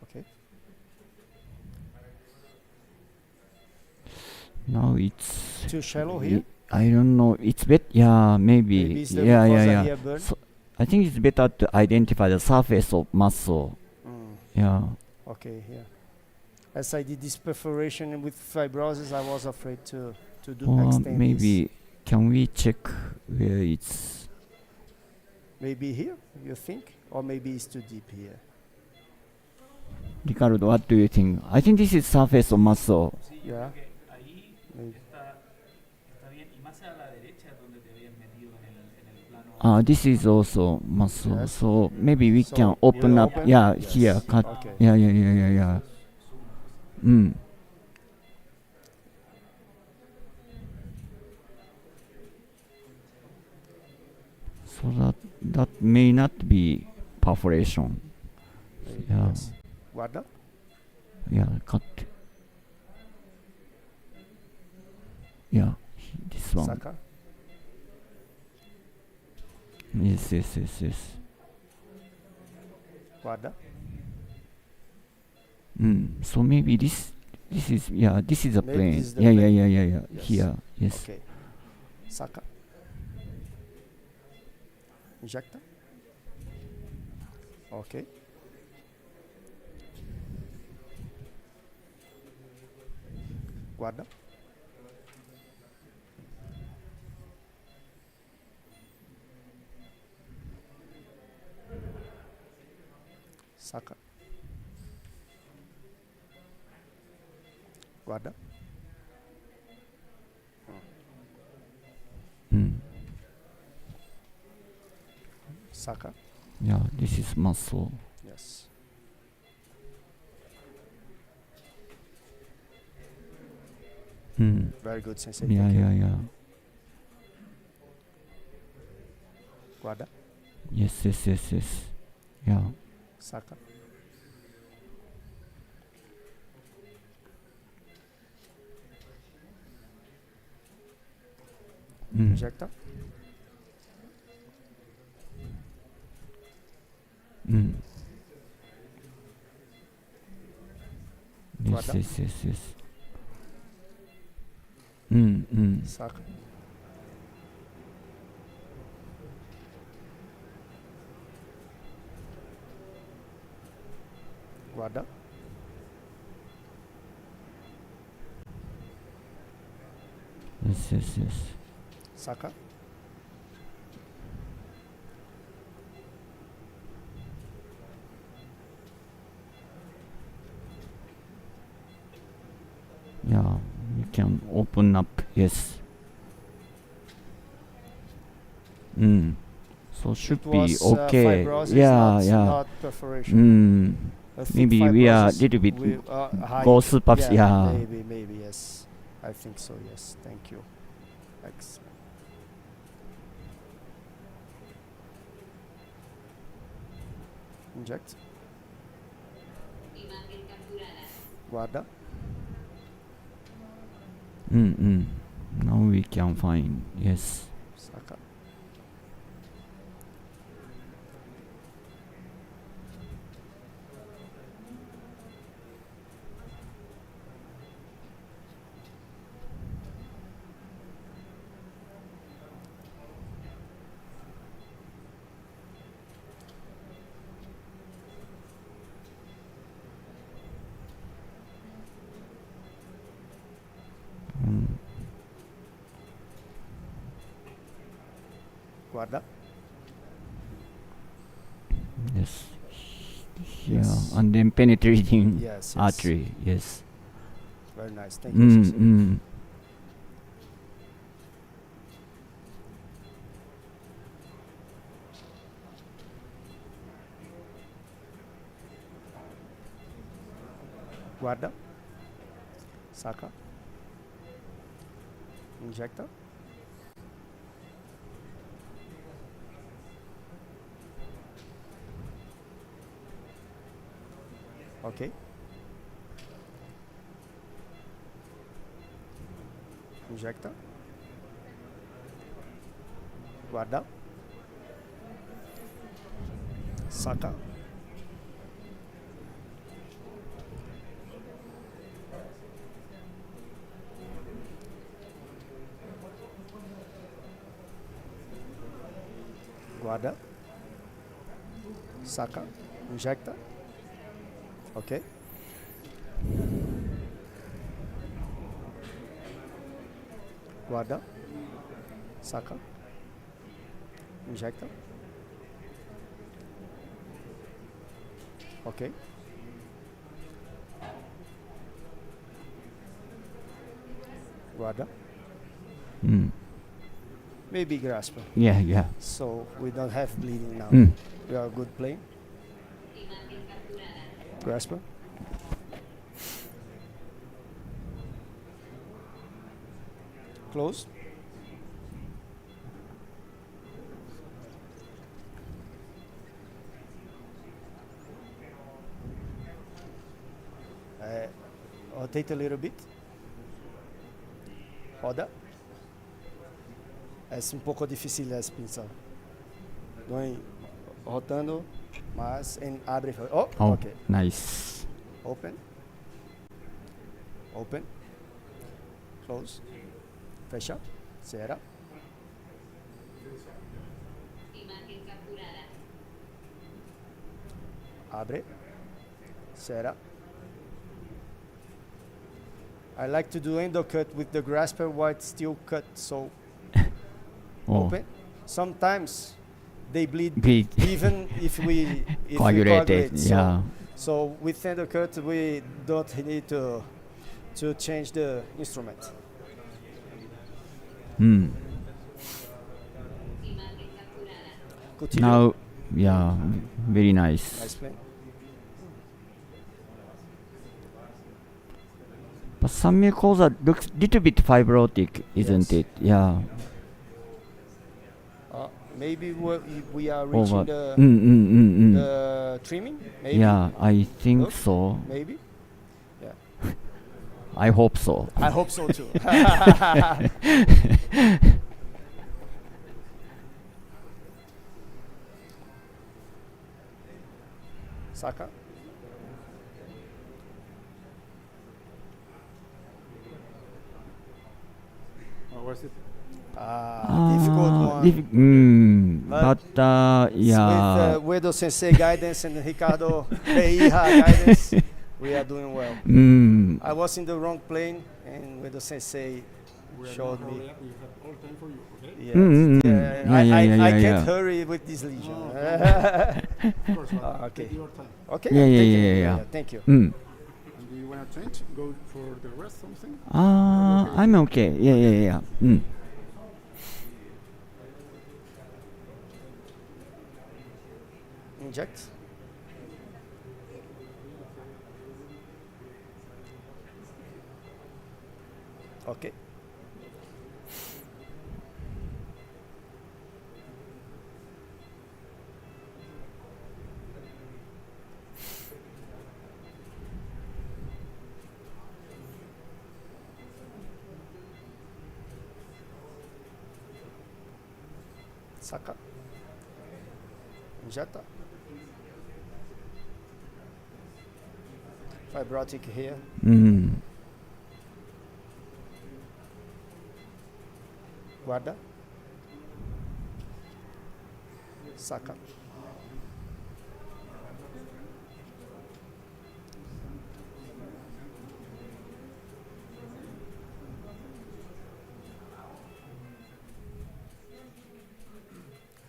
Okay. Now it's Too shallow here? I don't know. It's yeah, maybe. Maybe it's the Yeah, mucosa yeah. here burn? So I think it's better to identify the surface of muscle. Yeah. Okay, here. As I did this perforation with fibrosis, I was afraid to do Or extend maybe this. can we check where it's? Maybe here, you think? Or maybe it's too deep here. Ricardo, what do you think? I think this is surface of muscle. Yeah. Ahí Maybe. está bien. Y más a la derecha donde te habías metido en el plano. This is also muscle. Yes. So maybe we So can open you up. open? Yeah, Yes. here. Cut. Okay. Yeah. So that may not be perforation. Yeah. Yes. Guarda. Yeah, cut. Yeah, this one. Saca. Yes. Guarda. So maybe this is this is a Maybe plane. this is the Yeah. plane. Yes. Here, yes. Okay. Saca. Injecta. Okay. Guarda. Saca. Guarda. Saca. Yeah, this is muscle. Yes. Very good, sensei. Yeah, Thank you. yeah. Guarda. Yes. Yeah. Saca. Injecta. Guarda. Yes. Saca. Guarda. Yes. Saca. Yeah, you can open up. Yes. So should It be was okay. fibrosis, Yeah, not, yeah. not perforation. A thick Maybe we are fibrosis little bit with, high- go superficial. Yeah. maybe, yes. I think so, yes. Thank you. Excellent. Inject. Imagen capturada. Guarda. Now we can find. Yes. Saca. Guarda. Yes. Yes. Yeah. And then penetrating Yes, yes. artery. Yes. Very nice. Thank you, Sensei. Guarda. Saca. Injecta. Ok. Injecta. Guarda. Saca. Guarda. Saca. Injecta. Ok. Guarda. Saca. Injecta. Ok. Guarda. Maybe grasp. Yeah, yeah. So we don't have bleeding now. We are good playing. Imagen capturada. Grasp. Close. Rotate a little bit. Roda. É um pouco difícil essa pinça. Going, rotando, mas abre. Oh, ok. Nice. Open. Open. Close. Fecha. Cierra. Imagen capturada. Abre. Cierra. I like to do endo cut with the grasper while it's still cut, so open. Sometimes they bleed even if we coagulate. So, Yeah. so with endo cut we don't need to change the instrument. Imagen capturada. Continue. Now, yeah, very nice. Nice play. But some mucosa looks little bit fibrotic, isn't it? Yeah. Maybe we are reaching the trimming. Maybe. Yeah, I think Look, so. Maybe. Yeah. I hope so. I hope so too. Saca. What was it? Difficult one. But yeah. With Uedo Sensei guidance and Ricardo Beija guidance, we are doing well. I was in the wrong plane, and Uedo Sensei showed me. We have all time for you, okay? Yes. I can't yeah. hurry with this lesion. Of course, Okay. take your time. Okay. Yeah. Thank you. And do you want to change? Go for the rest something? I'm okay. Yeah. Inject. Okay. Saka. Injecta. Fibrotic here. Guarda. Saka.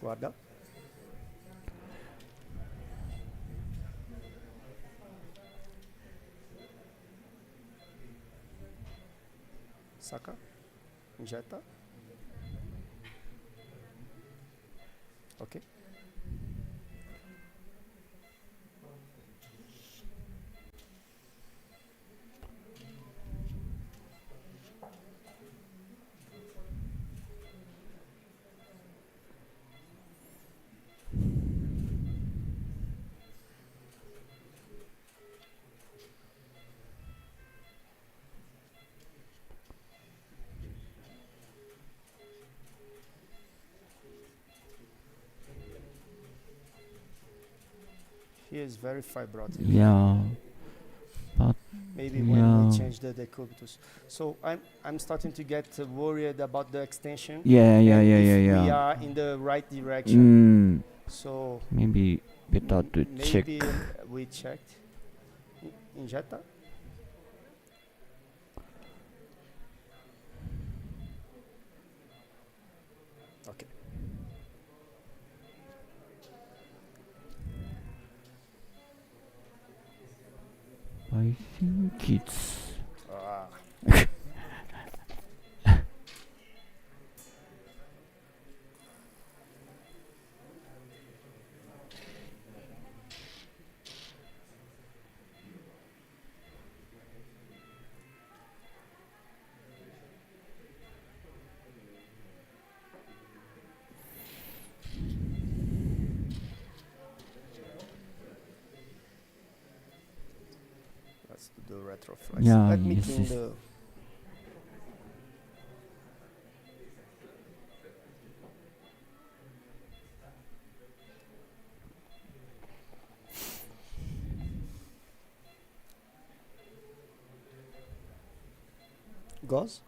Guarda. Saka. Injeta. Ok. Here is very fibrotic. Yeah. But Maybe when we change the decubitus. So I'm starting to get worried about the extension. Yeah. We are in the right direction. So maybe better to check. maybe we checked. Injecta. Okay. I think it's let's do the retroflex. Yeah, Let me yes, clean yes. the. Gauze?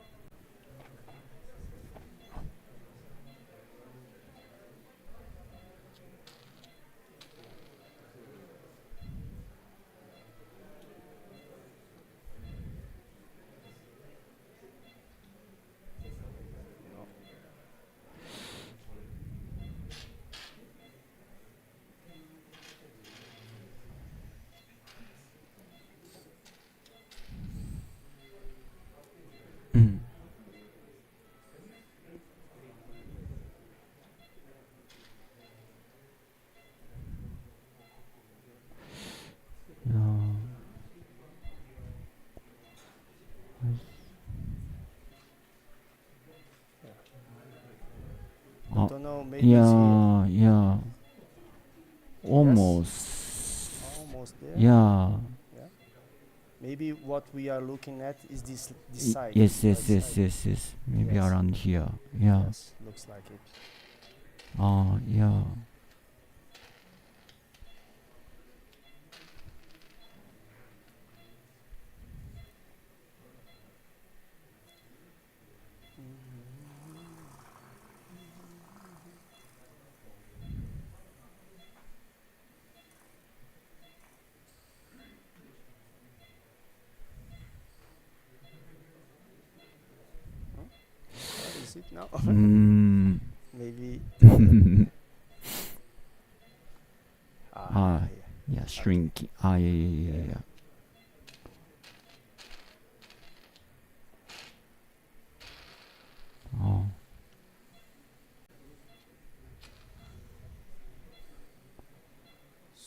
I don't know, maybe it's here. Yeah. Almost. Yes. Almost there. Yeah. Yeah. Maybe what we are looking at is this side. Yes. right side. Maybe Yes. around here. Yeah. Yes, looks like it. Yeah. What is it now? Maybe. Yeah, shrinking. Yeah. Oh.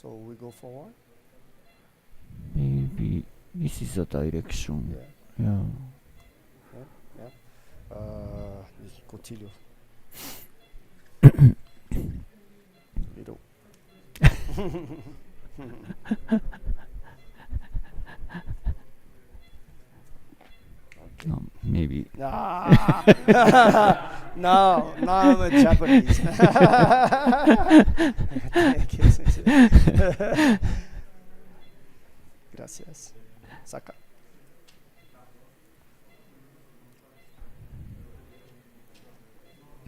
So we go forward. Maybe this is the direction. Yeah. Yeah. Yeah. Continue. Middle. Maybe. Ah. now I'm a Japanese. Gracias. Saka.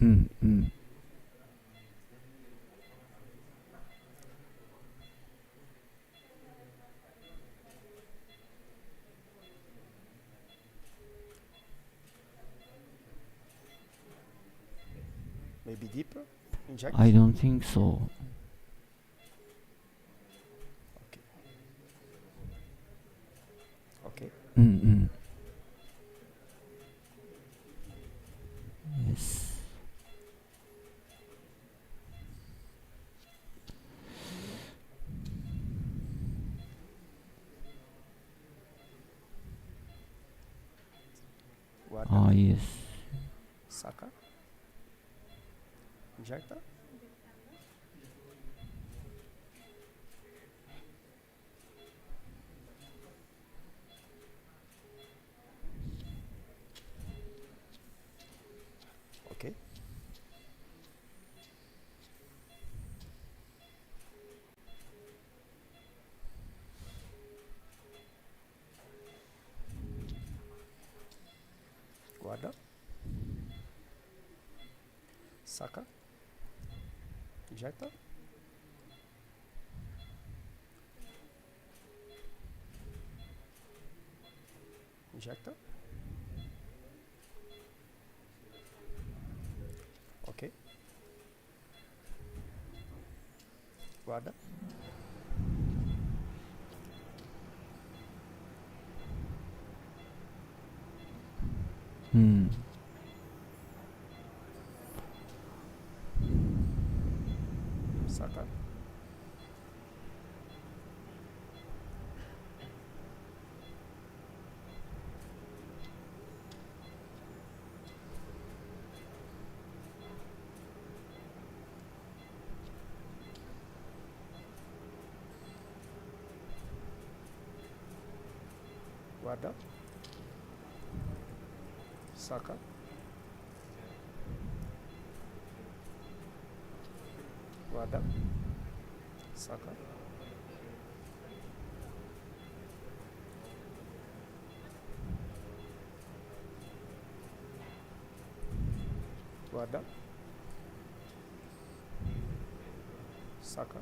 Mm. Maybe deeper? Inject? I don't think so. Okay. Mm. Yes. Guarda. Yes. Saca. Injecta. Okay. Guarda. Saca. Injecta. Injecta. Ok. Guarda. Saca. Guarda. Saca. Guarda. Saca. Guarda. Saca.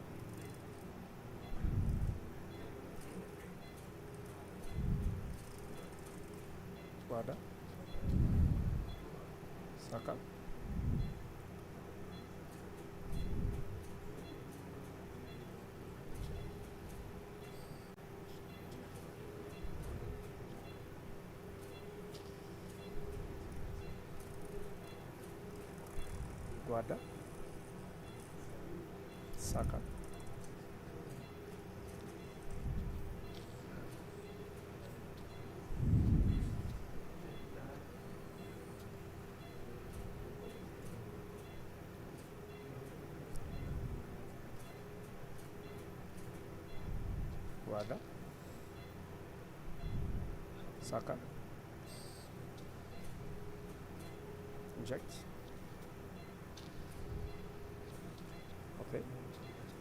Guarda. Saca. Guarda. Saca. Guarda. Saca. Inject. Ok.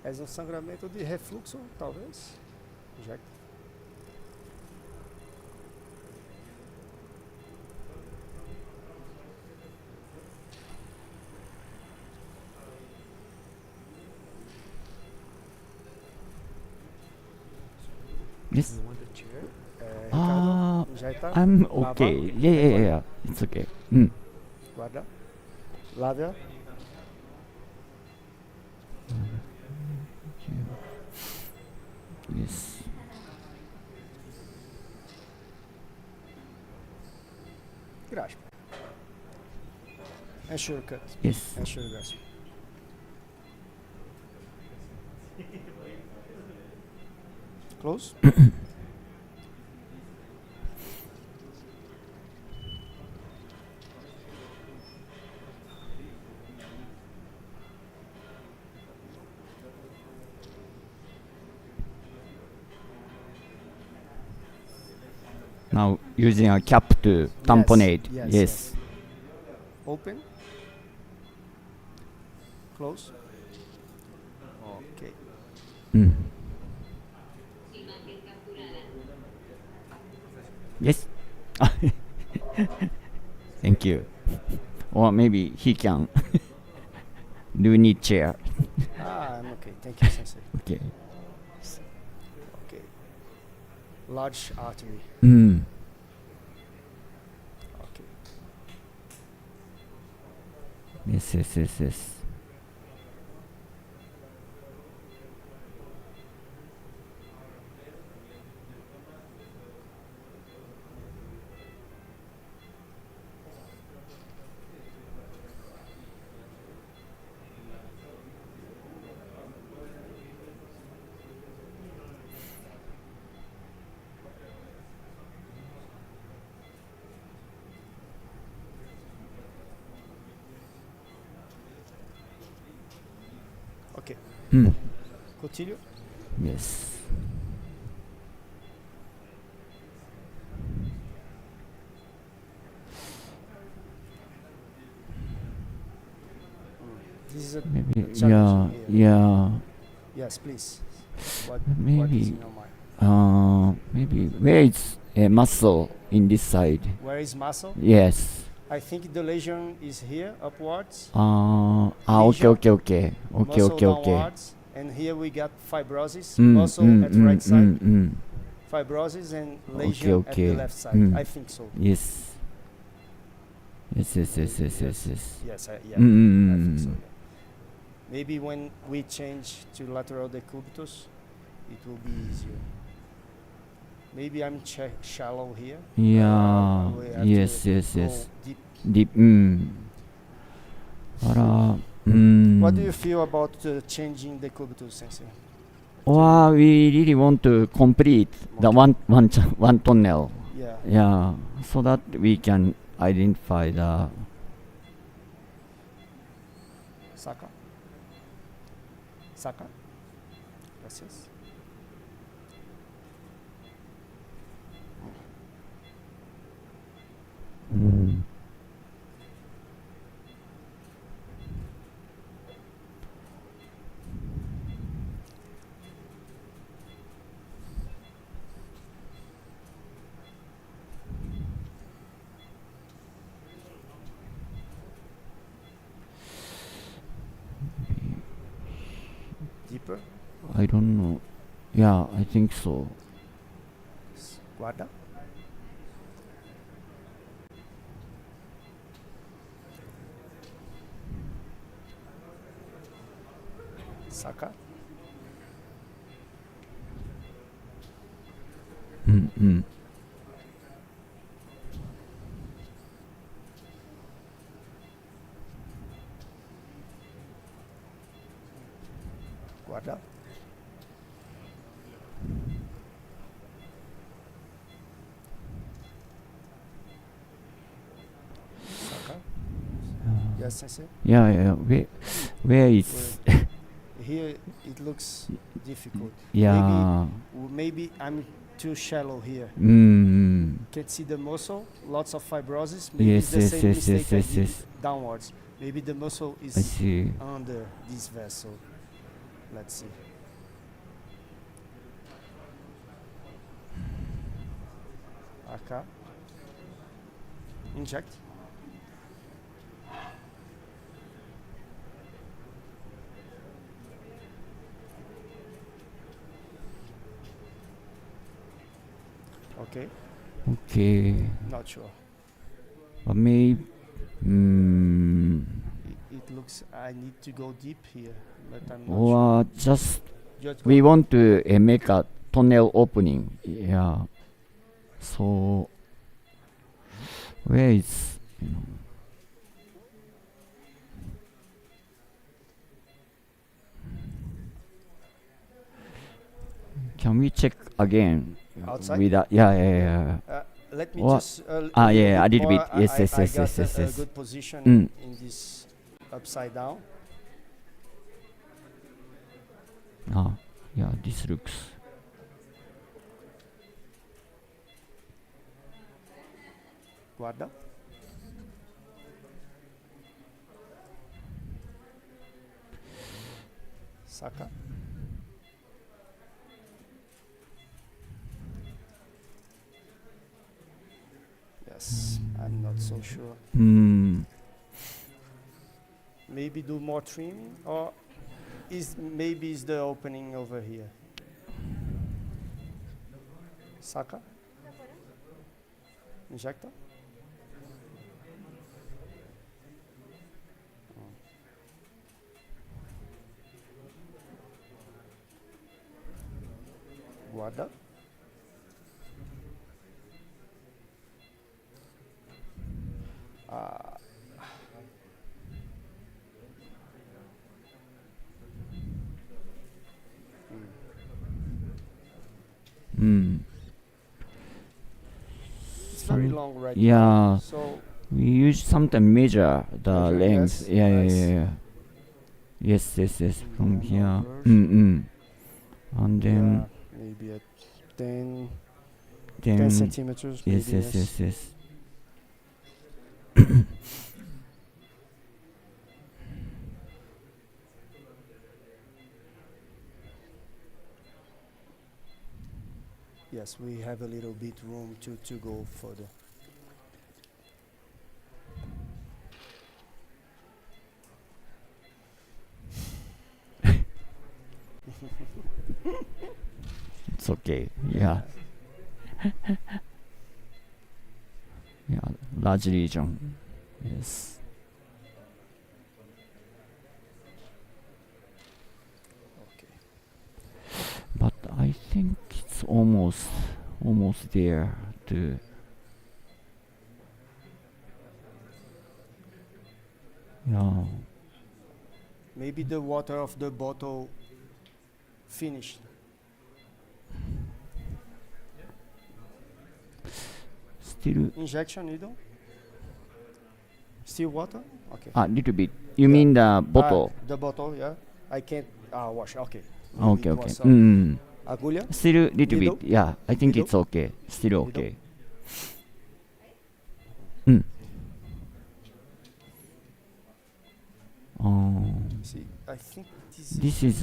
É um sangramento de refluxo, talvez. Inject. Yes. You want the chair? Ricardo, injecta. I'm Lava. okay. Yeah. It's okay. Guarda. Labia. Yes. Graça. Ensure cut. Yes. Ensure graça. Close. Now using a cap to tamponade. Yes. Open. Close. Okay. Imagen capturada. Yes. Thank you. Or maybe he can. Do you need chair? I'm okay. Thank you, Sensei. Okay. Okay. Large artery. Okay. Yes. Okay. Continue. Yes. This is a Maybe. challenge here. Yeah. Yes, please. What Maybe. is in your mind? Maybe where is a muscle in this side? Where is muscle? Yes. I think the lesion is here, upwards. Okay. Muscle downwards. And here we got fibrosis, muscle at right side. Fibrosis and lesion at the left side. I think so. Yes. Yes. Yes, I think so. Maybe when we change to lateral decubitus, it will be easier. Maybe I'm shallow here. Yeah. Yes. Deep. What do you feel about changing decubitus, Sensei? We really want to complete the one tunnel. Yeah. So that we can identify the Saka. Gracias. Deeper. I don't know. Yeah, I think so. Guarda. Saka. Guarda. Saka. Yes, Sensei. Yeah. Where is? Here it looks difficult. Yeah. Maybe I'm too shallow here. Can see the muscle, lots of fibrosis. Maybe Yes, the same yes, mistake I did yes. downwards. Maybe the muscle I is see. under this vessel. Let's see. Aka. Inject. Okay. Not sure. Maybe. It looks I need to go deep here, but I'm not sure. Just Just we go- want to make a tunnel opening. Yeah. So where is Can we check again? Outside? With yeah. Let me What? just Yeah, a little more. bit. Yes, yes, I yes, got yes, yes, a yes. good position in this upside down. Yeah, this looks. Guarda. Saka. Yes, I'm not so sure. Maybe do more trimming, or maybe is the opening over here? Saka. Injector. Guarda. It's very long right now. Yeah. So We use sometimes measure the Measure, length. yes, Yeah, nice. yeah. Yes, yes, yes. From here. numbers. And yeah, then maybe at 10 then centimeters. yes, Maybe, yes, yes, yes. Yes, we have a little bit room to go further. It's okay. Yeah. Yeah, large region. Yes. Okay. But I think it's almost there to. Yeah. Maybe the water of the bottle finished. Still Injection needle. Still water. Okay. a little bit. You mean the bottle? The bottle, yeah. I can't wash. Okay. Okay, okay. Agulha. Still little Needle? bit. Yeah, I think Needle? it's okay. Still Needle? okay. See, I think This is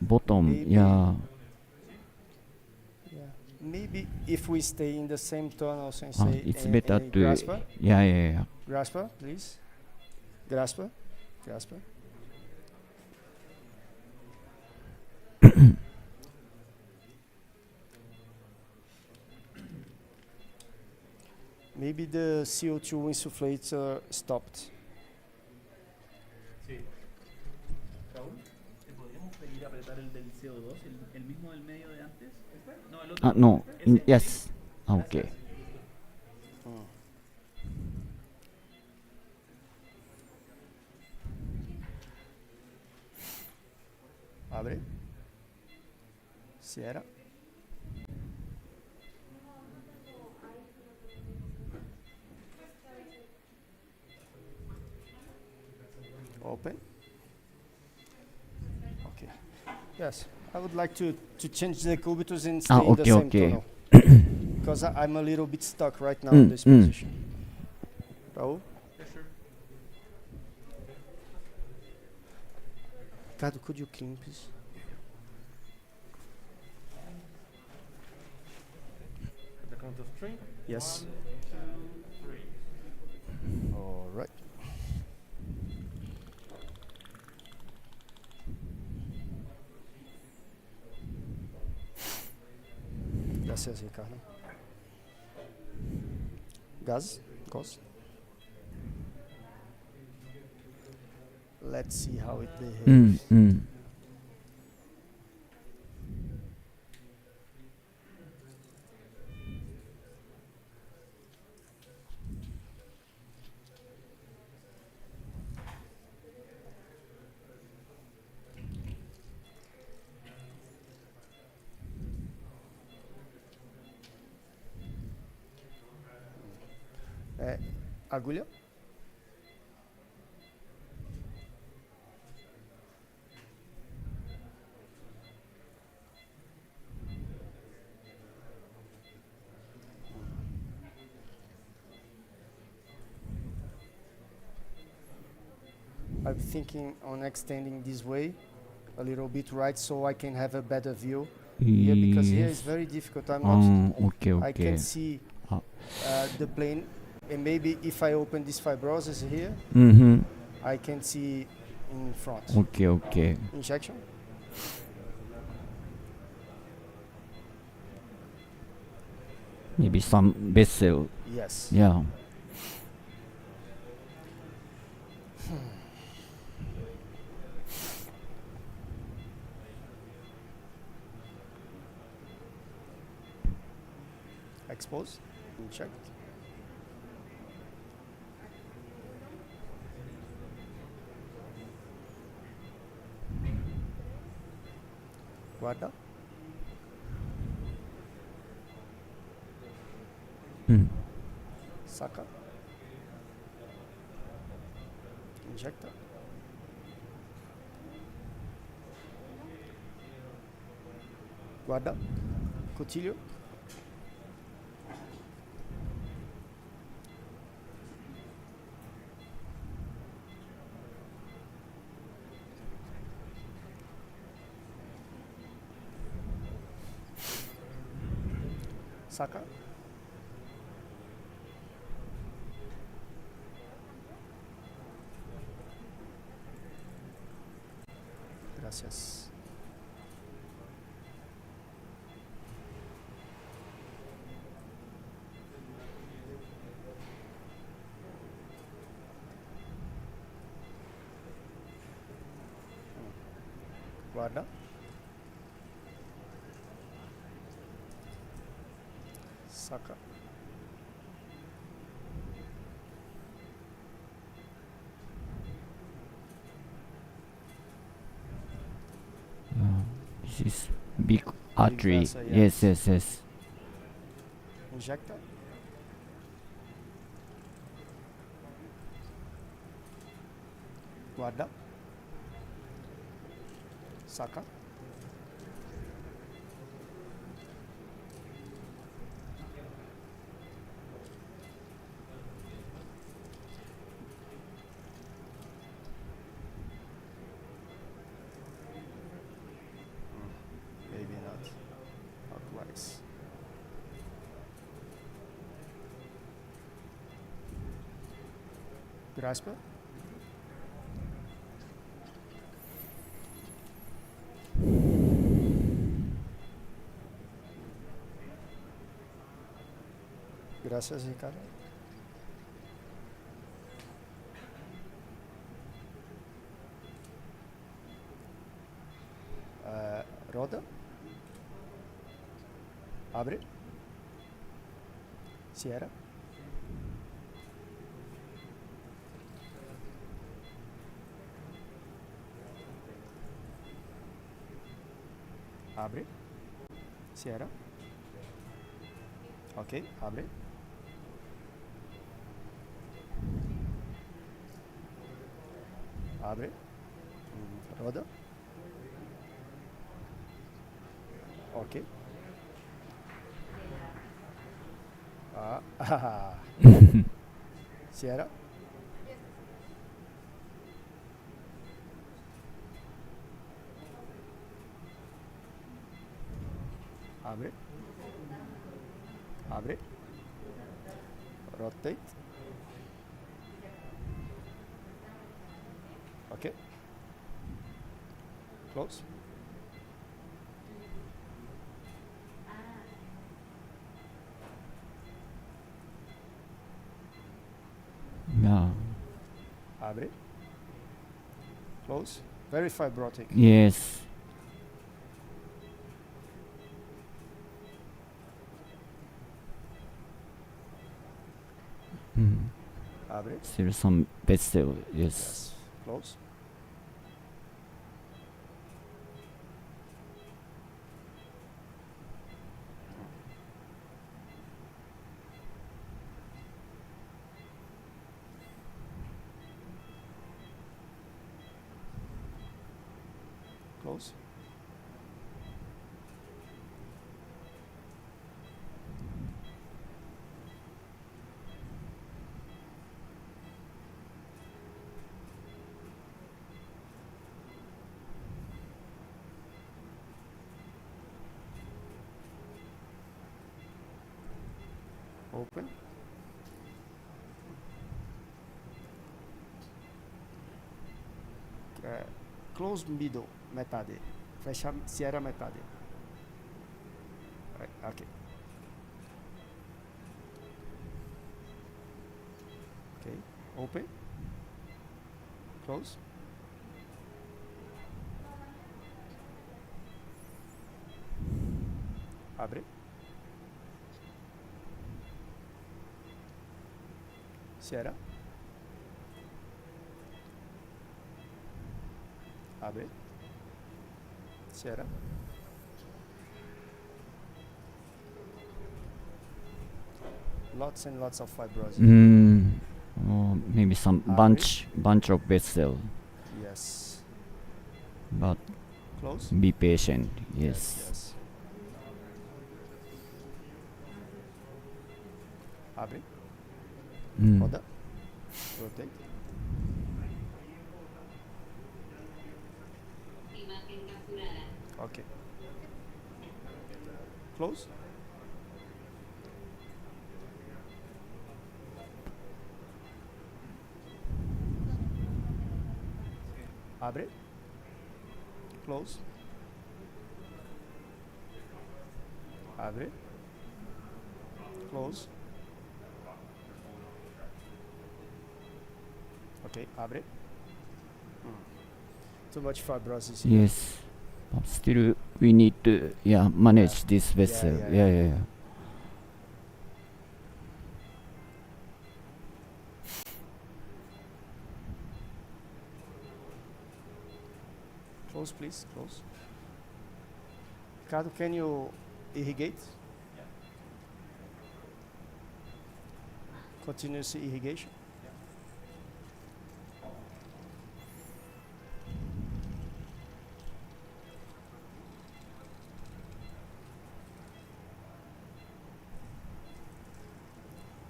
bottom. Maybe. Yeah. Yeah. Maybe if we stay in the same tunnel, sensei. It's and better to. grasper. Yeah. Grasper, please. Grasper. Maybe the CO2 insufflator stopped. Sí. Raúl, ¿te podríamos pedir apretar el del CO2, el mismo del medio de antes? No, el otro. No. Yes. Okay. Abre. Cierra. Open. Okay. Yes, I would like to change the cubitus and stay in the same tunnel. Because I'm a little bit stuck right now in this position. Raul? Yes, sir. Ricardo, could you clean, please? At the count of 3. Yes. 1, 2, 3. All right. Gracias, Ricardo. Gas? Let's see how it behaves. Agulha. I'm thinking on extending this way a little bit, right, so I can have a better view here, because here is very difficult. I'm not. Okay, I okay. can see the plane, and maybe if I open this fibrosis here, Mm-hmm. I can see in front. Okay, okay. Injection. Maybe some vessel. Yes. Yeah. Expose. Inject. Guarda. Saca. Injecta. Guarda. Cutillo. Saca. Gracias. Guarda. Saca. This is big artery. vessel, Yes, yes, yes. Injecta. Guarda. Saca. Maybe not twice. Graspa. Gracias, Ricardo. Roda. Abre. Cierra. Abre. Cierra. Ok, abre. Abre. Roda. Ok. Cierra. Abre. Abre. Rotate. Okay. Close. Yeah. Abre. Close. Very fibrotic. Yes. Abre. Still some vessel. Yes. Close. Close. Open. Close middle, metade. Fecha, cierra metade. Right, okay. Okay, open. Close. Abre. Cierra. Abre. Cierra. Lots and lots of fibrosis. Maybe some bunch of vessel. Yes. But Close. be patient. Yes. Yes. Abre. Roda. Rotate. Imagen capturada. Okay. Close. Abre. Close. Abre. Close. Okay, abre. Too much fibrosis here. Yes. But still, we need to manage this vessel. Yeah. Close, please. Close. Ricardo, can you irrigate? Continuous irrigation.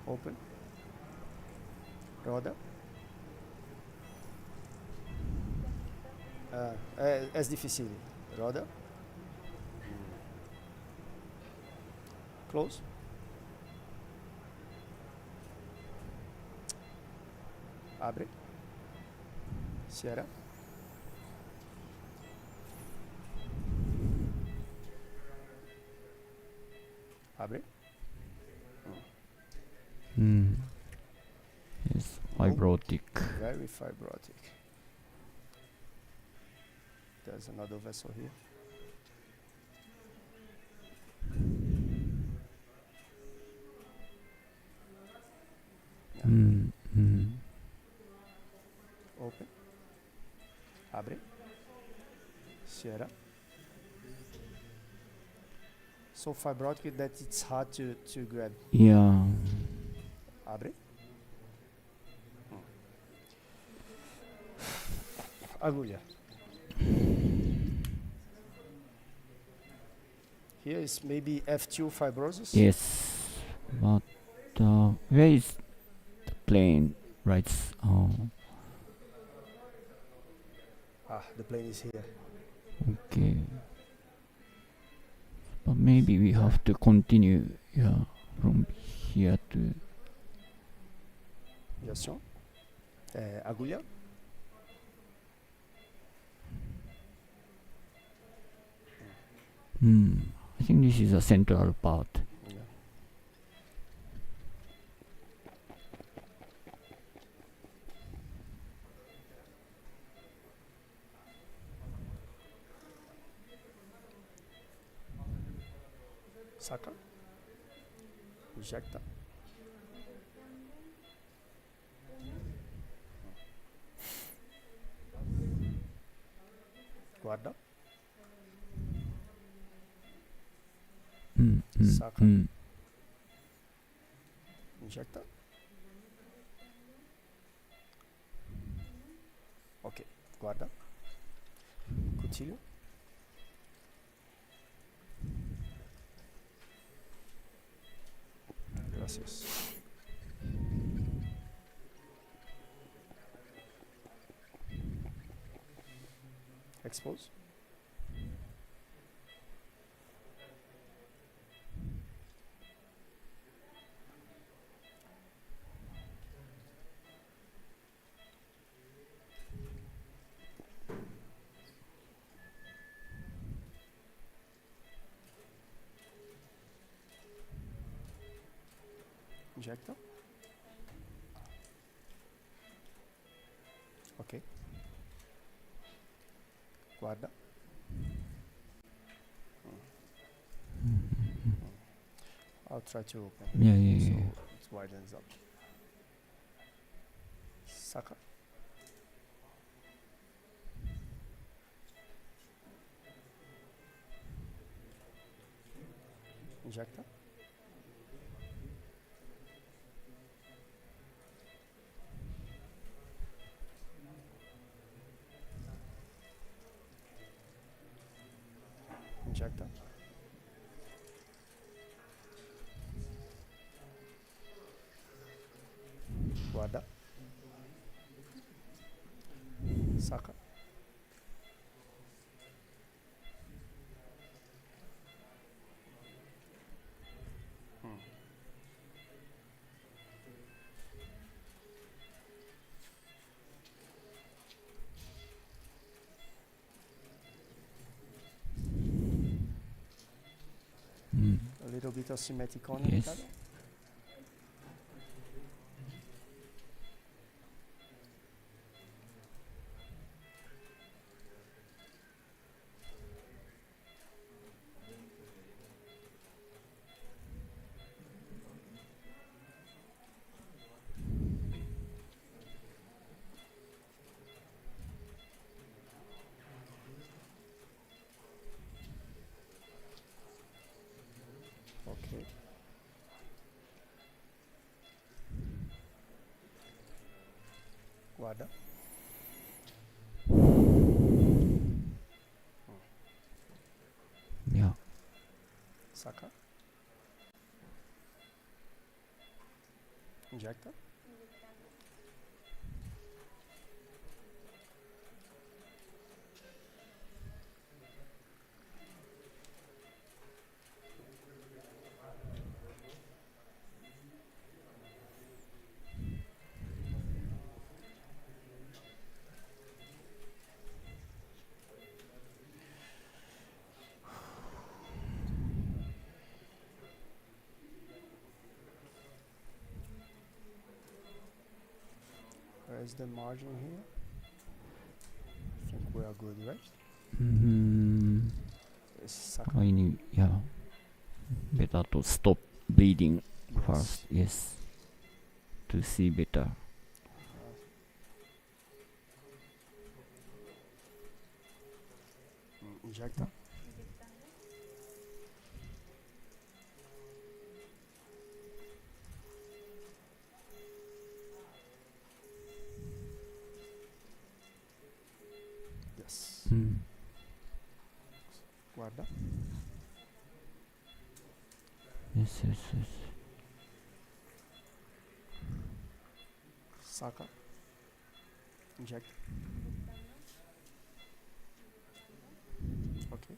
Open. Roda. Es difícil. Roda. Close. Abre. Cierra. Abre. Yes, fibrotic. Very fibrotic. There's another vessel here. Open. Abre. Cierra. So fibrotic that it's hard to grab. Yeah. Abre. Agulha. Here is maybe F2 fibrosis. Yes. But where is the plane? Right. The plane is here. Okay. But maybe we have to continue from here to. Bien sûr. Agulha. I think this is a central part. Yeah. Saca. Ejecta. Guarda. Saca. Injecta. Ok, guarda. Cutilho. Gracias. Expose. Injecta. Ok. Guarda. I'll try to open. Yeah, yeah, So yeah. it widens up. Saca. Injecta. Injecta. Guarda. Saca. A little bit of symmetric on Yes. Ricardo. Okay. Guarda. Yeah. Saca. Injecta. Where is the margin here? I think we are good, right? Saca. I need, yeah. Better to stop bleeding first. Yes. To see better. Injecta. Yes. Guarda. Yes, yes, yes. Saca. Inject. Okay.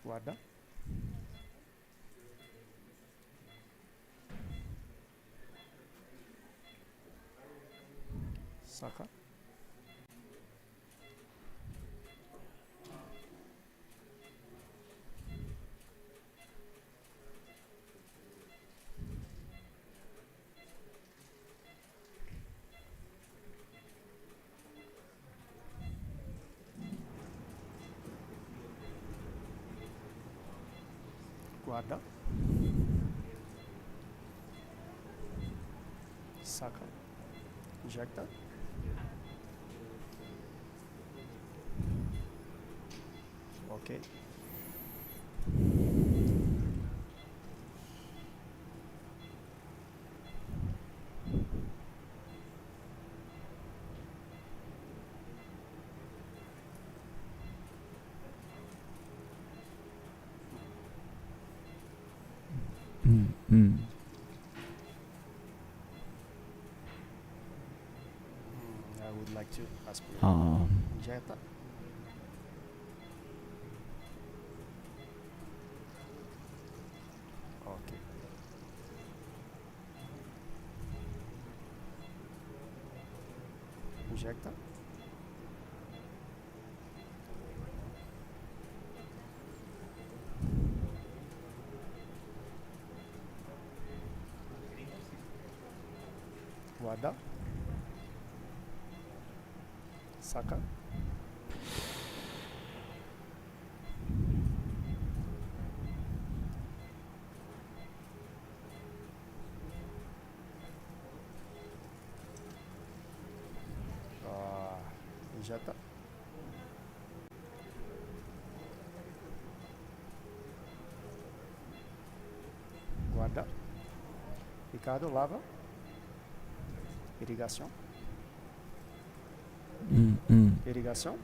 Guarda. Saca. Guarda. Saca. Injecta. Okay. I would like to aspirate. Ah. Injecta. Okay. Injecta. Guarda. Saca. Injeta. Guarda. Ricardo, lava. Irrigação. Irrigação.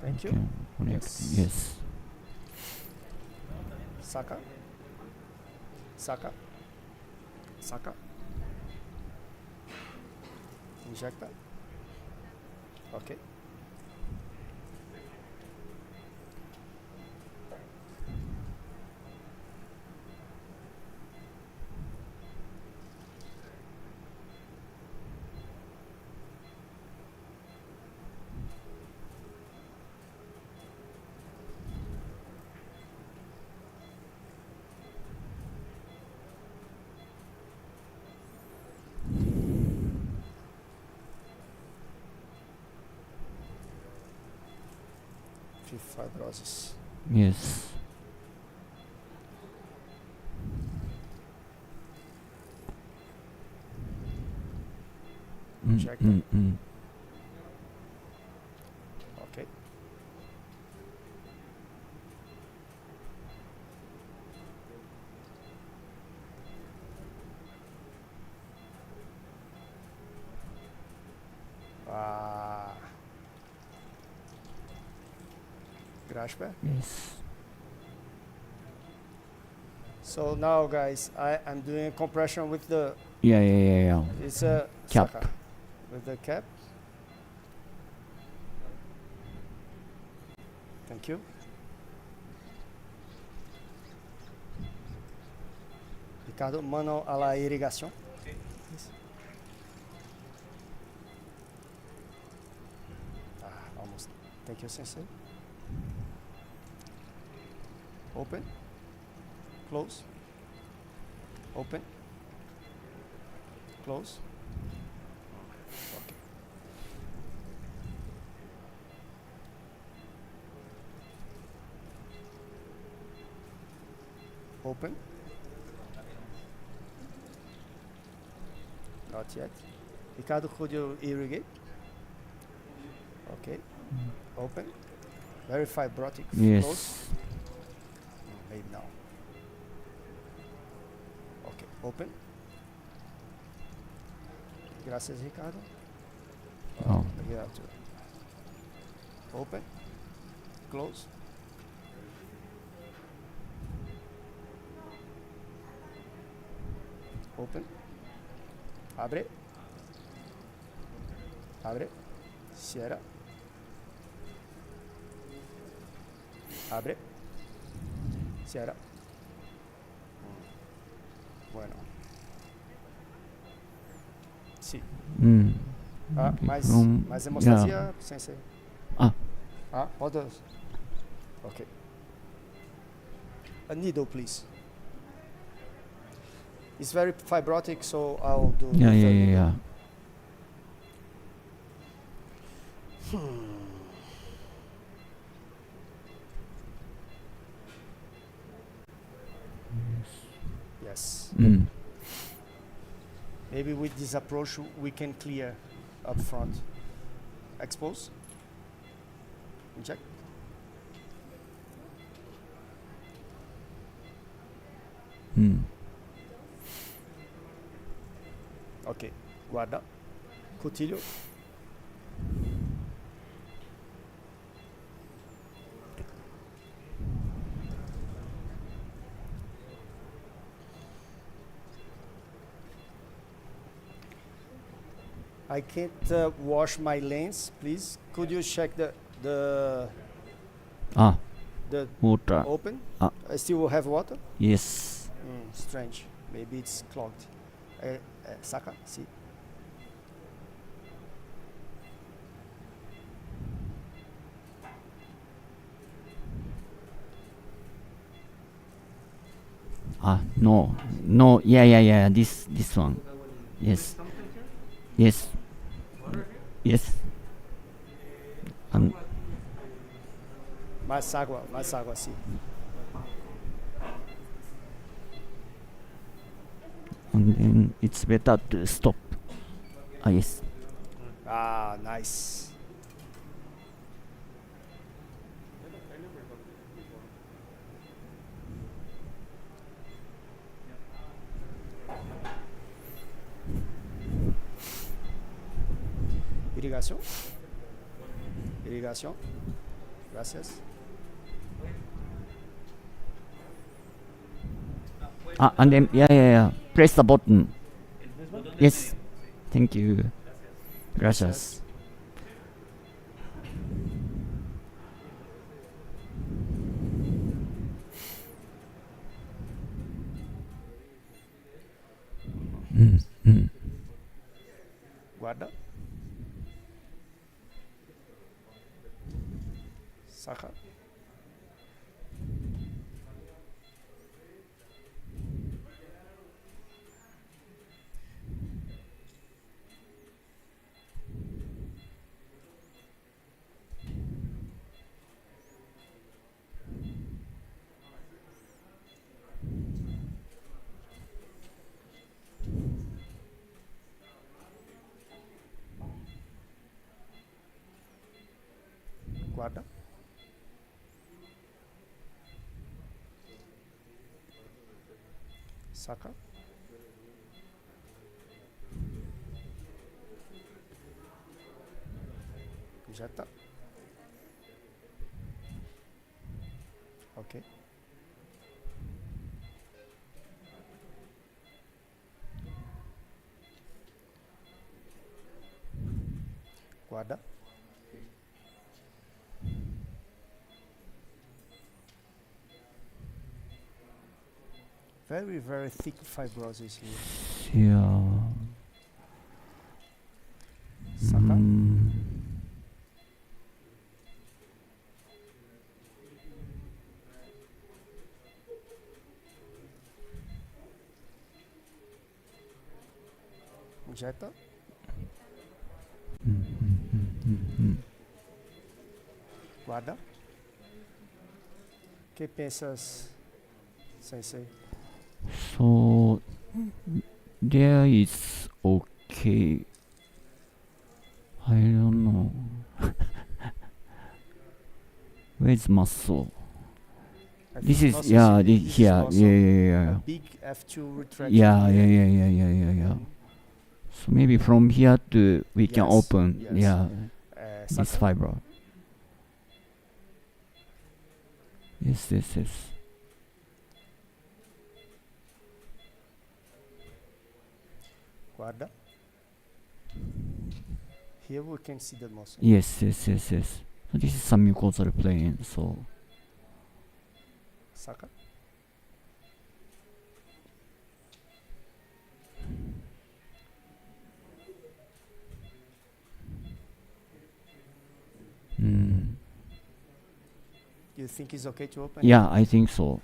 Thank you. Yes. Saca. Saca. Saca. Injecta. Ok. Fibrosis. Yes. Check. Okay. Grashback. Yes. So now, guys, I'm doing a compression with the. Yeah. It's a cap. Saka with the cap. Thank you. Ricardo, mano a la irrigación. Yes. Almost. Thank you, Sensei. Open. Close. Open. Close. Okay. Open. Not yet. Ricardo, could you irrigate? Okay. Open. Very fibrotic. Yes. Close. Maybe now. Okay. Open. Gracias, Ricardo. Oh. Here too. Open. Close. Open. Abre. Abre. Cierra. Abre. Cierra. Bueno. Sí. Mais hemostasia, sensei. Others. Okay. A needle, please. It's very fibrotic, so I'll do. Yeah. Yes. Maybe with this approach we can clear up front. Expose. Inject. Ok. Guarda. Cutillo. I can't wash my lens, please. Could you check the water. open? Ah. I still have water? Yes. Strange. Maybe it's clogged. Saka, see. No, no, yeah, this one. Yes. Yes. Yes. Mais água, see. And then it's better to stop. Yes. Nice. Irrigación. Gracias. And then, yeah. Press the button. Yes. Thank you. Gracias. Guarda. Saca. Guarda. Saca. Injeta. Ok. Guarda. Very, very thick fibrosis here. Yeah. Saca. Injeta. Guarda. O que pensas, Sensei? So there is okay. I don't know. Where's muscle? This is here. Yeah. A big F2 retraction. Yeah. So maybe from here to we can open. Yes. Yeah. This fiber. Yes. Guarda. Here we can see the muscle. Yes. So this is some mucosal plane. So. Saca. You think it's okay to open? Yeah, I think so.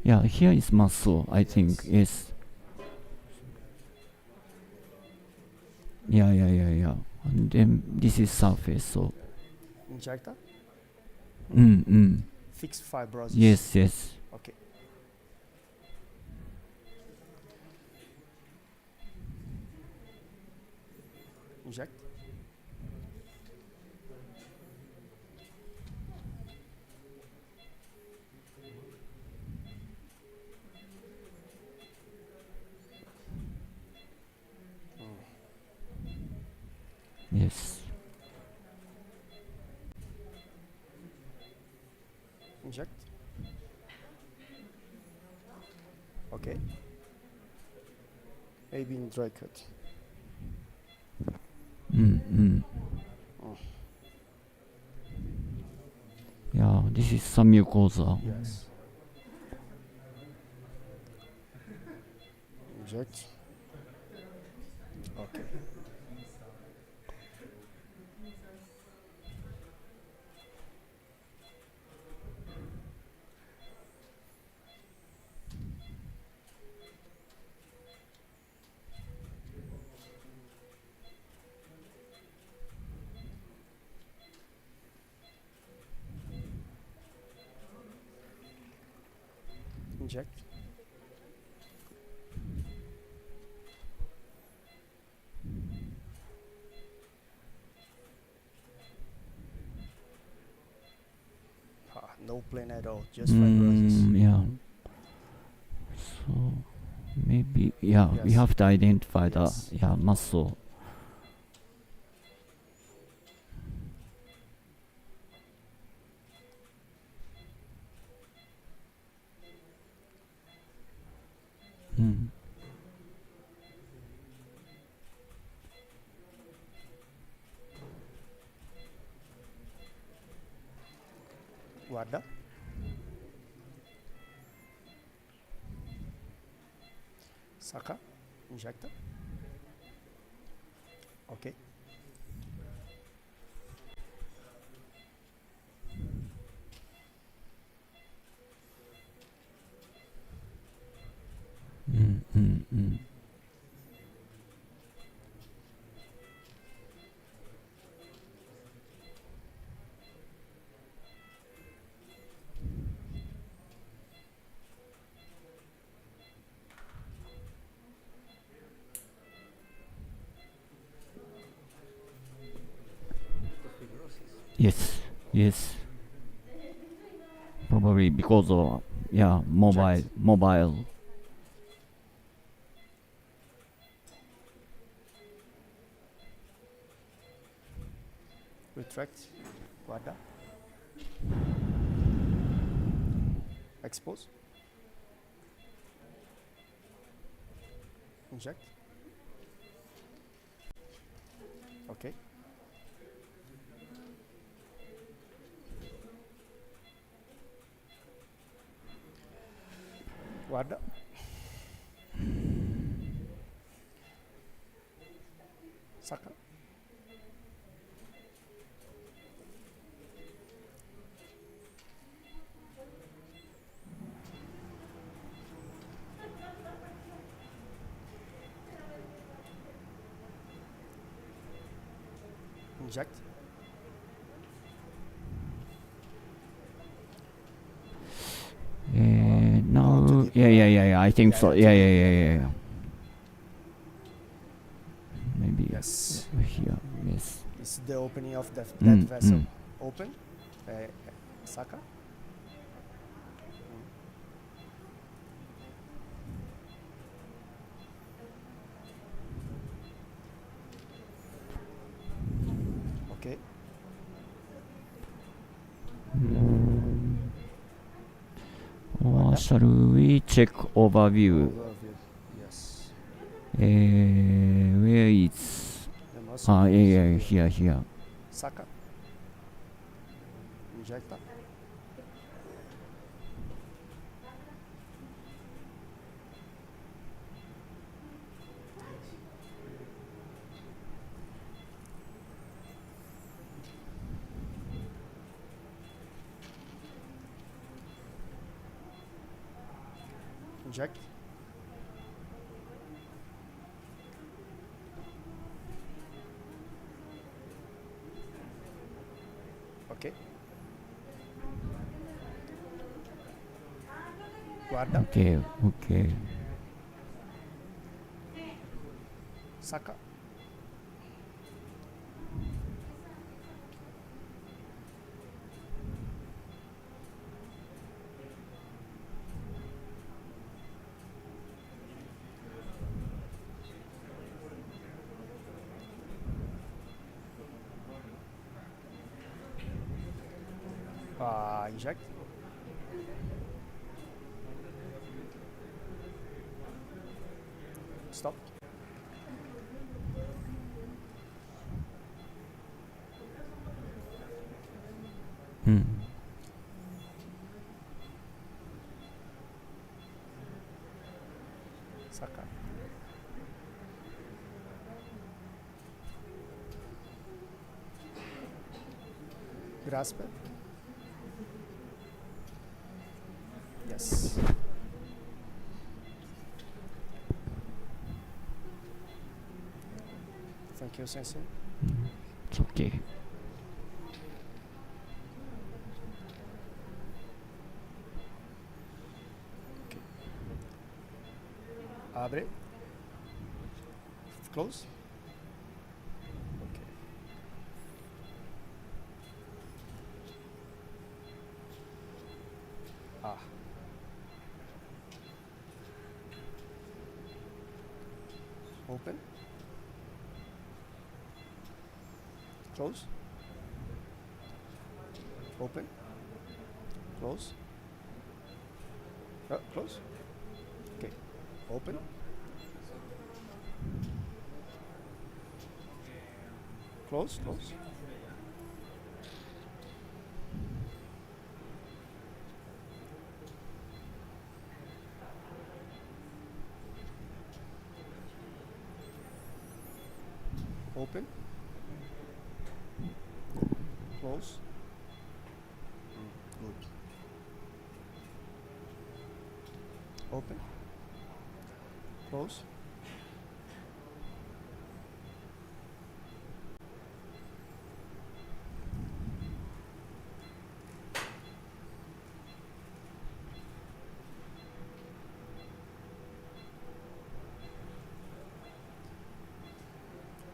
Yeah, here is muscle, I think. Yes. Yeah. And then this is surface, so. Injector? Fixed fibrosis. Yes. Okay. Inject. Yes. Inject. Okay. Maybe in dry cut. This is some mucosa. Yes. Inject. Okay. Inject. No pain at all, just fibrosis. Yeah. So maybe we Yes. have to identify Yes. the muscle. Mm. Guarda. Saca. Injecta. Ok. Mm. Yes. Probably because of mobile. Retract. Guarda. Expose. Inject. Okay. Guarda. Saca. Inject. No. Yeah. I think so. Yeah. Maybe Yes. here. Yes. It's the opening of that Mm, vessel. mm. Open. Saca. Okay. Or shall we check overview? Overview. Yes. Where is? The muscle. Here. Saca. Injecta. Inject. Okay. Guarda. Okay. Saca. Inject. Stop. Saka. Grasp it. Yes. Thank you, Sensei. It's okay. Abre. Close. Okay. Ah. Open. Close. Open. Close. Close. Okay. Open. Close. Close. Open. Close. Good. Open. Close.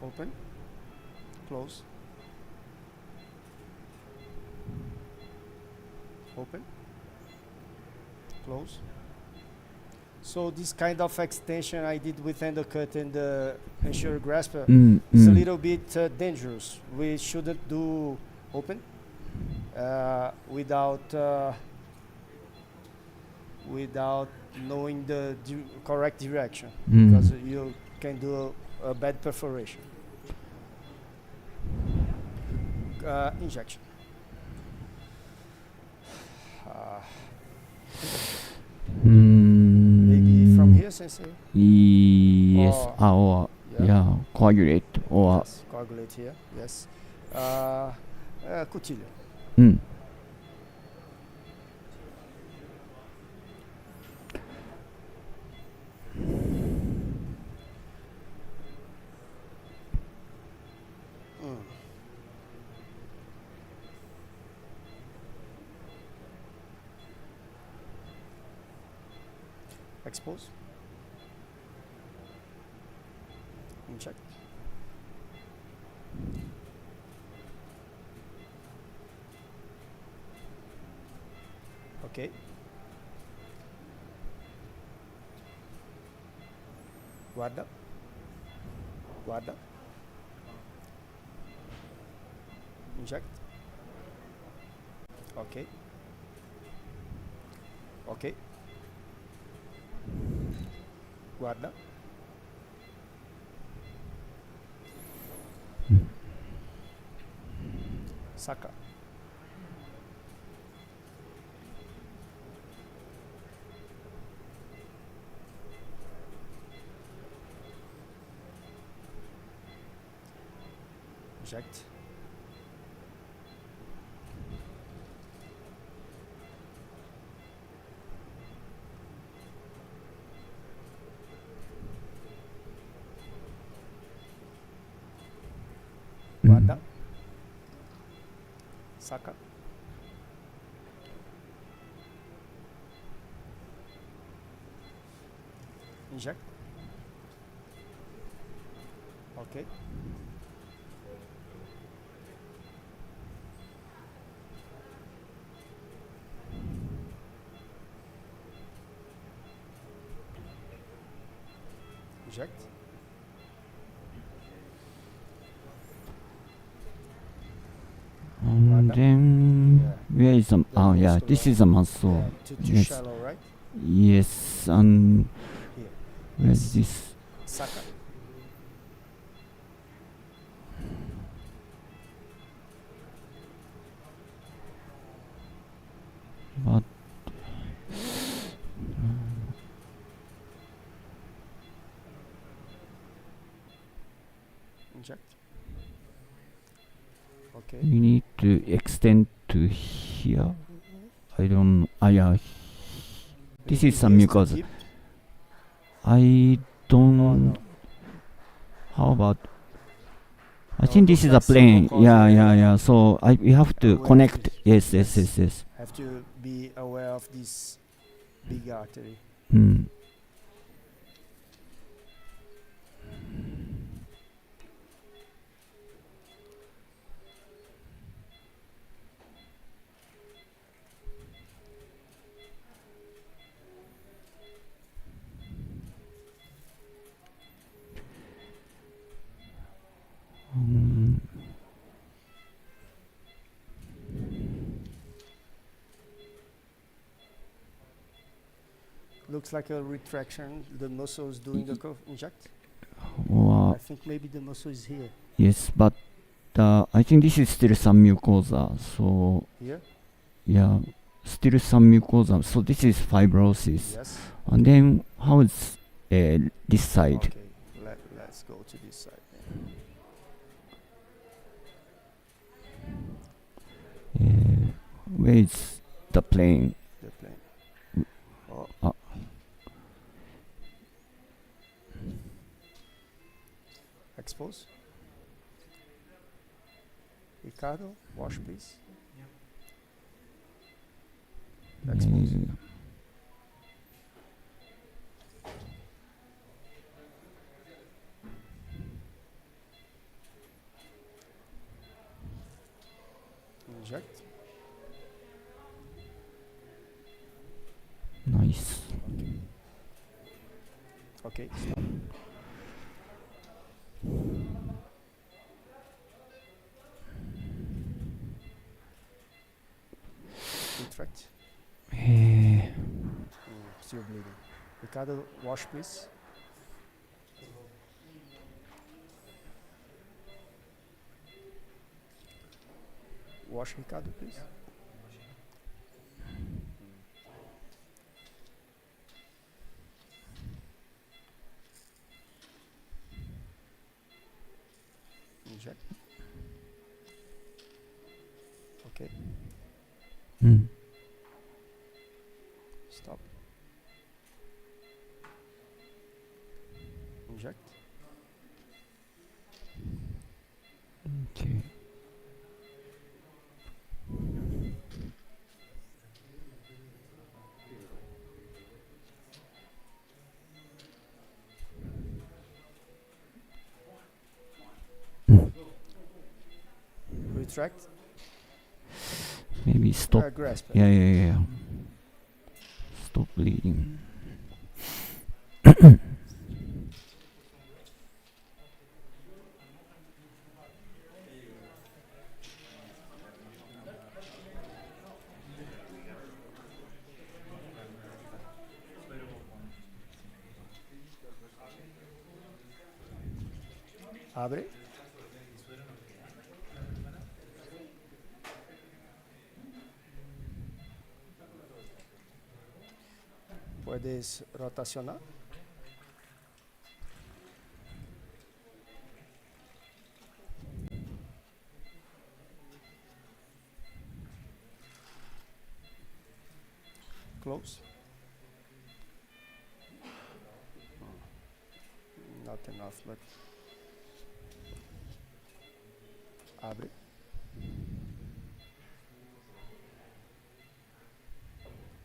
Open. Close. Open. Close. So this kind of extension I did with endocut and the ensure grasper is a little bit dangerous. We shouldn't do open without knowing the correct direction, because you can do a bad perforation. Injection. Maybe from here, Sensei? Yes. Or Yeah, coagulate or yes, coagulate here. Yes. Cutillo. Expose. Inject. Okay. Guarda. Guarda. Inject. Okay. Okay. Guarda. Saca. Inject. Guarda. Saca. Inject. Okay. Inject. and then where is the muscle this is a muscle. Too Yes. shallow, right? Yes, and Here. where's this? Saca. But Inject. Okay. You need to extend to here. I don't. Yeah. This is some Against the mucosa. tip. I don't. Oh, no. How about? I No, think it this is looks a like plane. simple Yeah, cause, yeah, yeah. So we have to aware connect. of Yes, this. yes, yes, yes. Have to be aware of this big artery. Hmm. Mm. Looks like a retraction. The muscle is doing the curve. Inject. Wow. I think maybe the muscle is here. Yes, but I think this is still some mucosa. So Here? yeah, still some mucosa. So this is fibrosis. Yes. And then how is this side? Okay. Let's go to this side. Where is the plane? The plane. Oh. Expose. Ricardo, wash please. Expose. Inject. Nice. Okay, stop. Retract. Still bleeding. Ricardo, wash please. Wash Ricardo, please. Inject. Okay. Mm. Stop. Inject. Okay. Retract. Maybe stop. Grasp it. Yeah, yeah, yeah. Stop bleeding. Abre. Puedes rotacionar. Close. Not enough, but abre.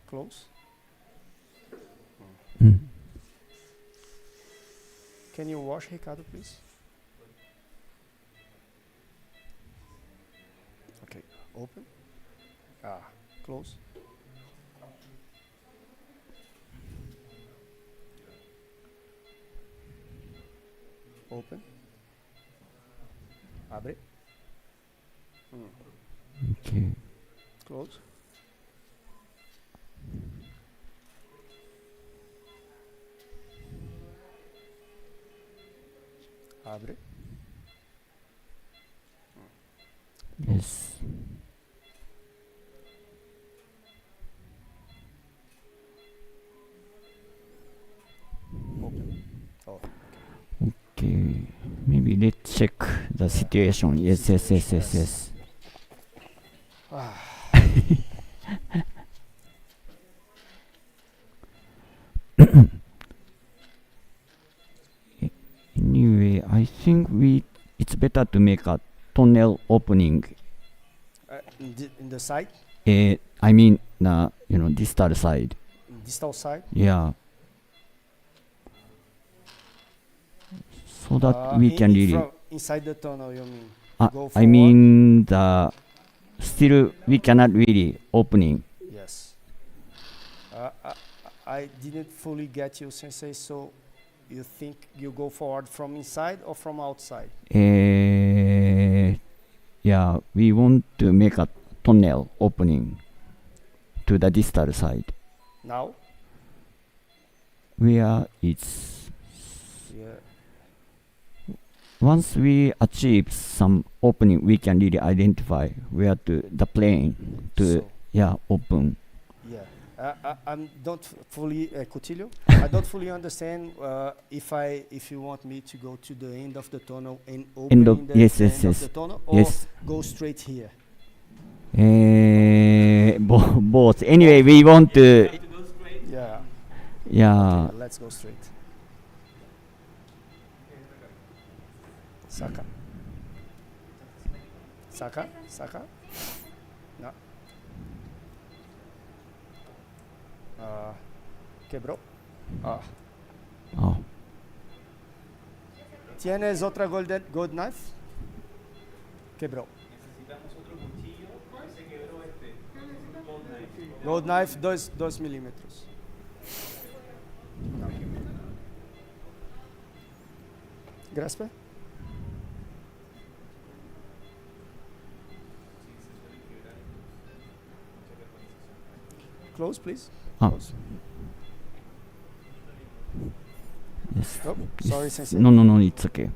Close. Mm. Can you wash Ricardo, please? Okay, open. Close. Open. Abre. Okay. Close. Abre. Yes. Open. Oh. Okay. Maybe let's check the situation. Yes, yes, yes, yes, yes. Anyway, I think it's better to make a tunnel opening. In the side, I mean, distal side. distal side. Yeah. So that we can really. From inside the tunnel, you mean? Go I mean, still we cannot really opening. Yes. I didn't fully get you, Sensei. So, you think you go forward from inside or from outside? Yeah, we want to make a tunnel opening to the distal side. Now? Where it's. Yeah. Once we achieve some opening, we can really identify where the plane to open. Yeah. I don't fully Coutinho. I don't fully understand if you want me to go to the end of the tunnel and open of the tunnel, or go straight here. Both. Anyway, we want to. Yeah. Yeah. Okay, let's go straight. Saka. No. Quebró. ¿Tienes otra gold knife? Quebró. Necesitamos otro cuchillo. Se quebró este. Gold knife 2 milímetros. No. Graspa. Close, please. Close. Yes. Oh, sorry, Sensei. No, it's okay.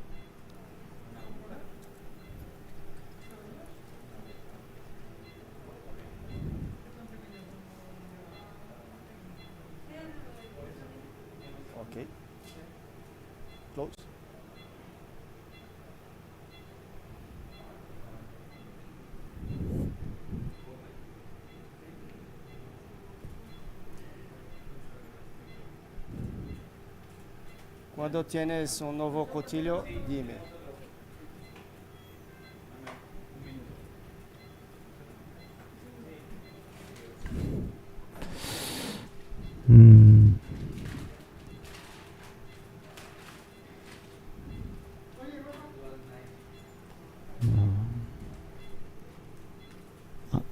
Okay. Close. Cuando tienes un nuevo cuchillo, dime.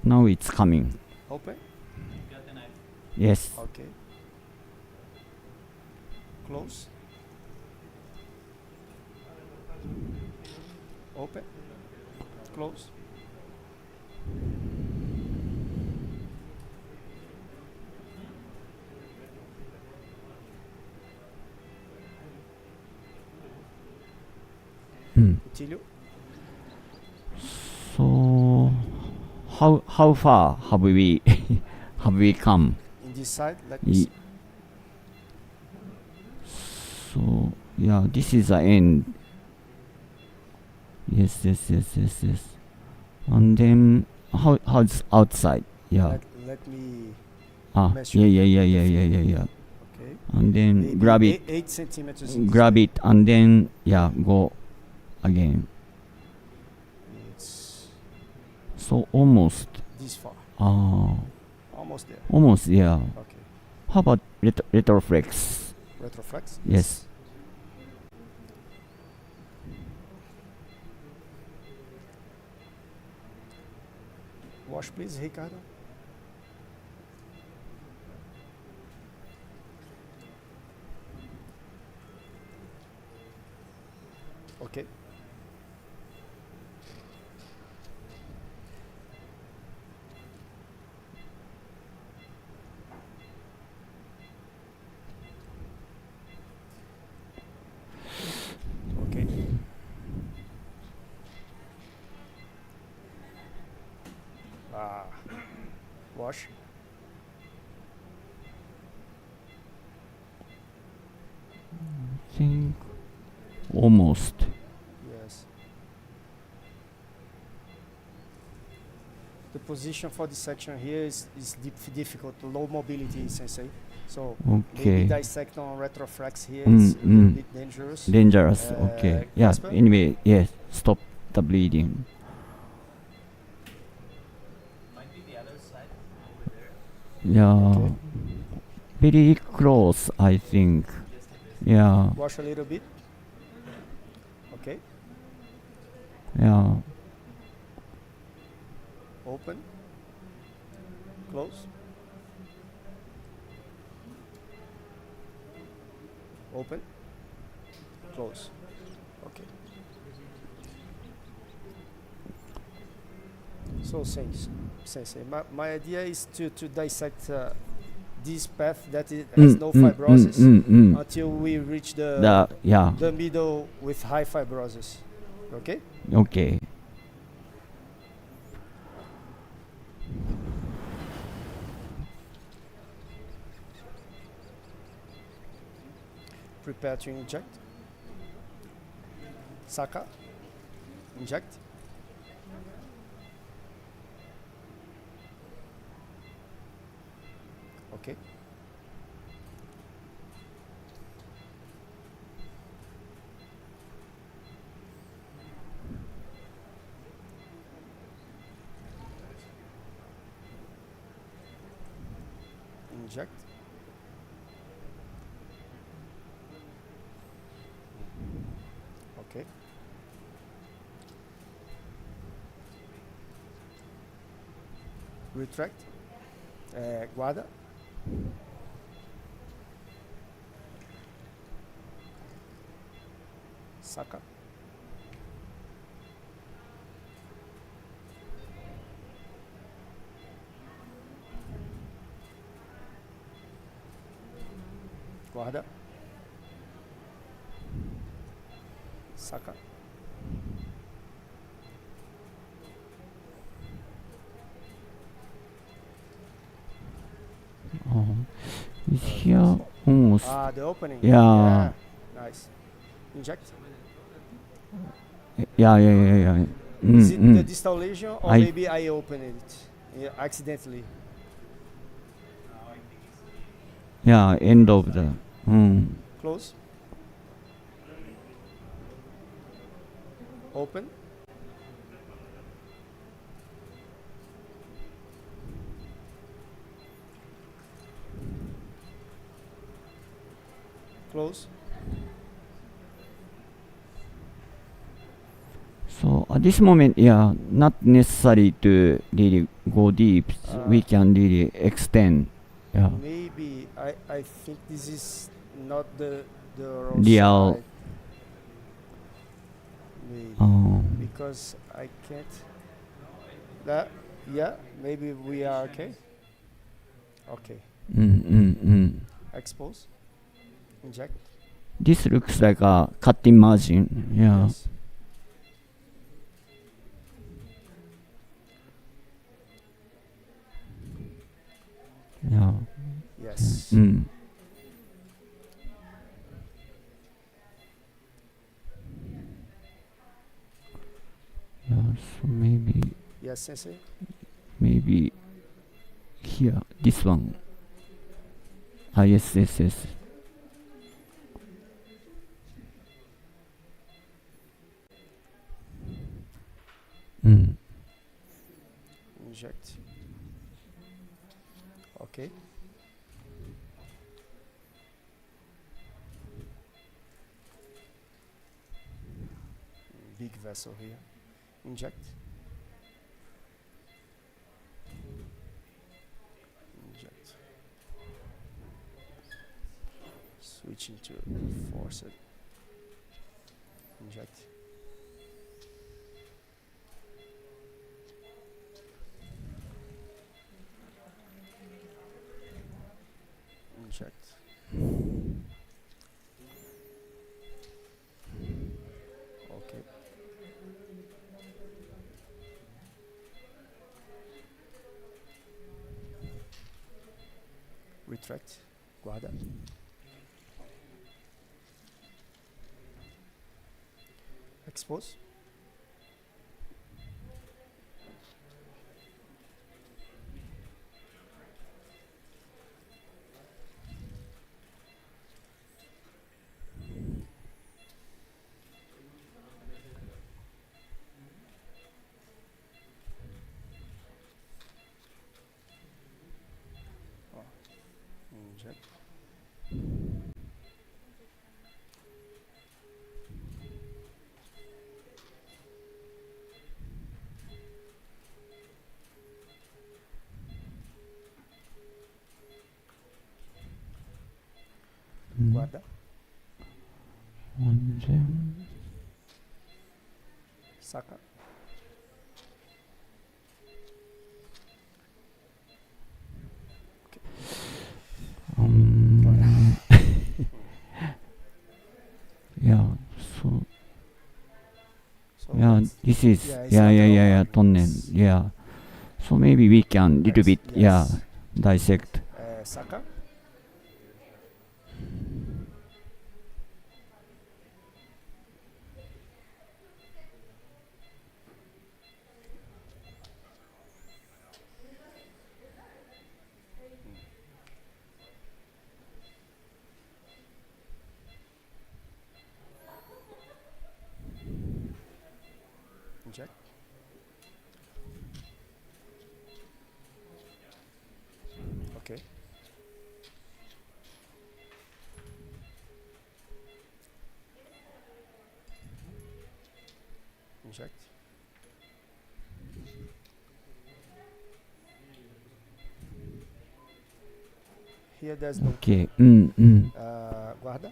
Now it's coming. Open. Yes. Okay. Close. Open. Close. Cuchillo. So, how far have we come? In this side, let me see. So yeah, this is the end. Yes. And then how's outside? Yeah. Let me measure. Yeah. Okay. And then Maybe grab it. 8 centimeters. Grab it and then go again. It's So almost. this far. Almost there. Almost, yeah. Okay. How about retroflex? Retroflex? Yes. Wash, please, Ricardo. Okay. Okay. Wash. I think almost. position for the section here is difficult, low mobility, sensei. So Okay. maybe dissect on retroflex here is a little bit dangerous. Dangerous. Okay. Yeah. Casper? Anyway, yes. Stop the bleeding. Might be the other side over there. Yeah. Okay. Very close, I think. Yeah. Wash a little bit. Okay. Yeah. Open. Close. Open. Close. Okay. So sensei, my idea is to dissect this path that has no fibrosis until we reach the middle with high fibrosis. Okay? Okay. Prepare to inject. Saka. Inject. Okay. Inject. Okay. Retract. Guarda. Saca. Guarda. Saca. Is here almost. The opening. Yeah. Nice. Inject. Yeah. Is it the distal lesion or maybe I opened it accidentally? Yeah, end of the. Close. Open. Close. So at this moment, yeah, not necessary to really go deep. We can really extend. Yeah. Maybe I think this is not the real side. Maybe because I can't. Yeah, maybe we are okay. Okay. Expose. Inject. This looks like a cutting margin. Yeah. Yes. Yeah. Yes. Yeah, so maybe. Yes, sensei. Maybe here, this one. Yes. Inject. Okay. Big vessel here. Inject. Inject. Switching to force it. Inject. Inject. Okay. Retract. Guarda. Expose. Guarda. And then, Saca. yeah, so So yeah, it's- this is it's yeah lateral part. tunnel, yeah. So maybe we can little bit Yes. dissect. Saca. Inject. Okay. Inject. Here there's no Okay. guarda.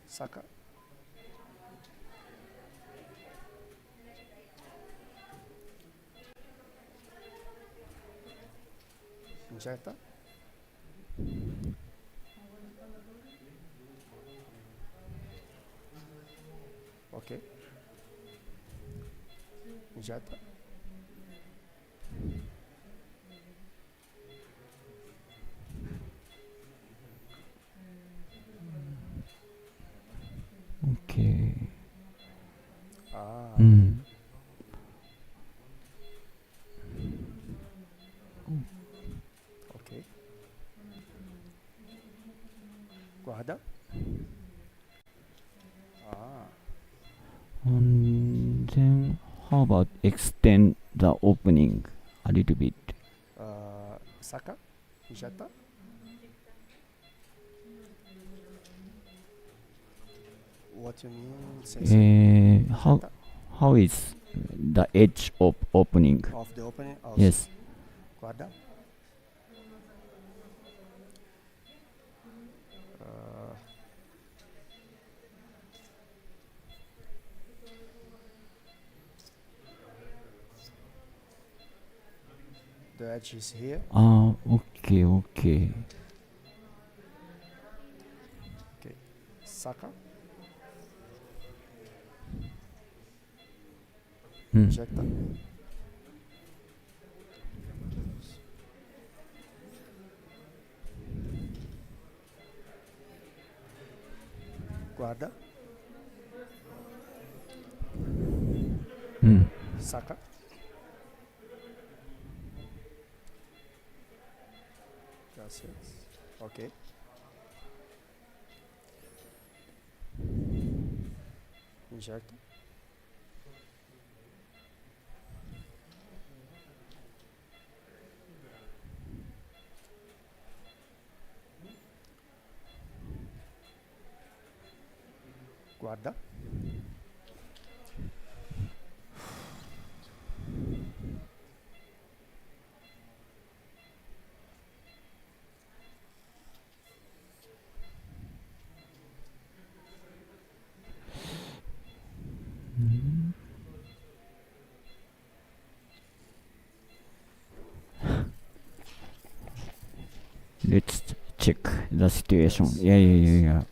Saca. Injecta. Ok. Injecta. Okay. Ah. Ok. Guarda. Ah. And then how about extend the opening a little bit? Saca. Injecta. What you mean? Sensei? How is the edge of opening? Of the opening? Oh, Yes. Guarda. The edge is here. Okay. Okay. Saca. Injecta. Guarda. Saca. Gracias. Ok. Injecta. Guarda. Let's check the situation. Yeah.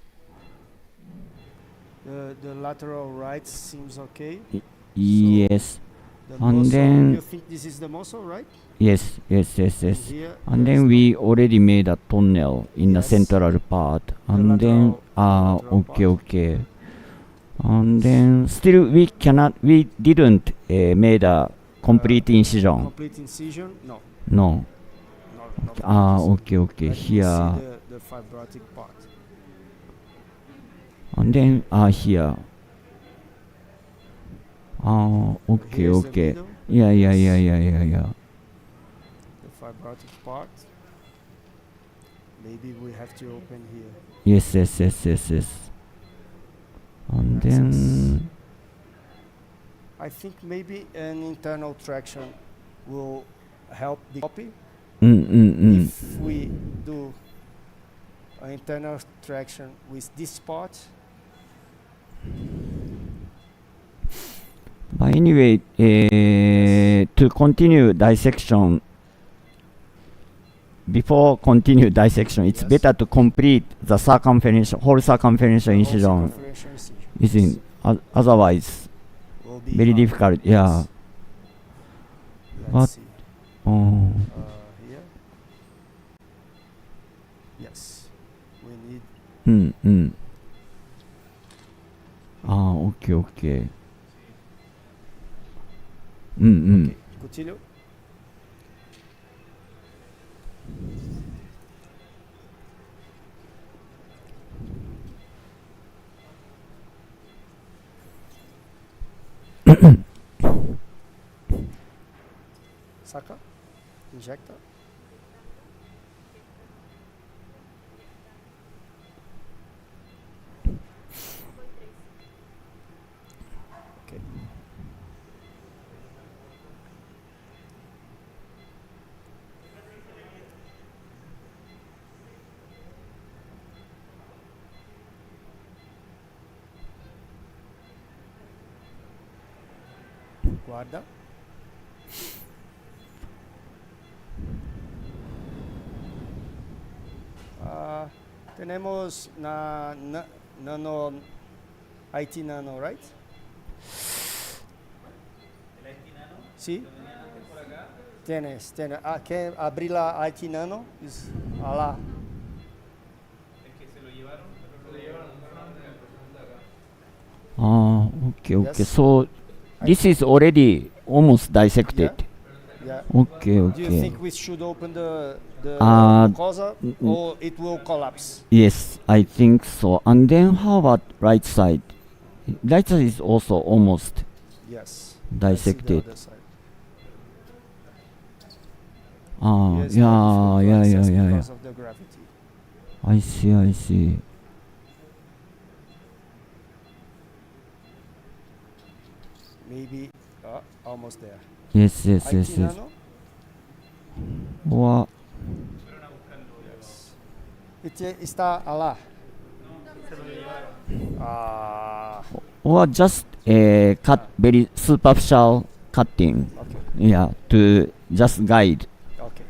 The lateral right seems okay. Yes. The And muscle, then you think this is the muscle, right? yes. Here And there's then we already made a tunnel in the Yes. central part. And then lateral part. okay. And then still we didn't made a complete incision. Complete incision? No. No. No. Okay. Let me Here. see the fibrotic part. And then here. Okay. Here's the middle. Yeah. The fibrotic part. Maybe we have to open here. Yes. And then I I think maybe an internal traction will help the copy. If we do an internal traction with this part. But anyway, to continue dissection, before continue dissection, it's better to complete the whole circumferential incision. Otherwise, very difficult. Yeah. Let's see. Here. Yes. We need. Okay, okay. Okay, continue. Saca? Injecta. Okay. Guarda. Tenemos nano IT nano, right? ¿El IT nano? Sí. ¿Lo tenían antes por acá? Tienes. ¿Qué abrir la IT nano? Alá. Es que se lo llevaron, pero se lo llevaron Okay, okay. So this is already almost dissected. Yeah. Okay, Do you okay. think we should open the mucosa or it will collapse? Yes, I think so. And then how about right side? Right side is also almost dissected. Yes. Yeah. Because of the gravity. I see. Maybe almost there. Yes. Nano? Or Está alá. or just cut very superficial cutting. Okay. Yeah, to just guide. Okay.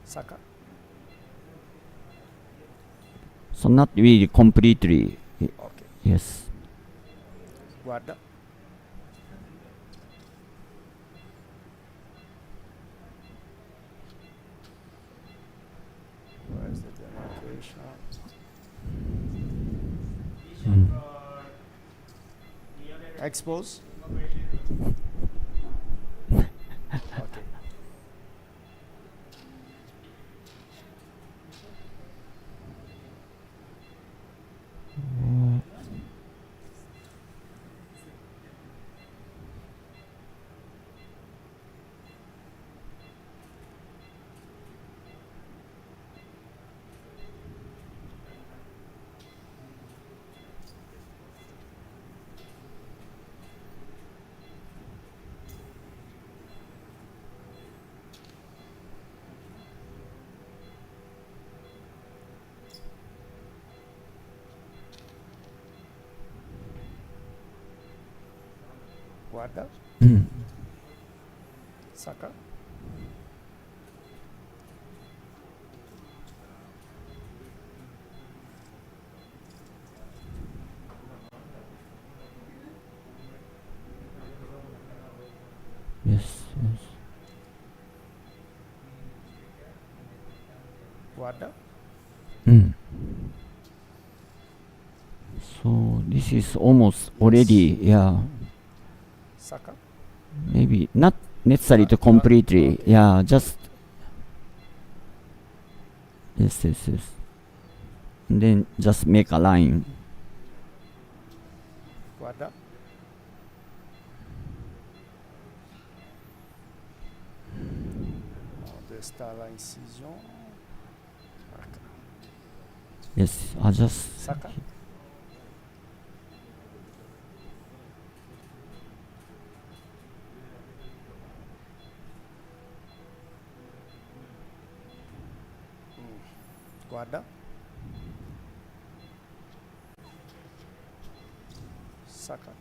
Saca. So not really completely. Okay. Yes. Guarda. Where is the demarcation? Expose. Okay. Guarda. Saca. Yes. Guarda. So this is almost already, yeah. Saca. Maybe not necessary to completely, yeah, just yes. And then just make a line. Guarda. Onde está la incisión? Acá. Yes, I just Saca. Guarda. Saka.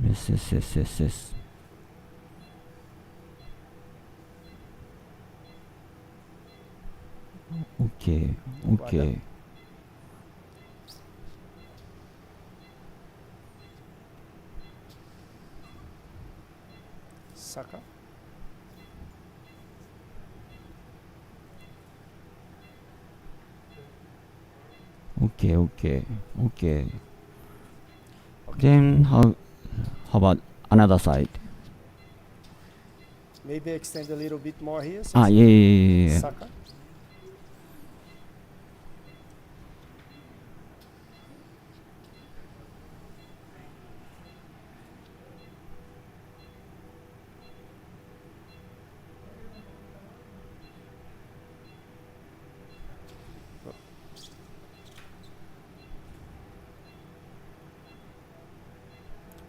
Yes, yes, yes, yes, yes. Okay, okay. Saka. Okay, okay, okay. Then how about another side? Maybe extend a little bit more here. Ah, yeah, yeah, yeah, yeah. Saka.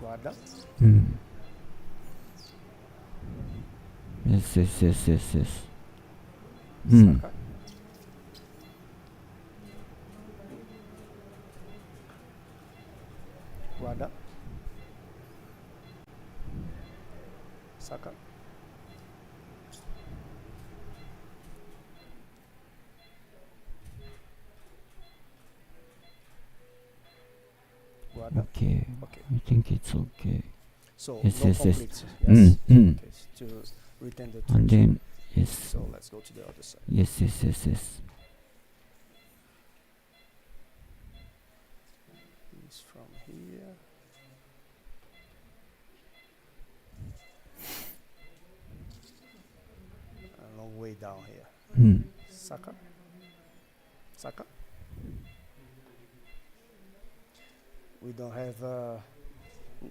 Guarda. Yes, yes, yes, yes, yes. Saka. Guarda. Saka. Guarda. Okay. Okay. I think it's okay. So yes, no yes, yes. conflicts. Yes. Okay. To retain the And tension. then yes. So let's go to the other side. Yes, yes, yes, yes. It's from here. A long way down here. Saka. Saka. We don't have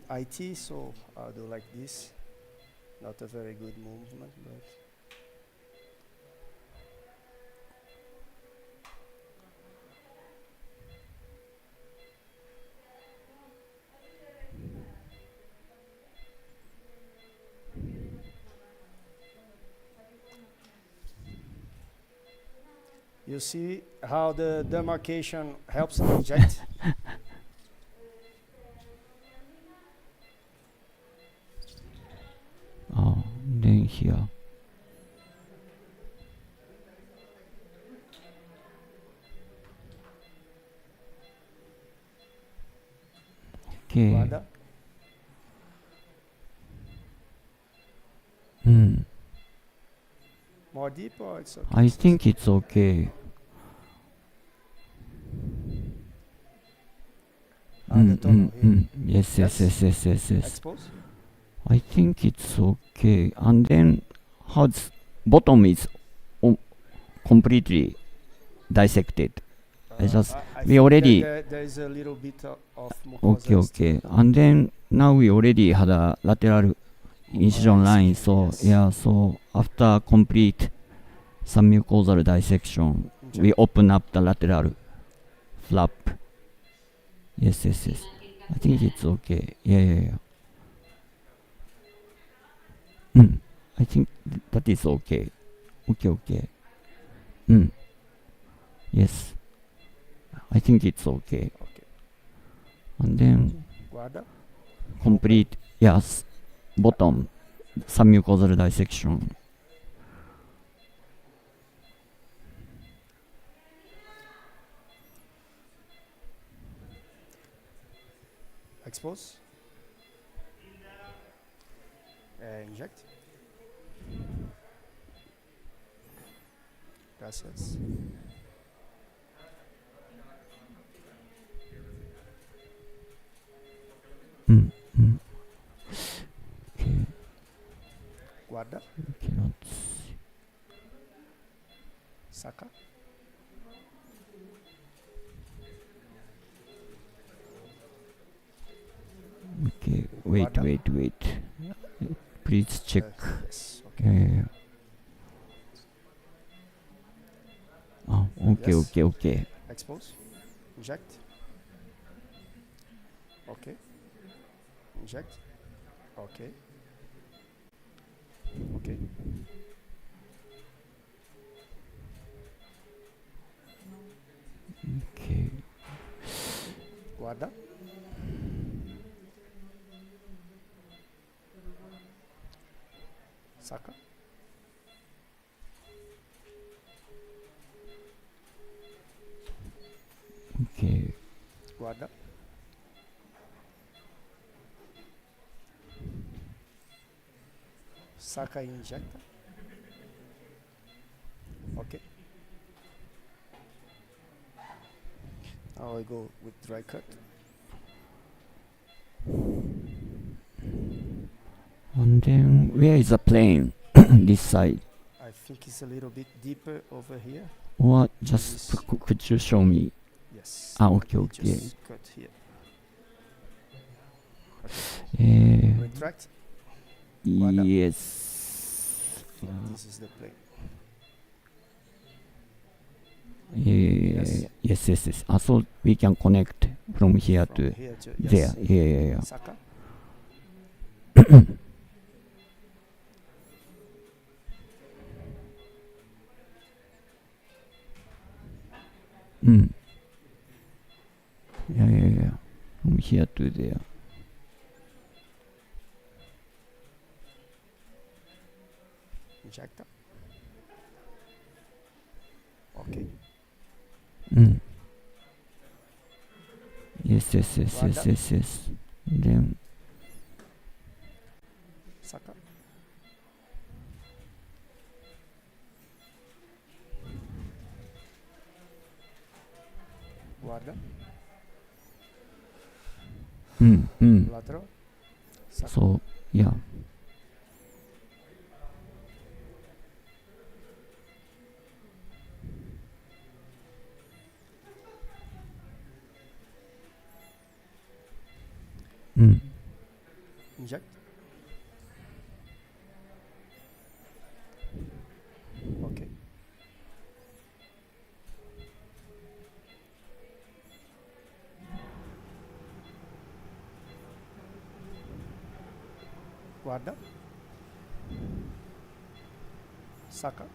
IT, so I'll do like this. Not a very good movement, but you see how the demarcation helps inject. Oh, then here. Okay. Guarda. More deep or it's okay? I think it's okay. Yes, yes, yes, yes, yes, yes. Expose. I think it's okay. And then how's bottom is completely dissected. We already. There is a little bit of Okay, okay. And then now we already had a lateral incision line. So yeah, so after complete submucosal dissection, we open up the lateral flap. Yes, yes, yes. I think it's okay. Yeah, yeah, yeah. I think that is okay. Okay, okay. Yes. I think it's okay. Okay. And then Guarda. complete, yes, bottom submucosal dissection. Expose. Inject. Gracias. Okay. Guarda. Cannot see. Saka. Okay, wait, Guarda. wait. Please check. Yes. Yeah, Okay. yeah, yeah. Oh, okay, Yes. okay. Expose. Inject. Okay. Inject. Okay. Okay. Guarda. Saca. Okay. Guarda. Saca e injecta. Okay. Now I go with dry cut. And then where is the plane? This side. I think it's a little bit deeper over here. Or just could you show me? Yes. Okay, We okay. just cut here. Okay. Retract. Guarda. Yes. This is the plane. Yes, yes. So we can connect from here From to here to there. yes. Yeah. Saca. Mm. Yeah. From here to there. Injecta. Okay. Mm. Yes. Guarda. Then Saca. Guarda. Lateral. Saca. So yeah. Inject. Okay. Guarda. Saca.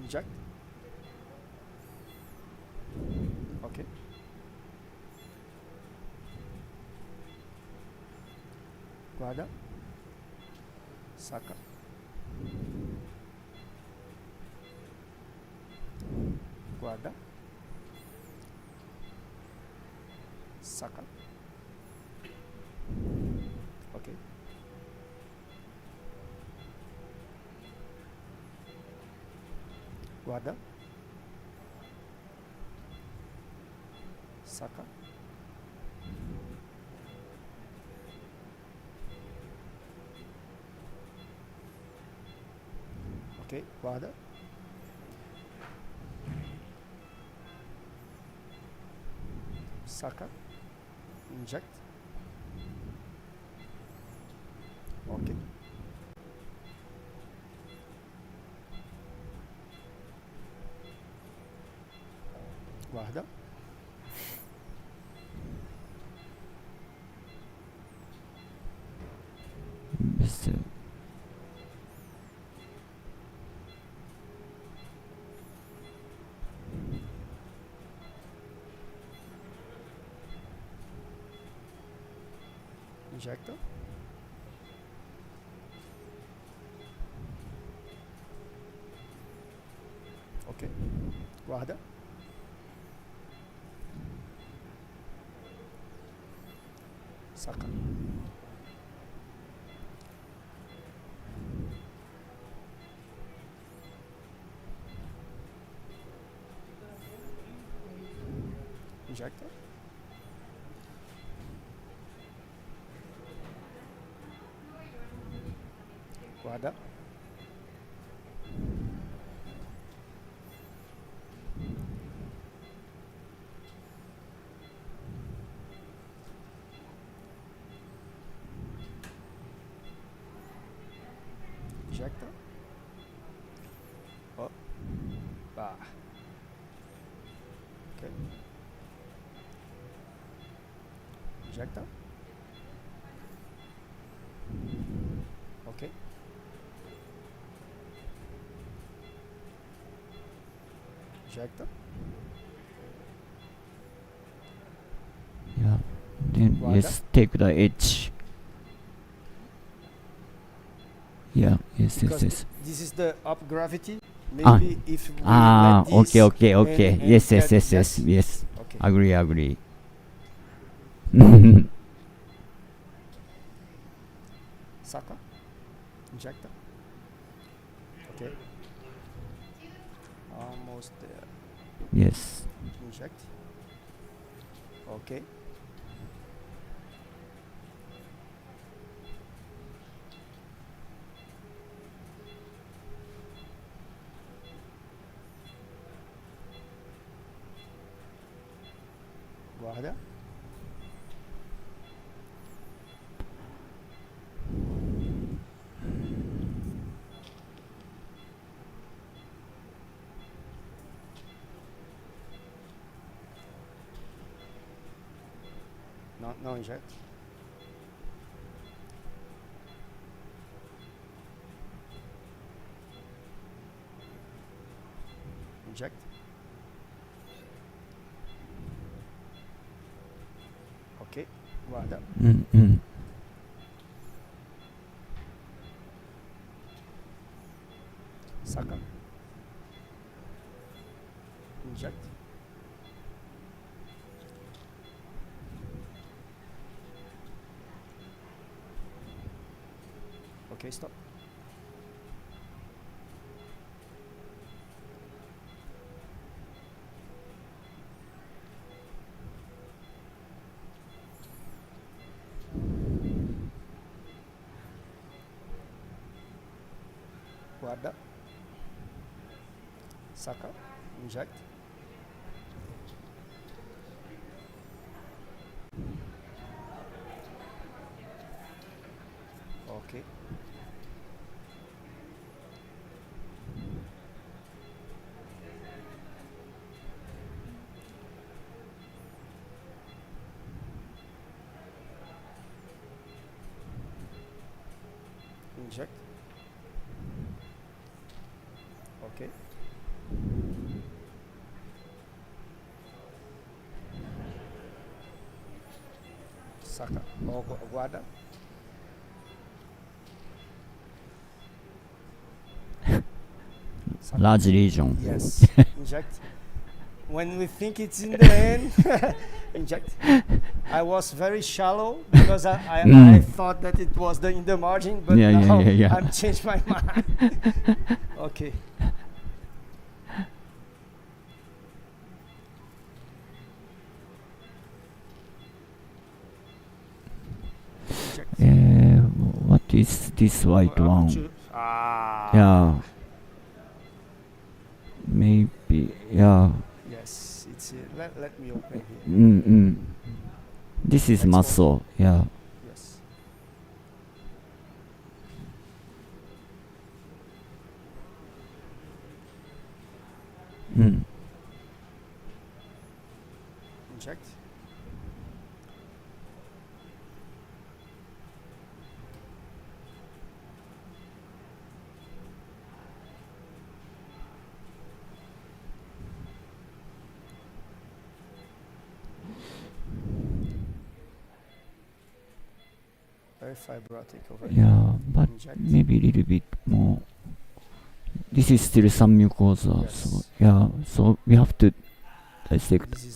Inject. Okay. Guarda. Saca. Guarda. Saca. Okay. Guarda. Saca. Okay, guarda. Saca. Inject. Okay. Guarda. Yes. Injecta. Okay. Guarda. Saca. Injecta. Guarda. Injecta. Oh. Bah. Okay. Injecta. Okay. Injecta. Yeah. then yes, take the edge. Yeah, yes, Because yes. this is the up gravity. Ah. Maybe if we let this Okay. and Yes. get- Yes. Okay. Agree. Saka. Injector. Okay. Almost there. Yes. Inject. Okay. Guarda. No inject. Inject. Okay. Guarda. Saka. Inject. Okay, stop. Guarda. Saka. Inject. Okay. Inject. Okay. Saka. Guarda. Saka. Large region. Yes. Inject. When we think it's in the end, inject. I was very shallow because I thought that it was in the margin, but now I've changed my mind. Okay. What is this white one? Yeah. Maybe. Yeah. Yes, it's let me open here. This is muscle. Yeah. Yes. Inject. Very fibrotic over here. Yeah, but Inject. maybe a little bit more. This is still some mucosa. Yes. So yeah, so we have to dissect This is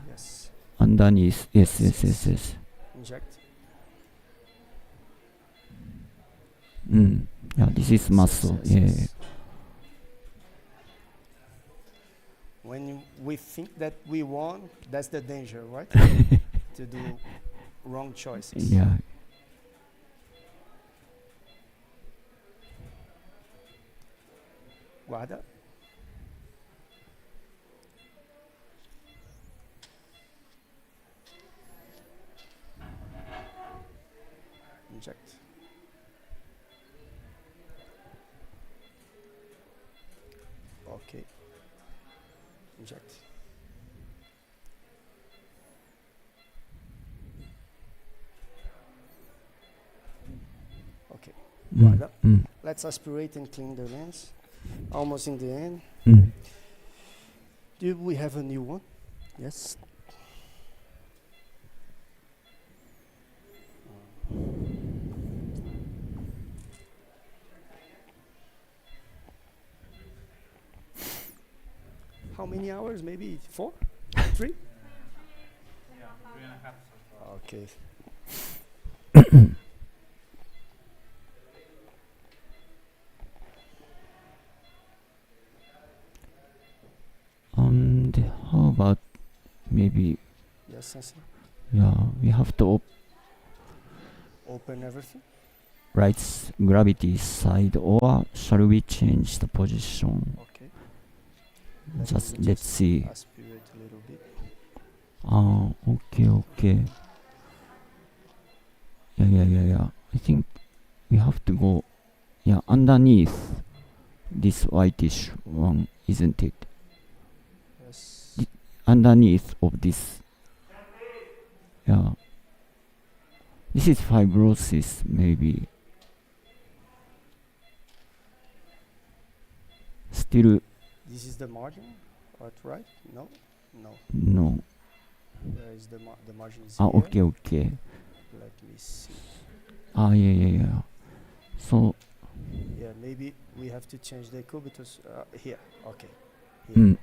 yes. underneath. Yes. Inject. Yeah, this is muscle. Yes. When we think that we won, that's the danger, right? To do wrong choices. Yeah. Guarda. Inject. Okay. Inject. Okay. Guarda. Let's aspirate and clean the lens. Almost in the end. Do we have a new one? Yes. How many hours? Maybe 4? 3? Yeah, 3.5 so far. Okay. And how about maybe, Yes, sensei. yeah, we have to Open everything. right gravity side, or shall we change the position? Okay. Just me let's see. Aspirate a little bit. Okay, okay. Yeah. I think we have to go, yeah, underneath this whitish one, isn't it? Yes. Underneath of this. Yeah. This is fibrosis, maybe. Still, This is the margin, right? No, no. no. Where is the margin? Is here. Okay. Let me see. Yeah. So, Yeah, maybe we have to change the cubitus here. Okay. Here.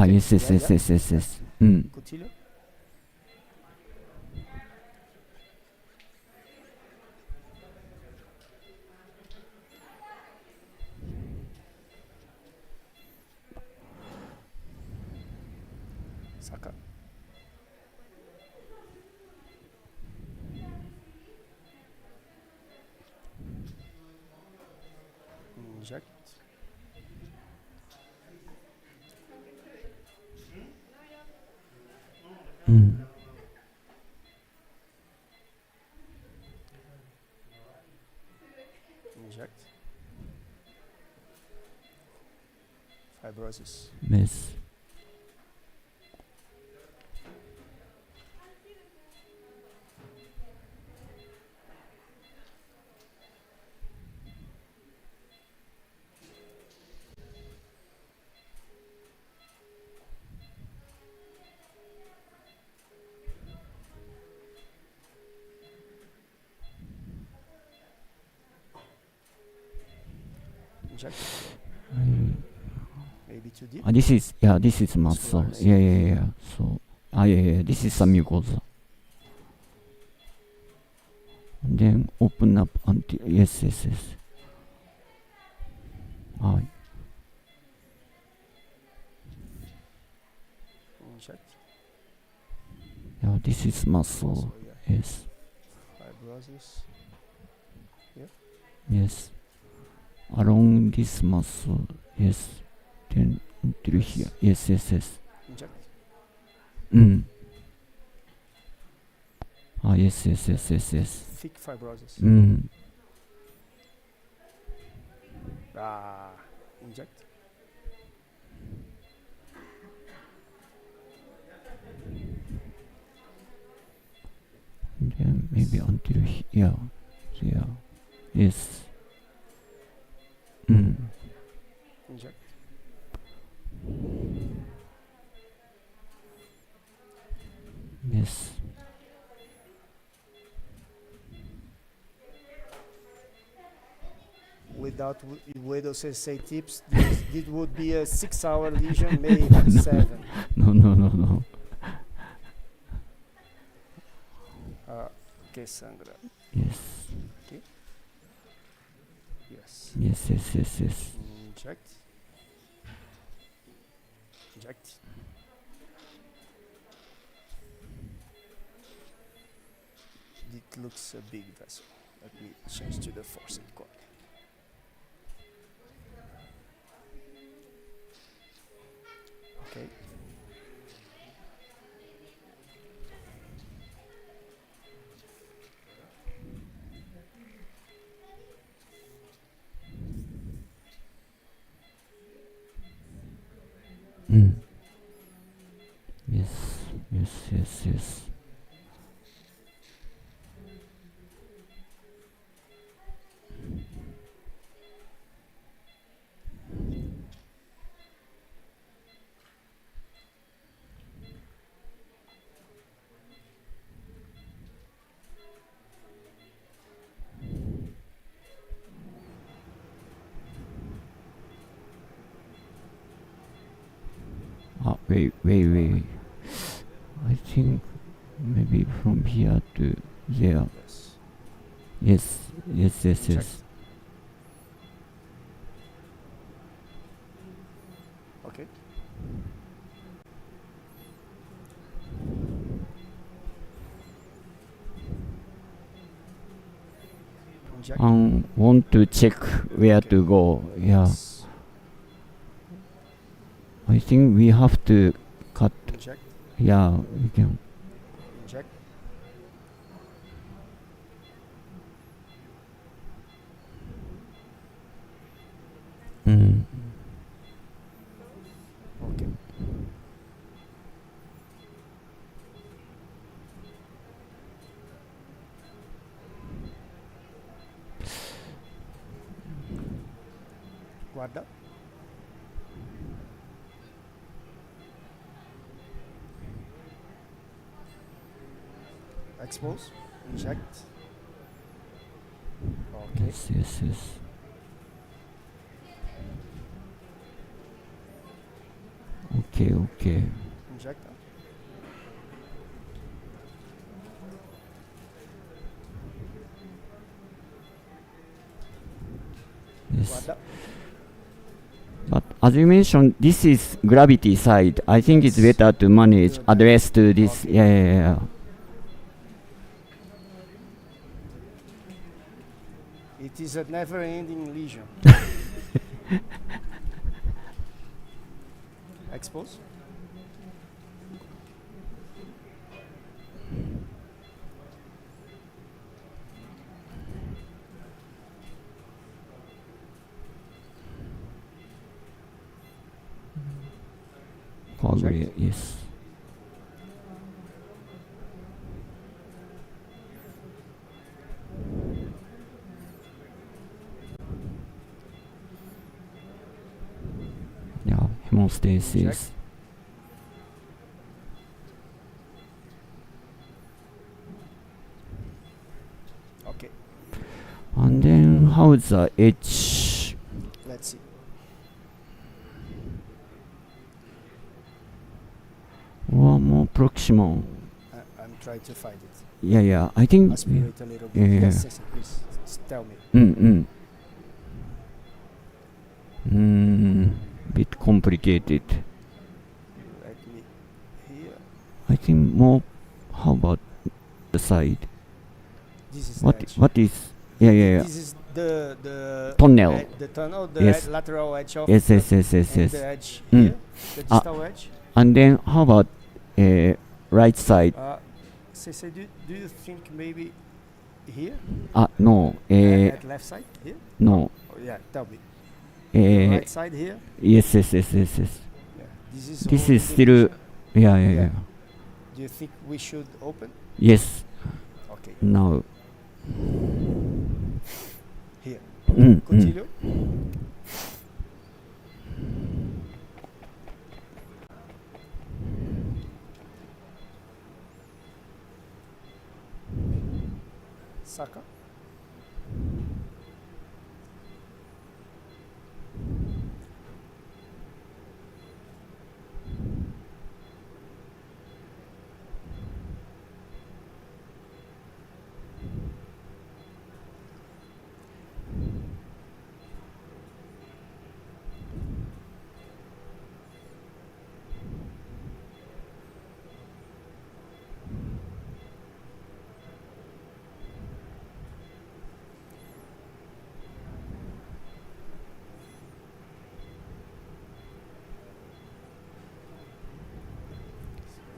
Yes. Coutillo. Saka. Inject. Inject. Fibrosis. Yes. Inject. Maybe too deep. This is muscle. Yeah. So, this is some mucosa. And then open up until, yes. Inject. Yeah, this is muscle. Yeah. Yes. Fibrosis. Yes. Along this muscle. Yes. Then until here. Yes. Inject. Yes. Thick fibrosis. Inject. And then maybe until here. Yeah. Yes. Inject. Yes. Without Wedo say tips, this would be a 6-hour lesion, maybe 7. No. Okay, Sandra. Yes. Okay. Yes. Yes. Inject. Inject. It looks a big vessel. Let me change to the forced cord. Okay. Yes. Wait. I think maybe from here to there. Yes. Okay. Inject. Want to check where to go. Yeah. I think we have to cut. Inject. Yeah, we can. Inject. Okay. Guarda. Expose. Inject. Okay. Yes. Okay. Inject. Yes. Guarda. But as you mentioned, this is gravity side. I think it's better to manage address to this. Okay. Yeah. It is a never-ending lesion. Expose. Probably, yes. Yeah, hemostasis. Inject. Okay. And then how's the edge? Let's see. One more proximal. I'm trying to find it. Yeah. I think. Aspirate a little bit. Yeah. Yes, please. Tell me. Bit complicated. Let me here. I think more. How about the side? This is What? the edge. What is? Yeah. This is the Tunnel. The tunnel, the Yes. lateral edge of Yes. and the edge here, the distal edge. And then how about right side? So do you think maybe here? No. At left side here? No. Oh, yeah, tell me. Right side here? Yes. Yeah. This all is the still. lesion. Yeah. Do you think we should open? Yes. Okay. Now. Here. Continue. Saca.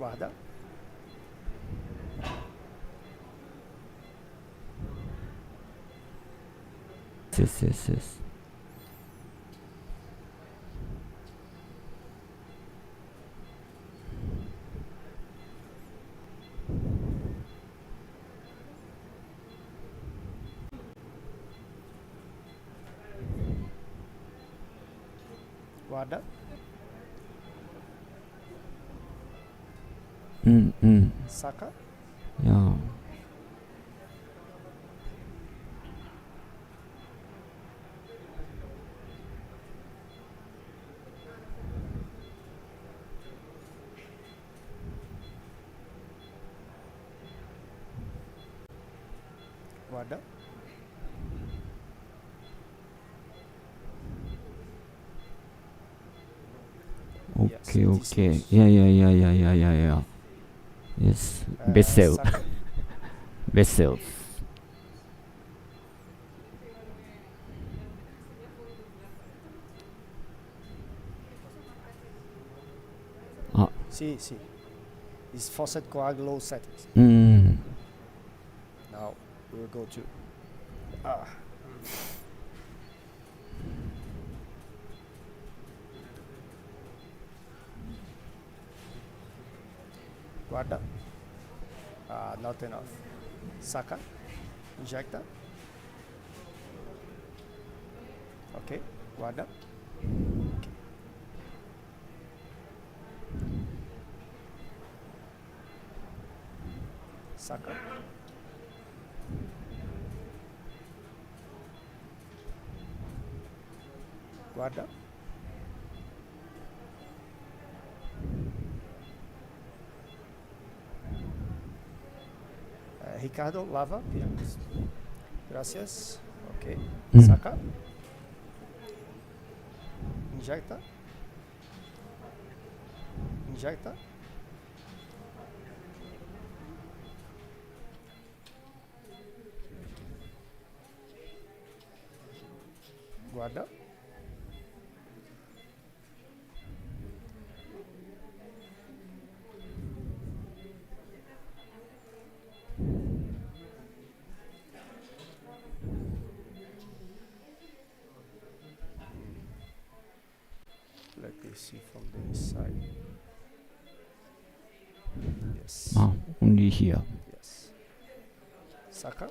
Guarda. Yes. Guarda. Saca. Yeah. Guarda. Okay, okay. Yeah. Yes, vessel. Saka. Vessels. Ah. Sì. It's faucet coagulo settings. Now we'll go to guarda. Not enough. Saka. Injecta. Okay. Guarda. Okay. Saka. Guarda. Ricardo, lava. Yes. Gracias. Okay. Saka. Injecta. Injecta. Guarda. Let me see from the inside. Yes. Only here. Yes. Saka.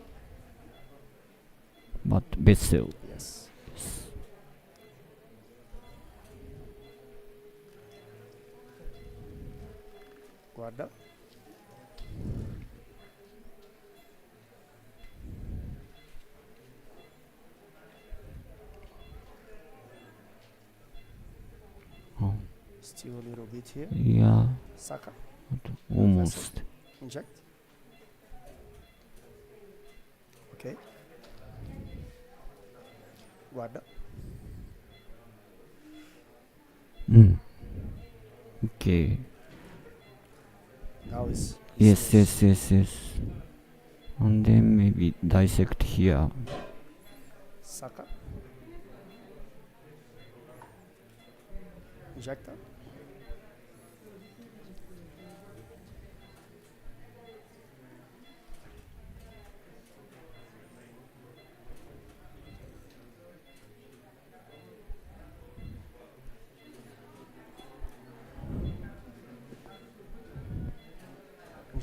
But vessel. Yes. Guarda. Oh. Still a little bit here. Yeah. Saka. Almost. Inject. Okay. Guarda. Okay. Now is Yes. And then maybe dissect here. Saka. Injecta.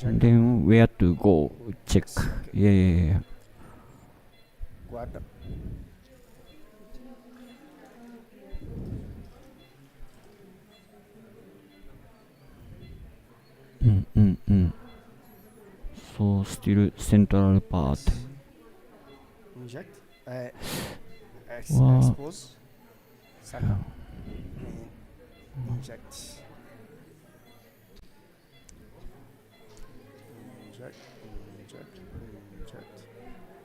And then where to go? Check. Yeah. Guarda. So still central part. Inject. Wow. Expose. Saka. Inject. Inject.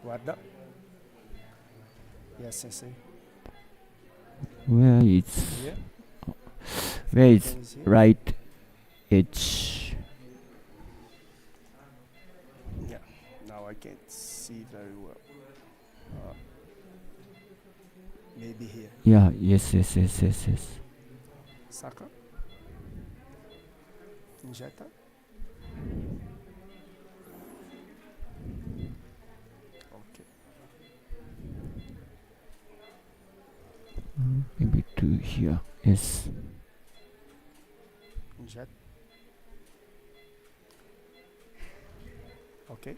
Guarda. Yes, sensei. Where is Here. where is Is here. right edge? Yeah. Now I can't see very well. Maybe here. Yeah. Yes. Saka. Injecta. Okay. Maybe to here. Yes. Inject. Okay.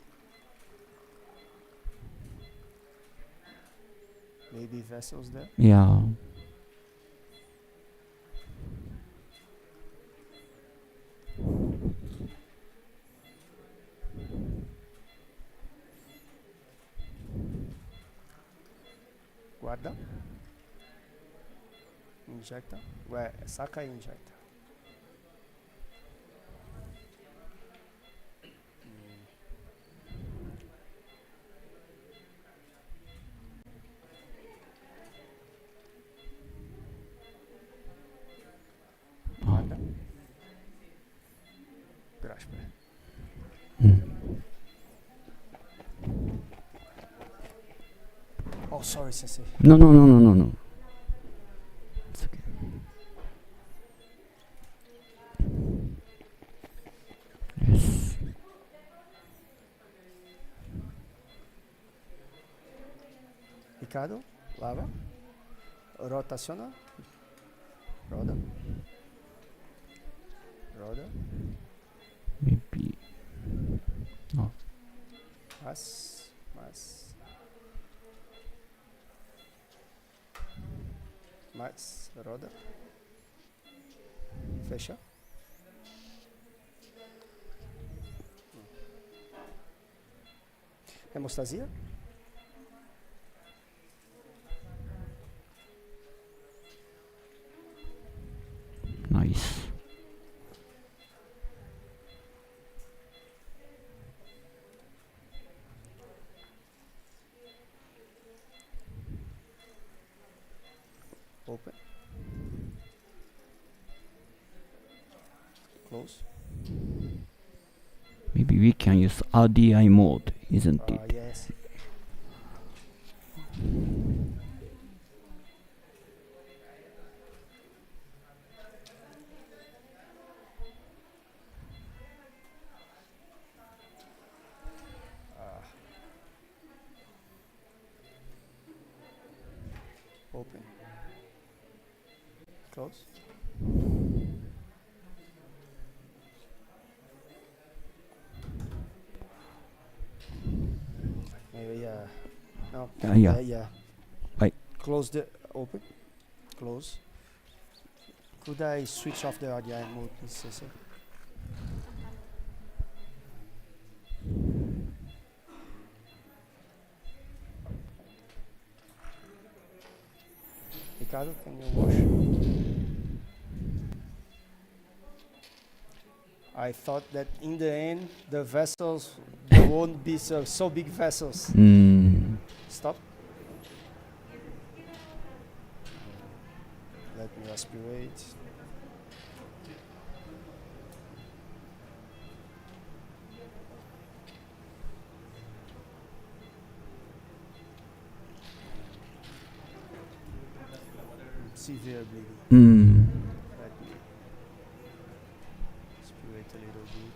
Maybe vessels there. Yeah. Guarda. Injecta. Where? Saka injecta. grasper. Oh, sorry, Sensei. No, no, no, no, no, no. It's okay. Yes. Ricardo, lava. Rotaciona. Roda. Roda. Maybe. No. Más. Más. Más. Roda. Fecha. Hemostasia. Nice. Open. Close. Maybe we can use RDI mode, isn't it? Yes. Open. Close. Maybe no. Yeah. Yeah. Right. Close the open. Close. Could I switch off the RDI mode, please, Sensei? Ricardo, can you wash? I thought that in the end the vessels there won't be so big vessels. Stop. Let me aspirate. Severe bleeding. Let me aspirate a little bit.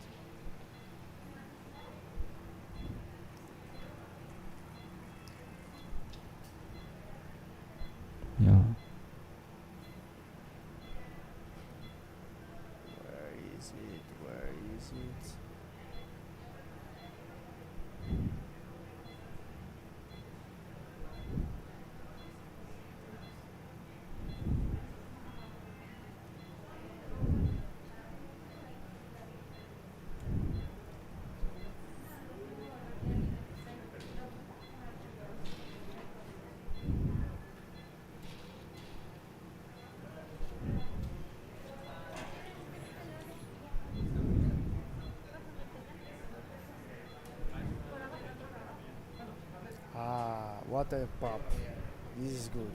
Yeah. Where is it? Where is it? What a pop. This is good.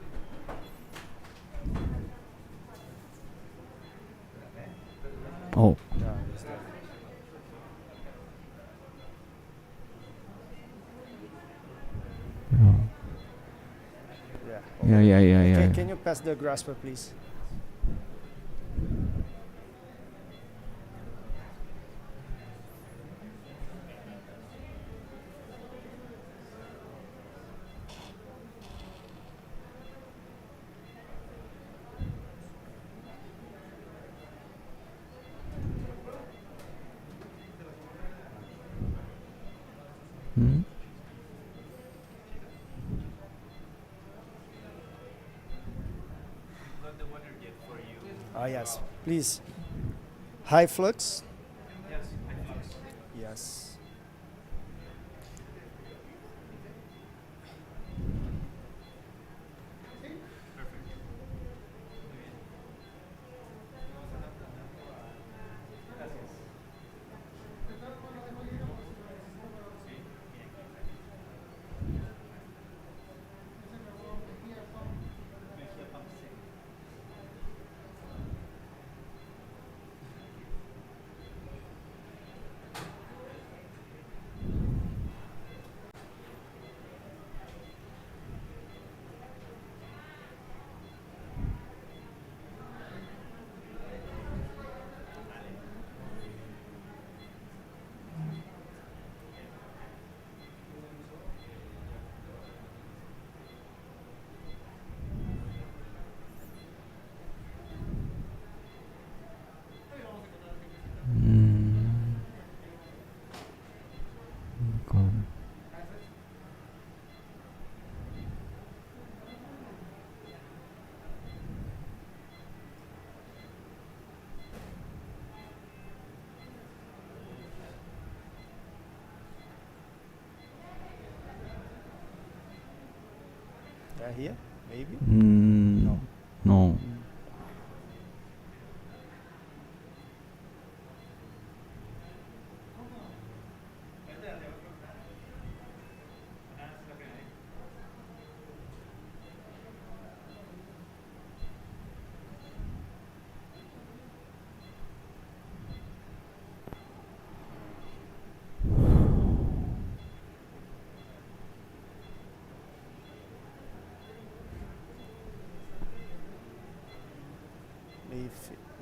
Oh. Yeah, it's done. Yeah. Can you pass the grasper, please? Yes, please. High flux? Yes, high flux. Yes. Here, maybe. No. No.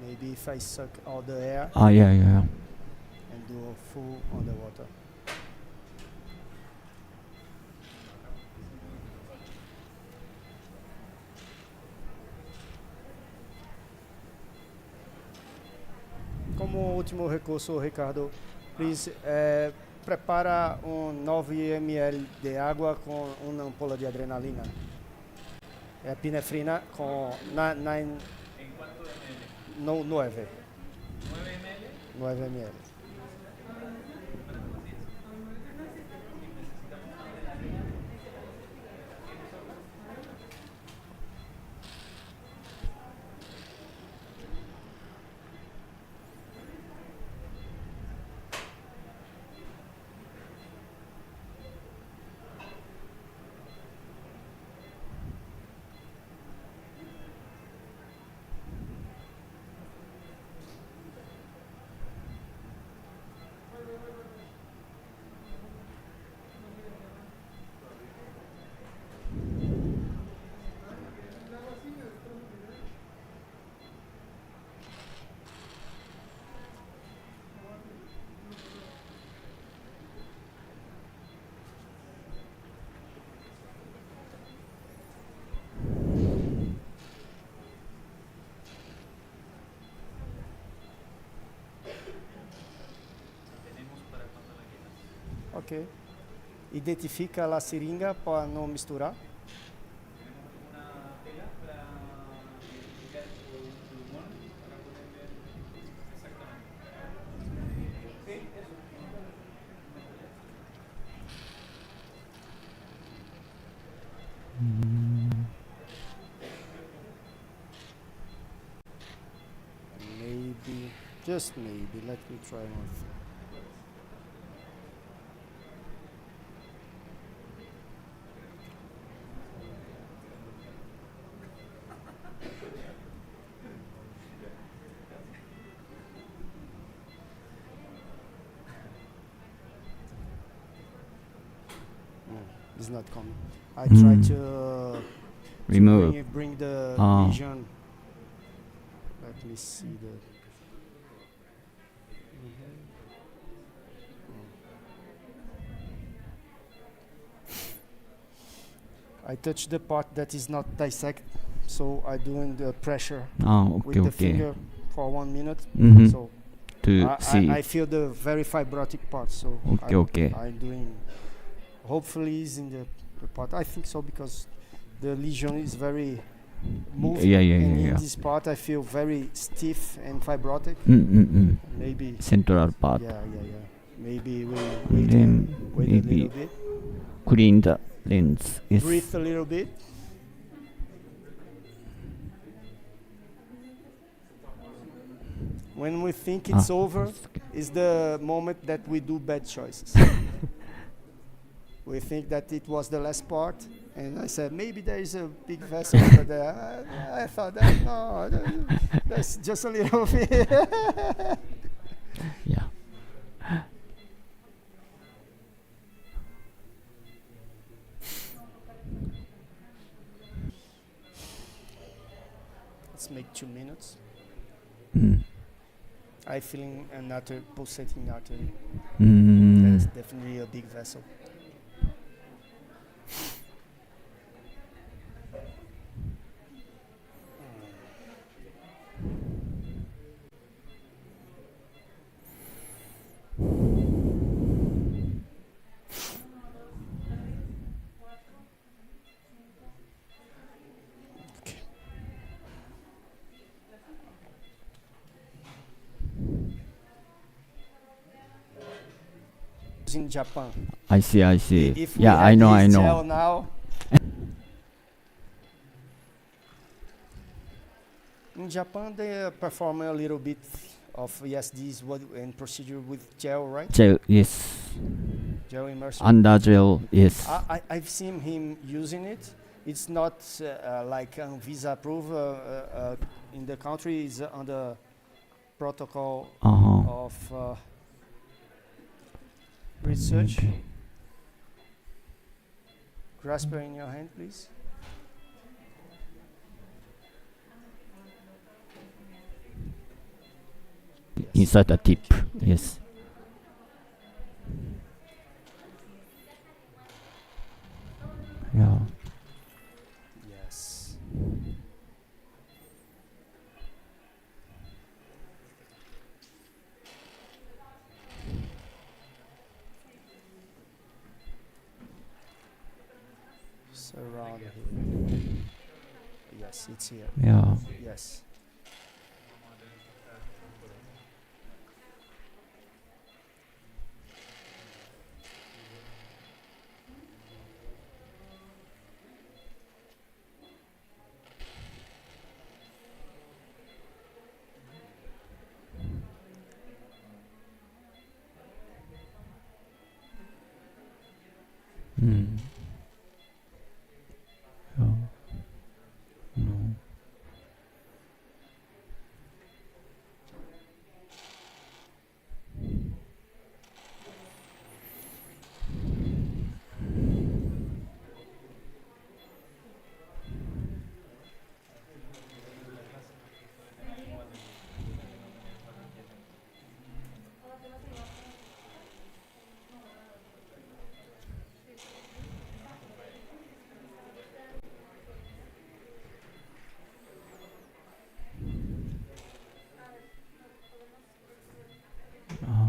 Maybe if I suck all the air Yeah. and do a full underwater. Como último recurso, Ricardo, please prepara 9 ml de água com uma ampola de adrenalina. Epinefrina con 9. ¿En cuánto ml? No, 9. 9 ml. 9 ml. Ok. Identifica a seringa para não misturar. Una tela para identificar el pulmón para poder ver exactamente. Sí, eso. Maybe, just maybe, let me try one thing. It's not coming. I try to remove. bring the lesion. Let me see the. I touch the part that is not dissect, so I doing the pressure with the finger for 1 minute. So to see. I feel the very fibrotic part. So I'm doing. Hopefully, is in the part. I think so because the lesion is very moved. In this part, I feel very stiff and fibrotic. Maybe central part. Yeah. Maybe we wait a little bit. Clean the lens. Yes. Breathe a little bit. When we think it's over, is the moment that we do bad choices. We think that it was the last part, and I said maybe there is a big vessel over there. I thought that no, that's just a little bit. Yeah. Let's make 2 minutes. Mm. I feeling an artery, pulsating artery. Mm. That's definitely a big vessel. In Japan. I see. If we Yeah, had I know. this gel now, In Japan, they perform a little bit of ESDs and procedure with gel, right? Gel, yes. Gel immersion. Under gel, yes. I've seen him using it. It's not like visa approved in the country. It's under protocol of research. Grasp in your hand, please. Inside the tip, yes. Yeah. Yes. Surround here. Yes, it's here. Yeah. Yes. Mm.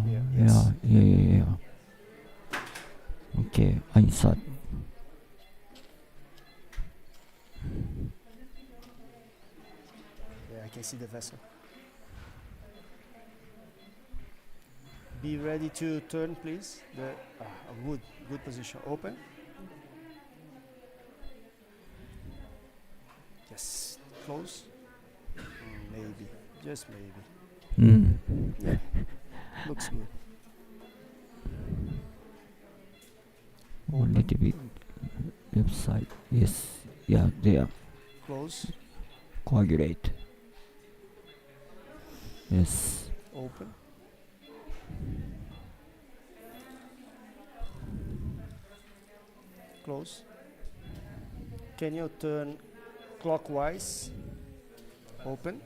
Yeah. No. Yeah. Okay, inside. Yeah, I can see the vessel. Be ready to turn, please. Good position. Open. Yes. Close. Maybe. Just maybe. Yeah. Looks good. A little bit left side. Yes. Yeah, there. Close. Coagulate. Yes. Open. Close. Can you turn clockwise? Open.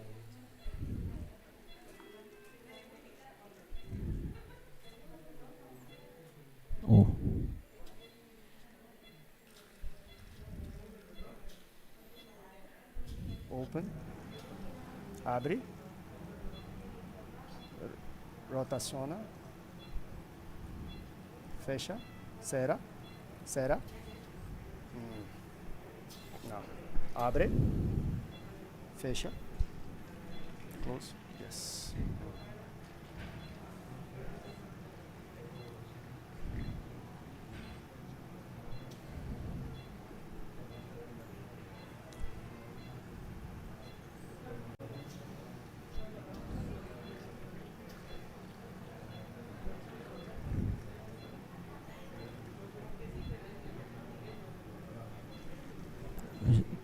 Oh. Open. Abre. Rotaciona. Fecha. Cera. Cera. No. Abre. Fecha. Close. Yes.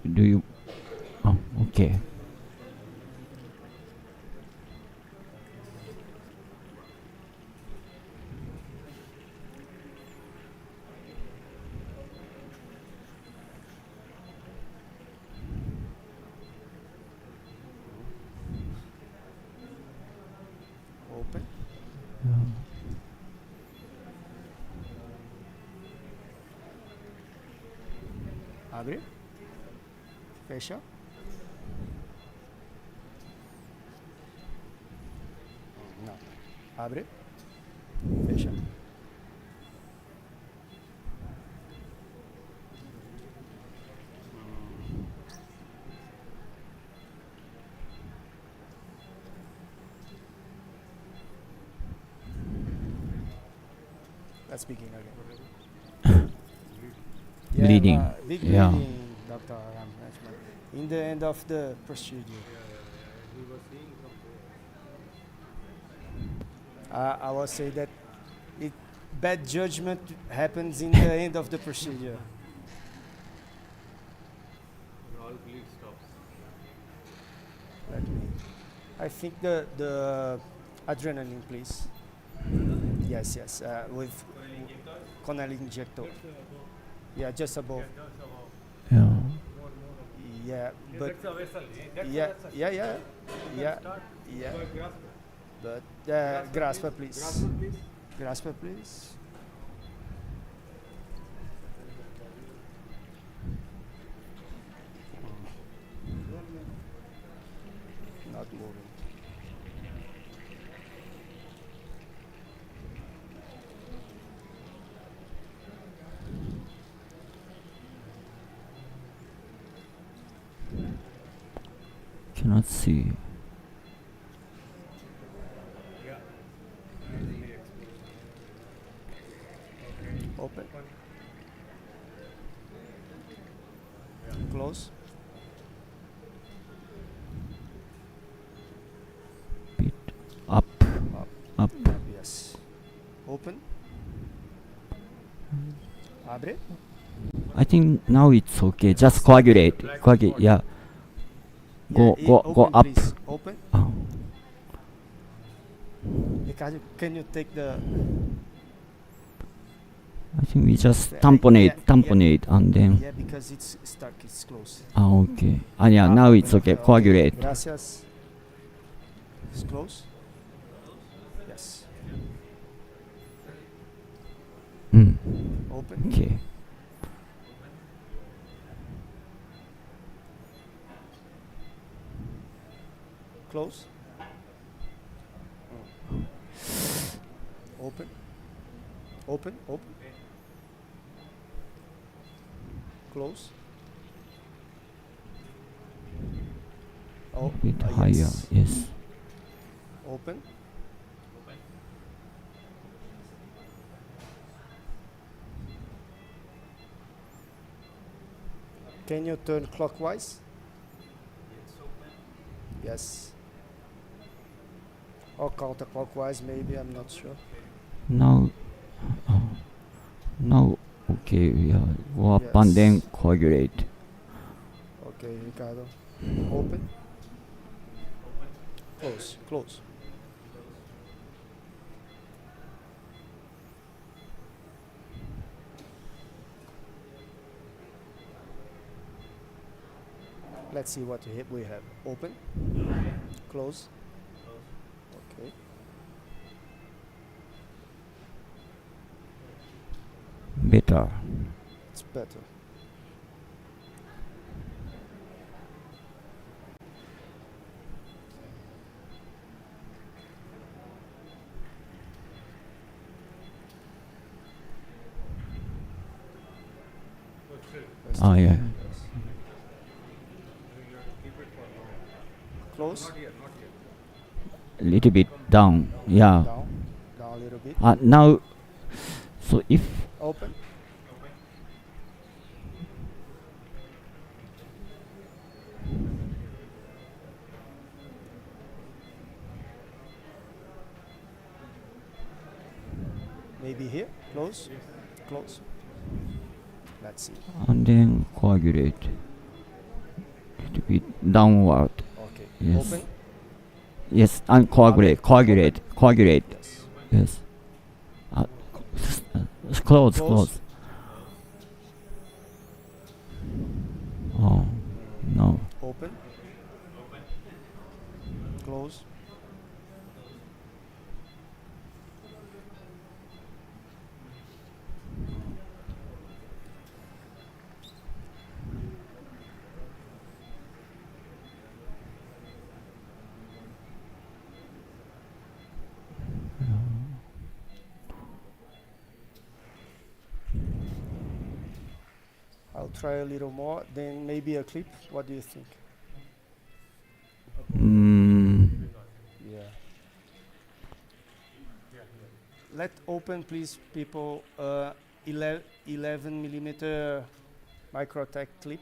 Do you? Oh, okay. Open. Abre. Fecha. No. Abre. Fecha. Let's begin again. Bleeding. Big Yeah. bleeding, Dr. Ram. In the end of the procedure. I will say that bad judgment happens in the end of the procedure. All please stop. Let me. I think the adrenaline, please. Yes, yes. With corneal injector. Yeah, just above. Yeah. Yeah, but yeah, yeah, yeah, yeah, yeah. But grasp, please. Grasp, please. Not moving. Cannot see. Open. Close. Bit up. Up. Yes. Open. Abre. I think now it's okay. Just coagulate. Coagulate. Yeah. Go Open, up. please. Open. Oh. Ricardo, can you take the? I think we just Yeah, tamponate, and then. Yeah, because it's stuck. It's close. Okay. Yeah. Now it's okay. Coagulate. Gracias. It's close. Yes. Open. Okay. Close. Open. Open. Open. Close. Oh, Bit higher. yes. Yes. Open. Can you turn clockwise? Yes. Or counterclockwise, maybe, I'm not sure. Now. Now. Okay. Yeah. Go up and then coagulate. Okay, Ricardo. Open. Close. Close. Let's see what we have. Open. Close. Okay. Better. It's better. Yeah. Close. A little bit down. Yeah. Down. Down a little bit. Now. So if. Open. Maybe here. Close. Close. Let's see. And then coagulate. Little bit downward. Okay. Yes. Open. Yes, and coagulate. Coagulate. Coagulate. Yes. Yes. Close. Close. Oh. No. Open. Close. I'll try a little more, then maybe a clip. What do you think? Yeah. Let open, please, people. 11 millimeter microtech clip.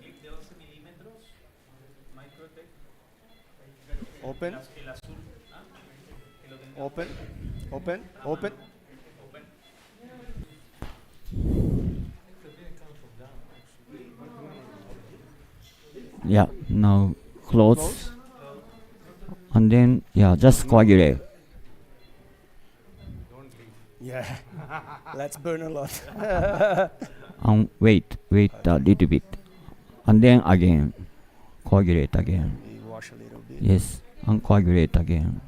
Clip de 11 milímetros, microtech. Open. Open. Open. Open. Yeah, now close. Close. And then, yeah, just coagulate. Yeah. Let's burn a lot. And wait a little bit. And then again, coagulate again. We wash a little bit. Yes, and coagulate again.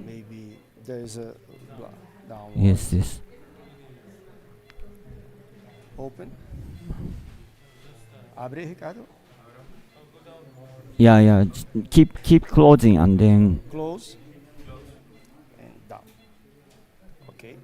Maybe there's a downward. Yes. Open. Abre, Ricardo. Yeah. Keep closing and then. Close. And down. Okay.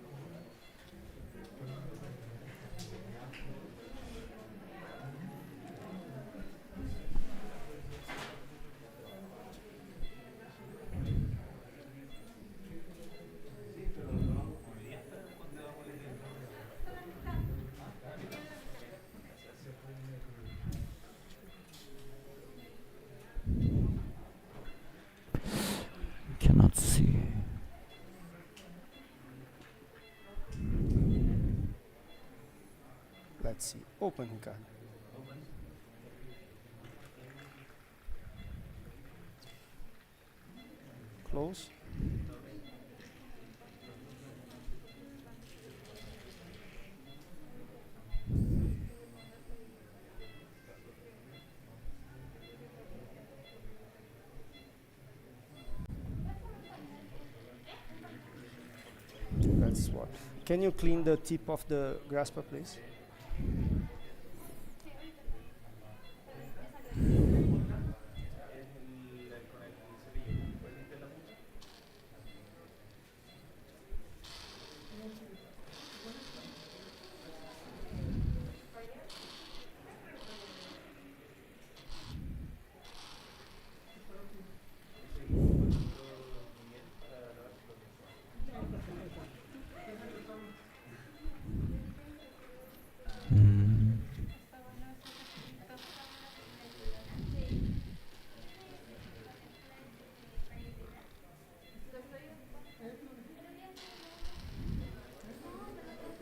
Cannot see. Let's see. Open, Ricardo. Close. That's what. Can you clean the tip of the grasper, please?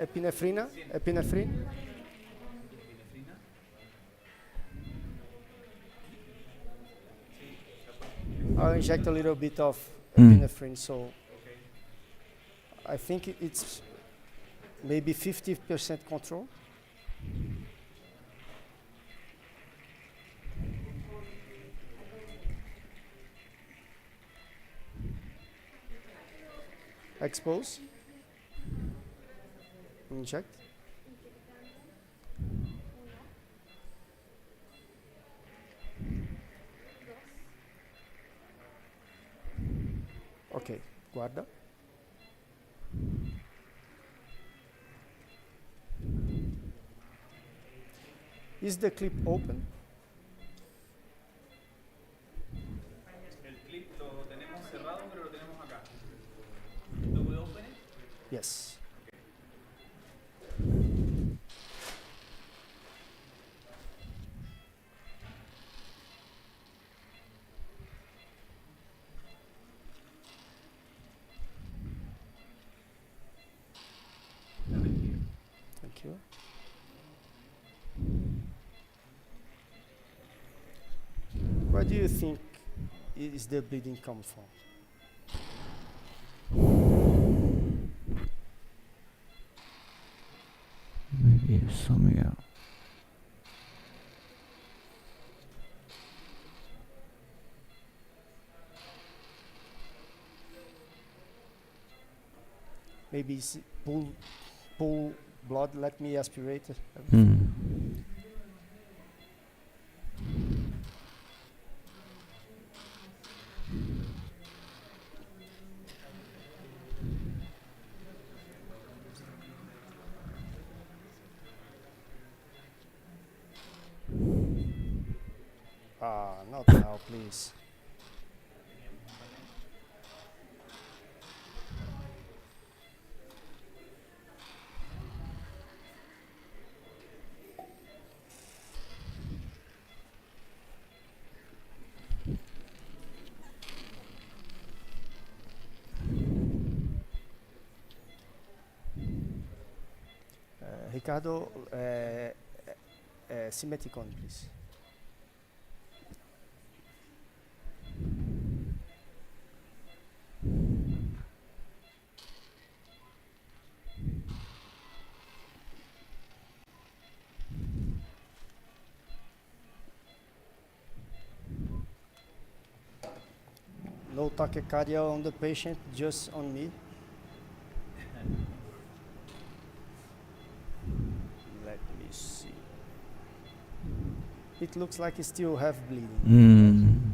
Epinephrine. I'll inject a little bit of epinephrine, so I think it's maybe 50% control. Expose. Inject. Ok, guarda. Is the clip open? El clip lo tenemos cerrado, pero lo tenemos acá. Do we open it? Yes. Thank you. Where do you think is the bleeding come from? Maybe somewhere. Maybe pull blood. Let me aspirate it. Not now, please. Ricardo, Simeticon, please. No tachycardia on the patient, just on me. Let me see. It looks like it still have bleeding.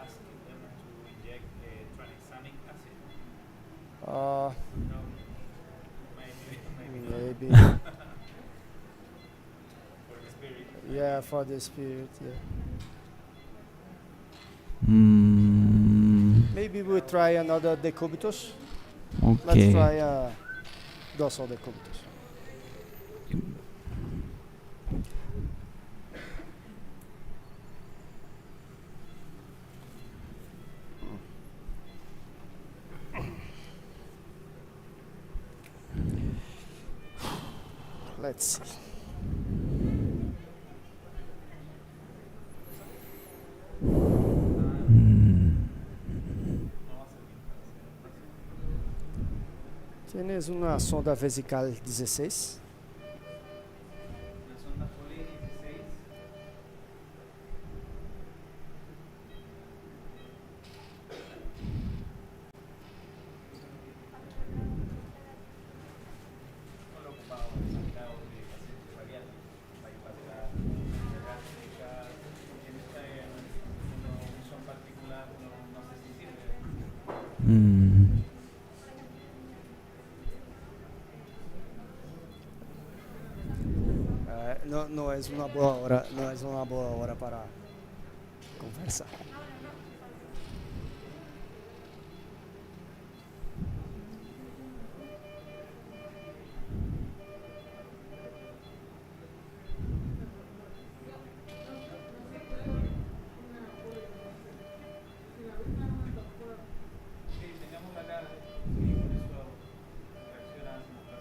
Asking them to inject tranexamic acid. Uh, No, maybe maybe. for the spirit. Yeah, for the spirit. Yeah. Maybe we'll try another decubitus. Let's Okay. try dorsal decubitus. Let's see. Tienes una sonda vesical 16. La sonda Foley 16. No lo ocupado en sangrado de pacientes radiales, bypassar, gástrica, en esta uso en particular no sé si sirve. No es una buena hora para conversar. Sí, tengamos acá, sí, por eso reacciona más.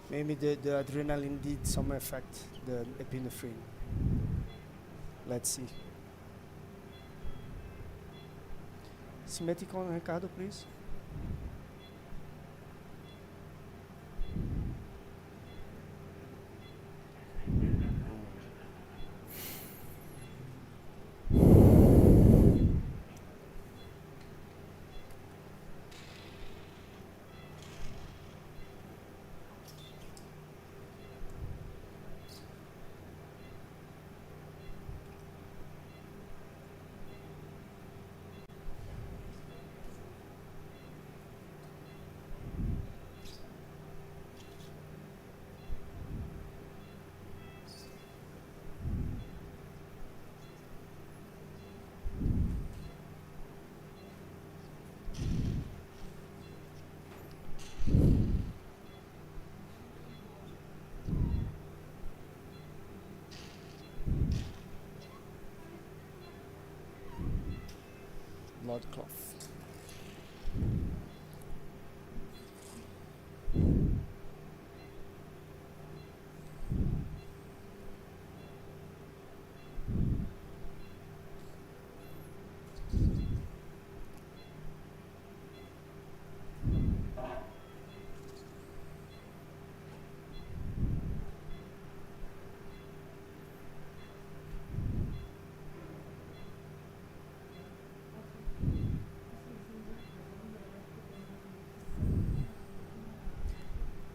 Maybe the adrenaline did some effect, the epinephrine. Let's see. Symmetric on Ricardo, please. Blood cloth.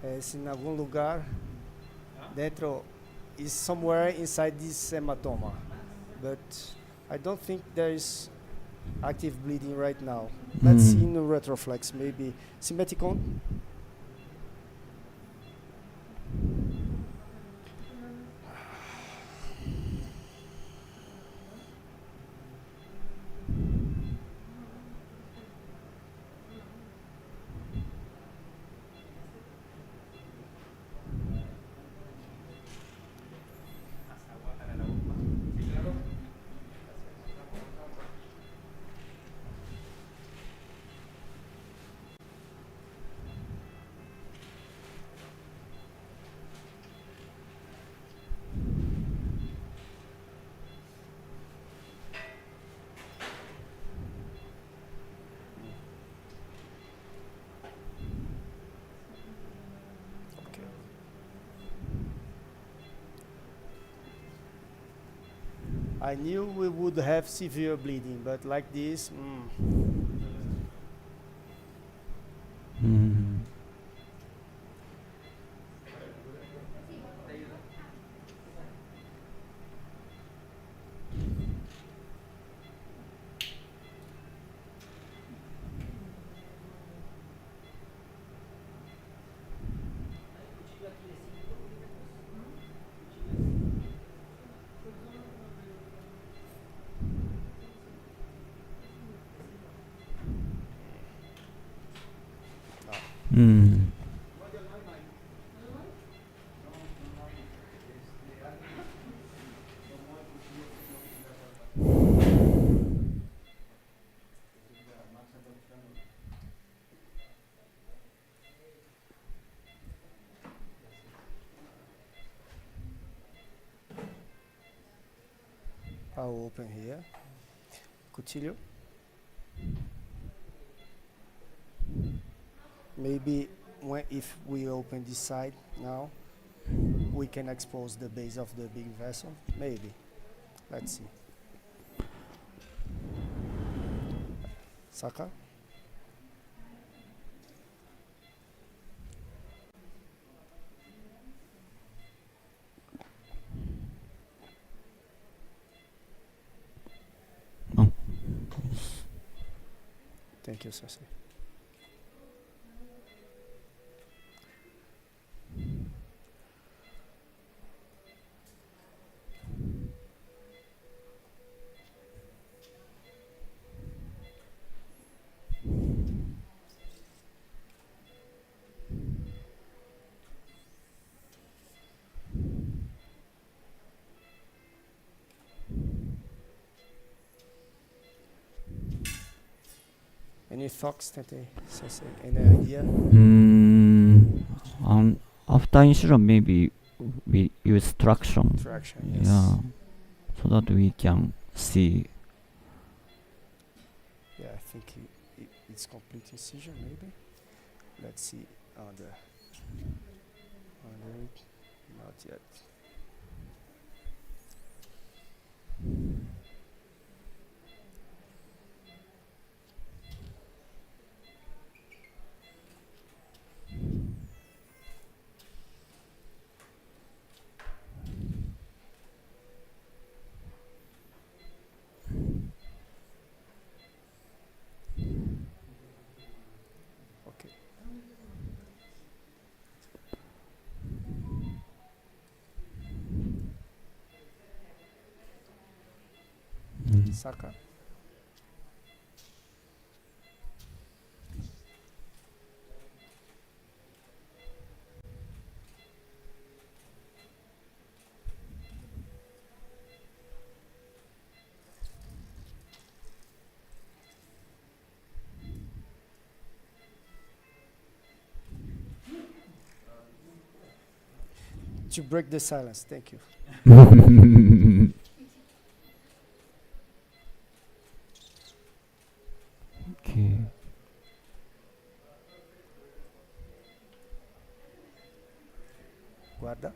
Es em algum lugar dentro, is somewhere inside this hematoma, but I don't think there is active bleeding right now. Let's see in the retroflex, maybe symmetric on. I knew we would have severe bleeding, but like this, I'll open here. Cuchillo. Maybe if we open this side now, we can expose the base of the big vessel. Maybe. Let's see. Saka. Thank you, Sensei. Any thoughts, Tete? Sensei? Any idea? After incision, maybe we use traction. Traction, yes. Yeah, so that we can see. Yeah, I think it's complete incision, maybe. Let's see under it. Not yet. Okay. Saka. To break the silence, thank you. Okay. Guarda.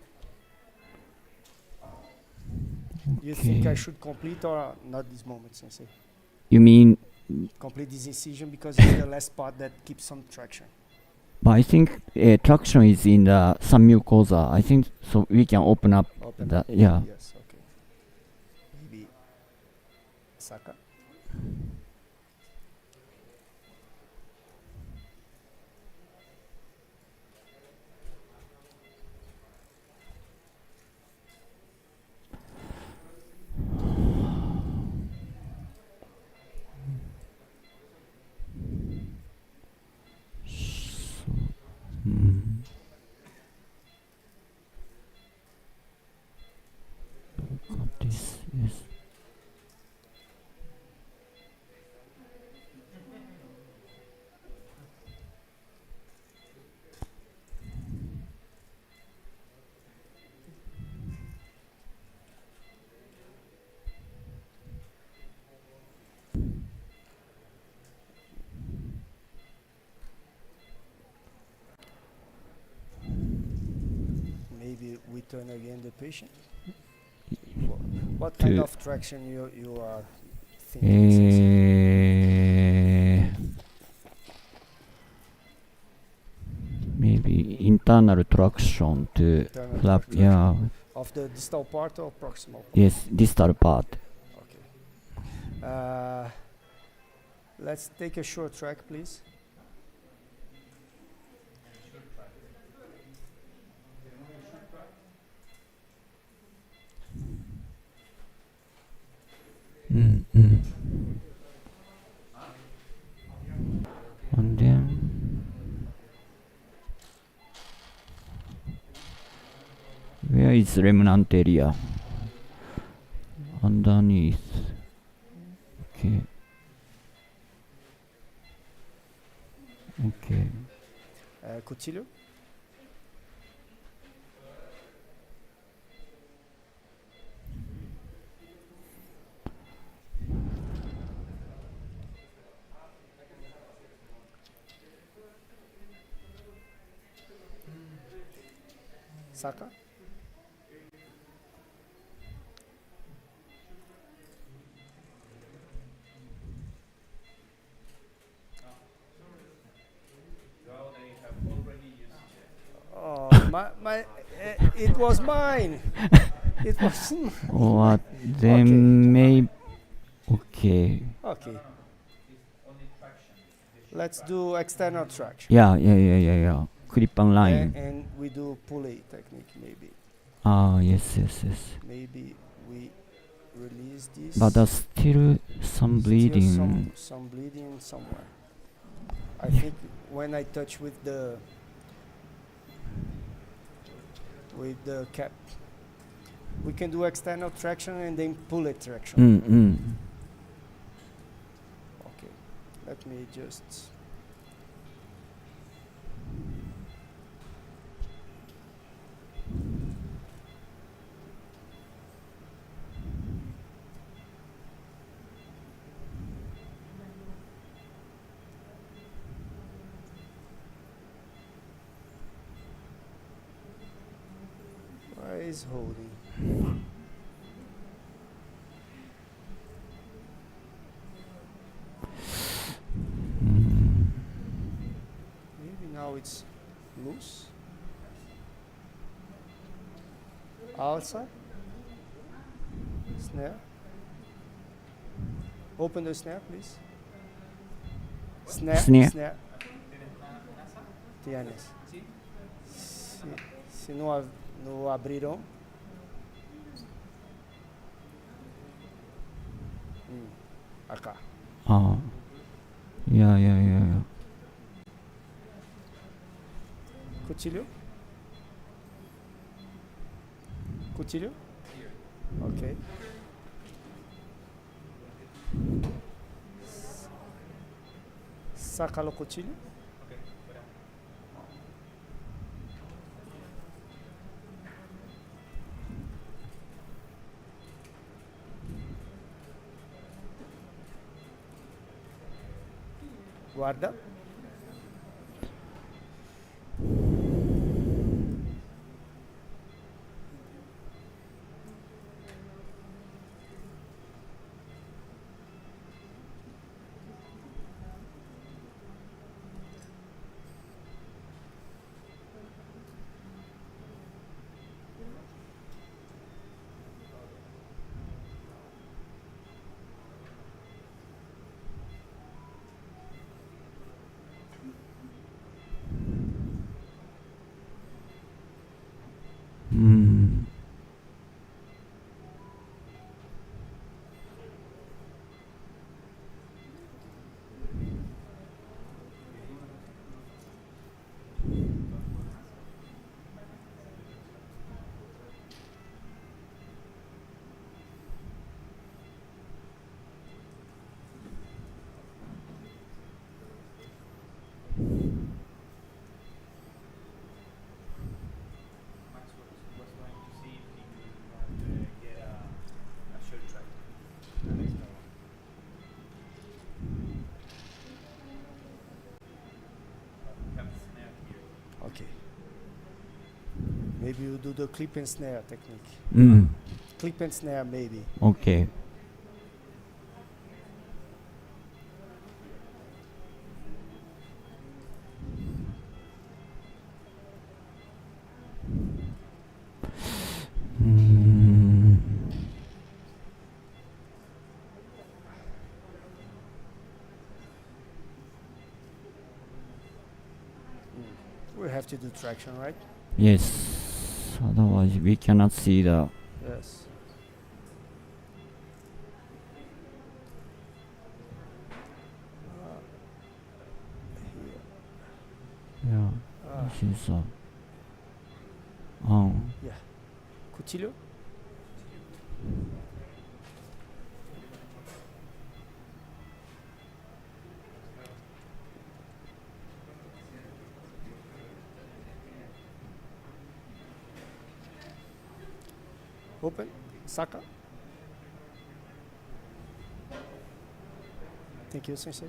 You think I Okay. should complete or not this moment, Sensei? You mean? Complete this incision because it's the last part that keeps some traction. But I think traction is in the some mucosa. I think so. We can open up Open the up. yeah. Yes, okay. Maybe Saka. Mm. Look at this. Yes. Maybe we turn again the patient. What kind To- of traction you are thinking? Sensei? Maybe internal traction to Internal flap. traction. Yeah. Of the distal part or proximal part? Yes, distal part. Okay. Let's take a short track, please. Mm. And then where is remnant area? Underneath. Okay. Okay. Cutillo. Saka. Oh, it was mine. It was mine. What then may okay. Okay. Let's do external traction. Yeah. Clip and line. And we do pulley technique maybe. Ah, yes. Maybe we release this. But there's still some bleeding. Some bleeding somewhere. I think when I touch with the cap, we can do external traction and then pulley traction. Okay, let me just. is holding. Maybe now it's loose. Outside. Snare. Open the snare, please. Snare. Snare. Snare. Tienes. Se não abriram. Acá. Ah. Yeah, yeah, yeah, yeah. Cuchillo? Cuchillo? Okay. Sácalo cuchillo. Guarda. Okay. Maybe you do the clip and snare technique. Clip and snare, maybe. Okay. We have to do traction, right? Yes. Otherwise, we cannot see the. Yes. Yeah. This is Yeah. Cuchillo? Open. Saca. Thank you, Sensei.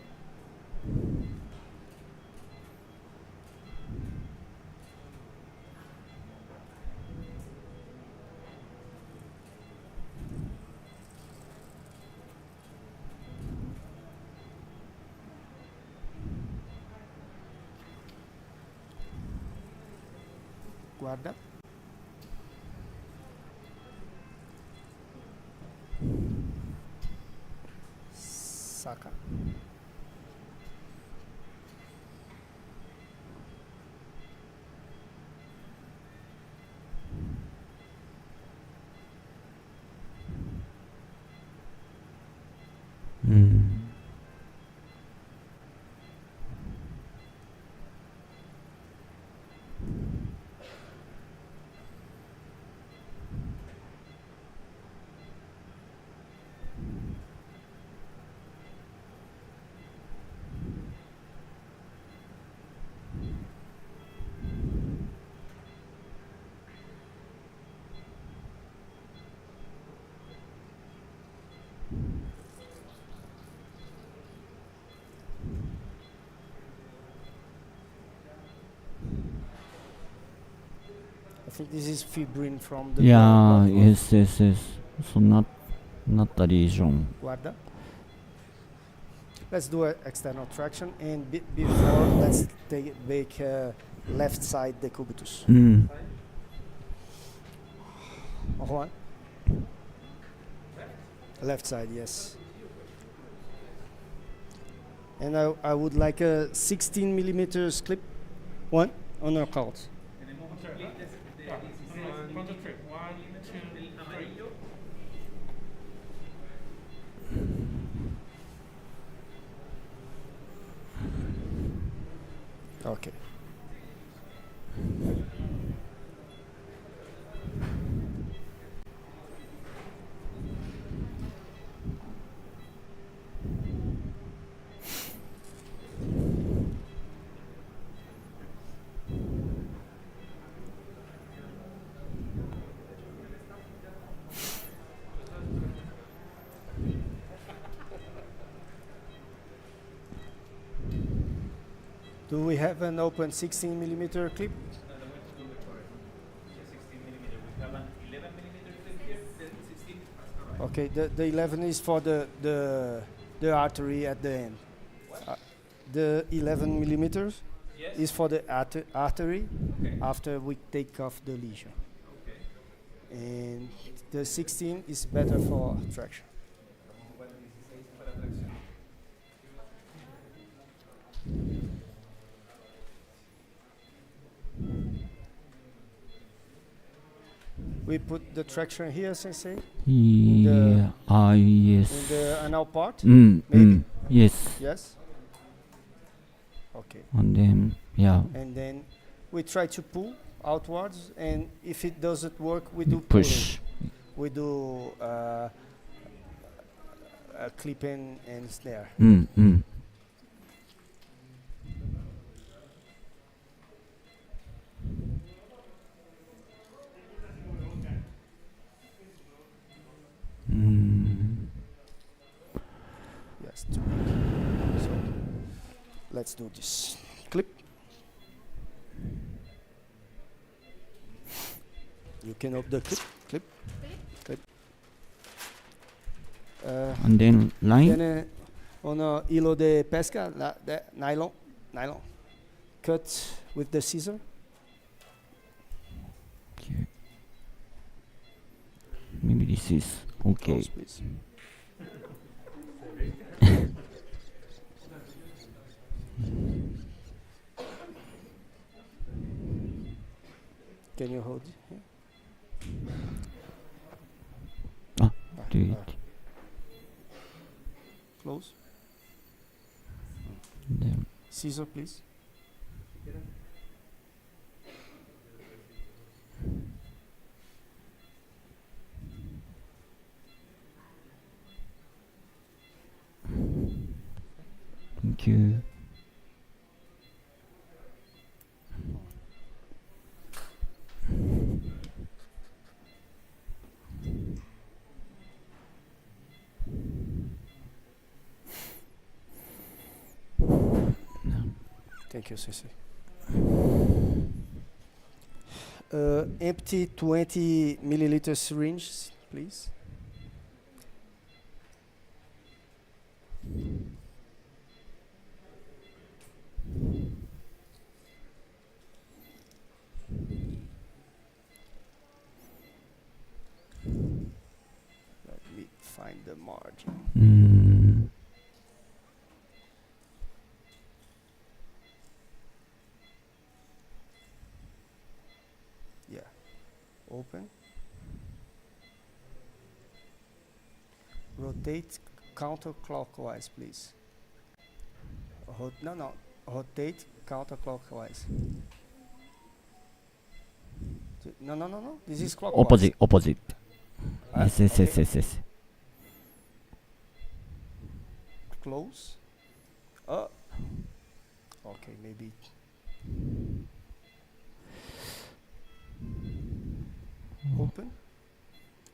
Guarda. Saca. think this is fibrin from the Yeah, blood. yes, yes, yes. So not the lesion. Guarda. Let's do an external traction, and before let's make left side decubitus. Mm. One. Left side, yes. And I would like a 16 millimeters clip. One on our count. Concentrate. 1, 2, 3. Okay. Do we have an open 16 millimeter clip? Okay, the 11 is for the artery at the end. The 11 millimeters is for the artery after we take off the lesion. And the 16 is better for traction. We put the traction here, Sensei? Yeah. Yes. In the anal part? Maybe? Yes. Yes? Okay. And then, yeah. And then we try to pull outwards, and if it doesn't work, we do Push. pulling. We do a clip and snare. Yes. So let's do this. Clip. You can open the clip. Clip. And then line. Then on a hilo de pesca, nylon. Cut with the scissor. Okay. Maybe this is okay. Close, please. Can you hold it here? Do it. Close. Then Scissor, please. thank you. Thank you, Sensei. Empty 20 milliliter syringe, please. Let me find the margin. Yeah. Open. Rotate counterclockwise, please. No. Rotate counterclockwise. No. This is clockwise. Opposite. Yes. Close. Okay, maybe. Open.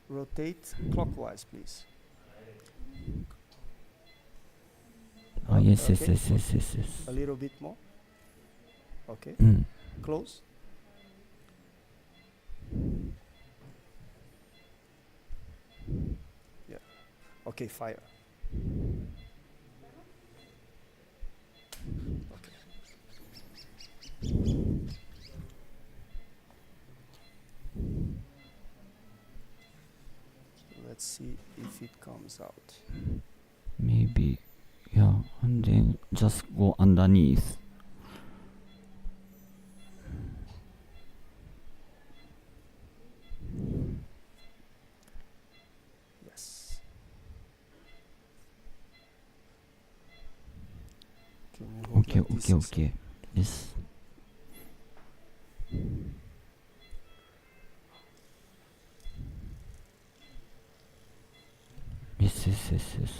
Rotate clockwise, please. Yes. A little bit more. Okay. Close. Okay, fire. Okay. Let's see if it comes out. Maybe, yeah, and then just go underneath. Yes. Can you hold Okay, like this okay, a second? okay. Yes. Yes, yes, yes, yes.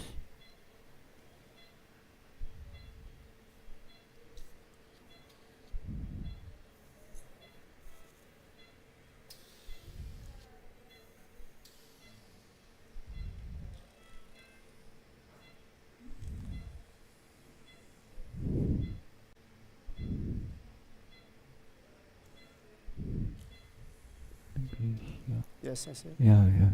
Maybe here. Yes, I see. Yeah, yeah.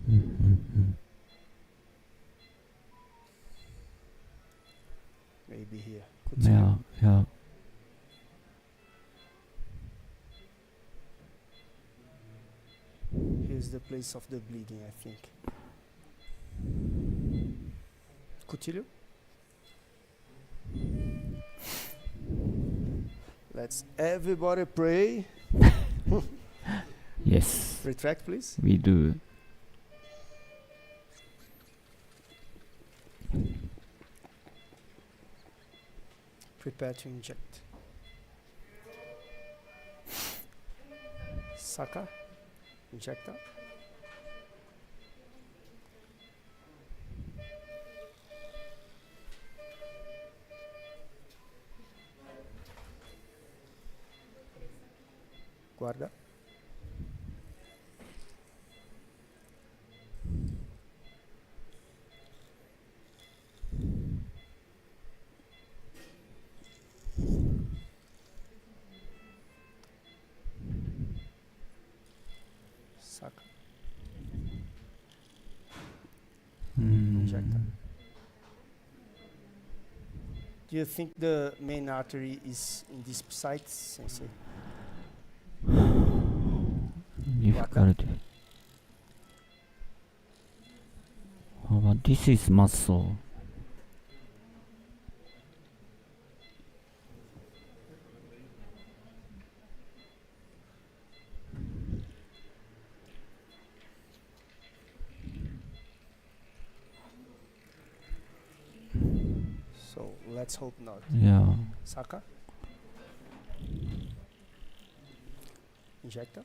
Mm-hmm. Maybe here. Continue. Yeah, yeah. Here's the place of the bleeding, I think. Continue. Let's everybody pray. Yes, Retract, please. we do. Prepare to inject. Saka, injector. Guarda. Saka. Injector. Do you think the main artery is in this site, Sensei? Difficult. Oh, but this is muscle. So let's hope not. Yeah. Saka. Injector.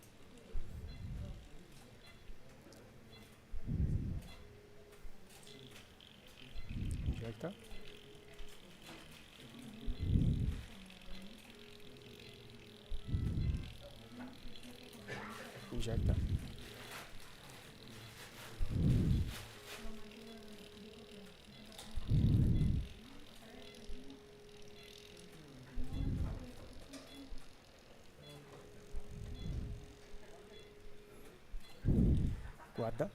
Injector. Injector. Guarda.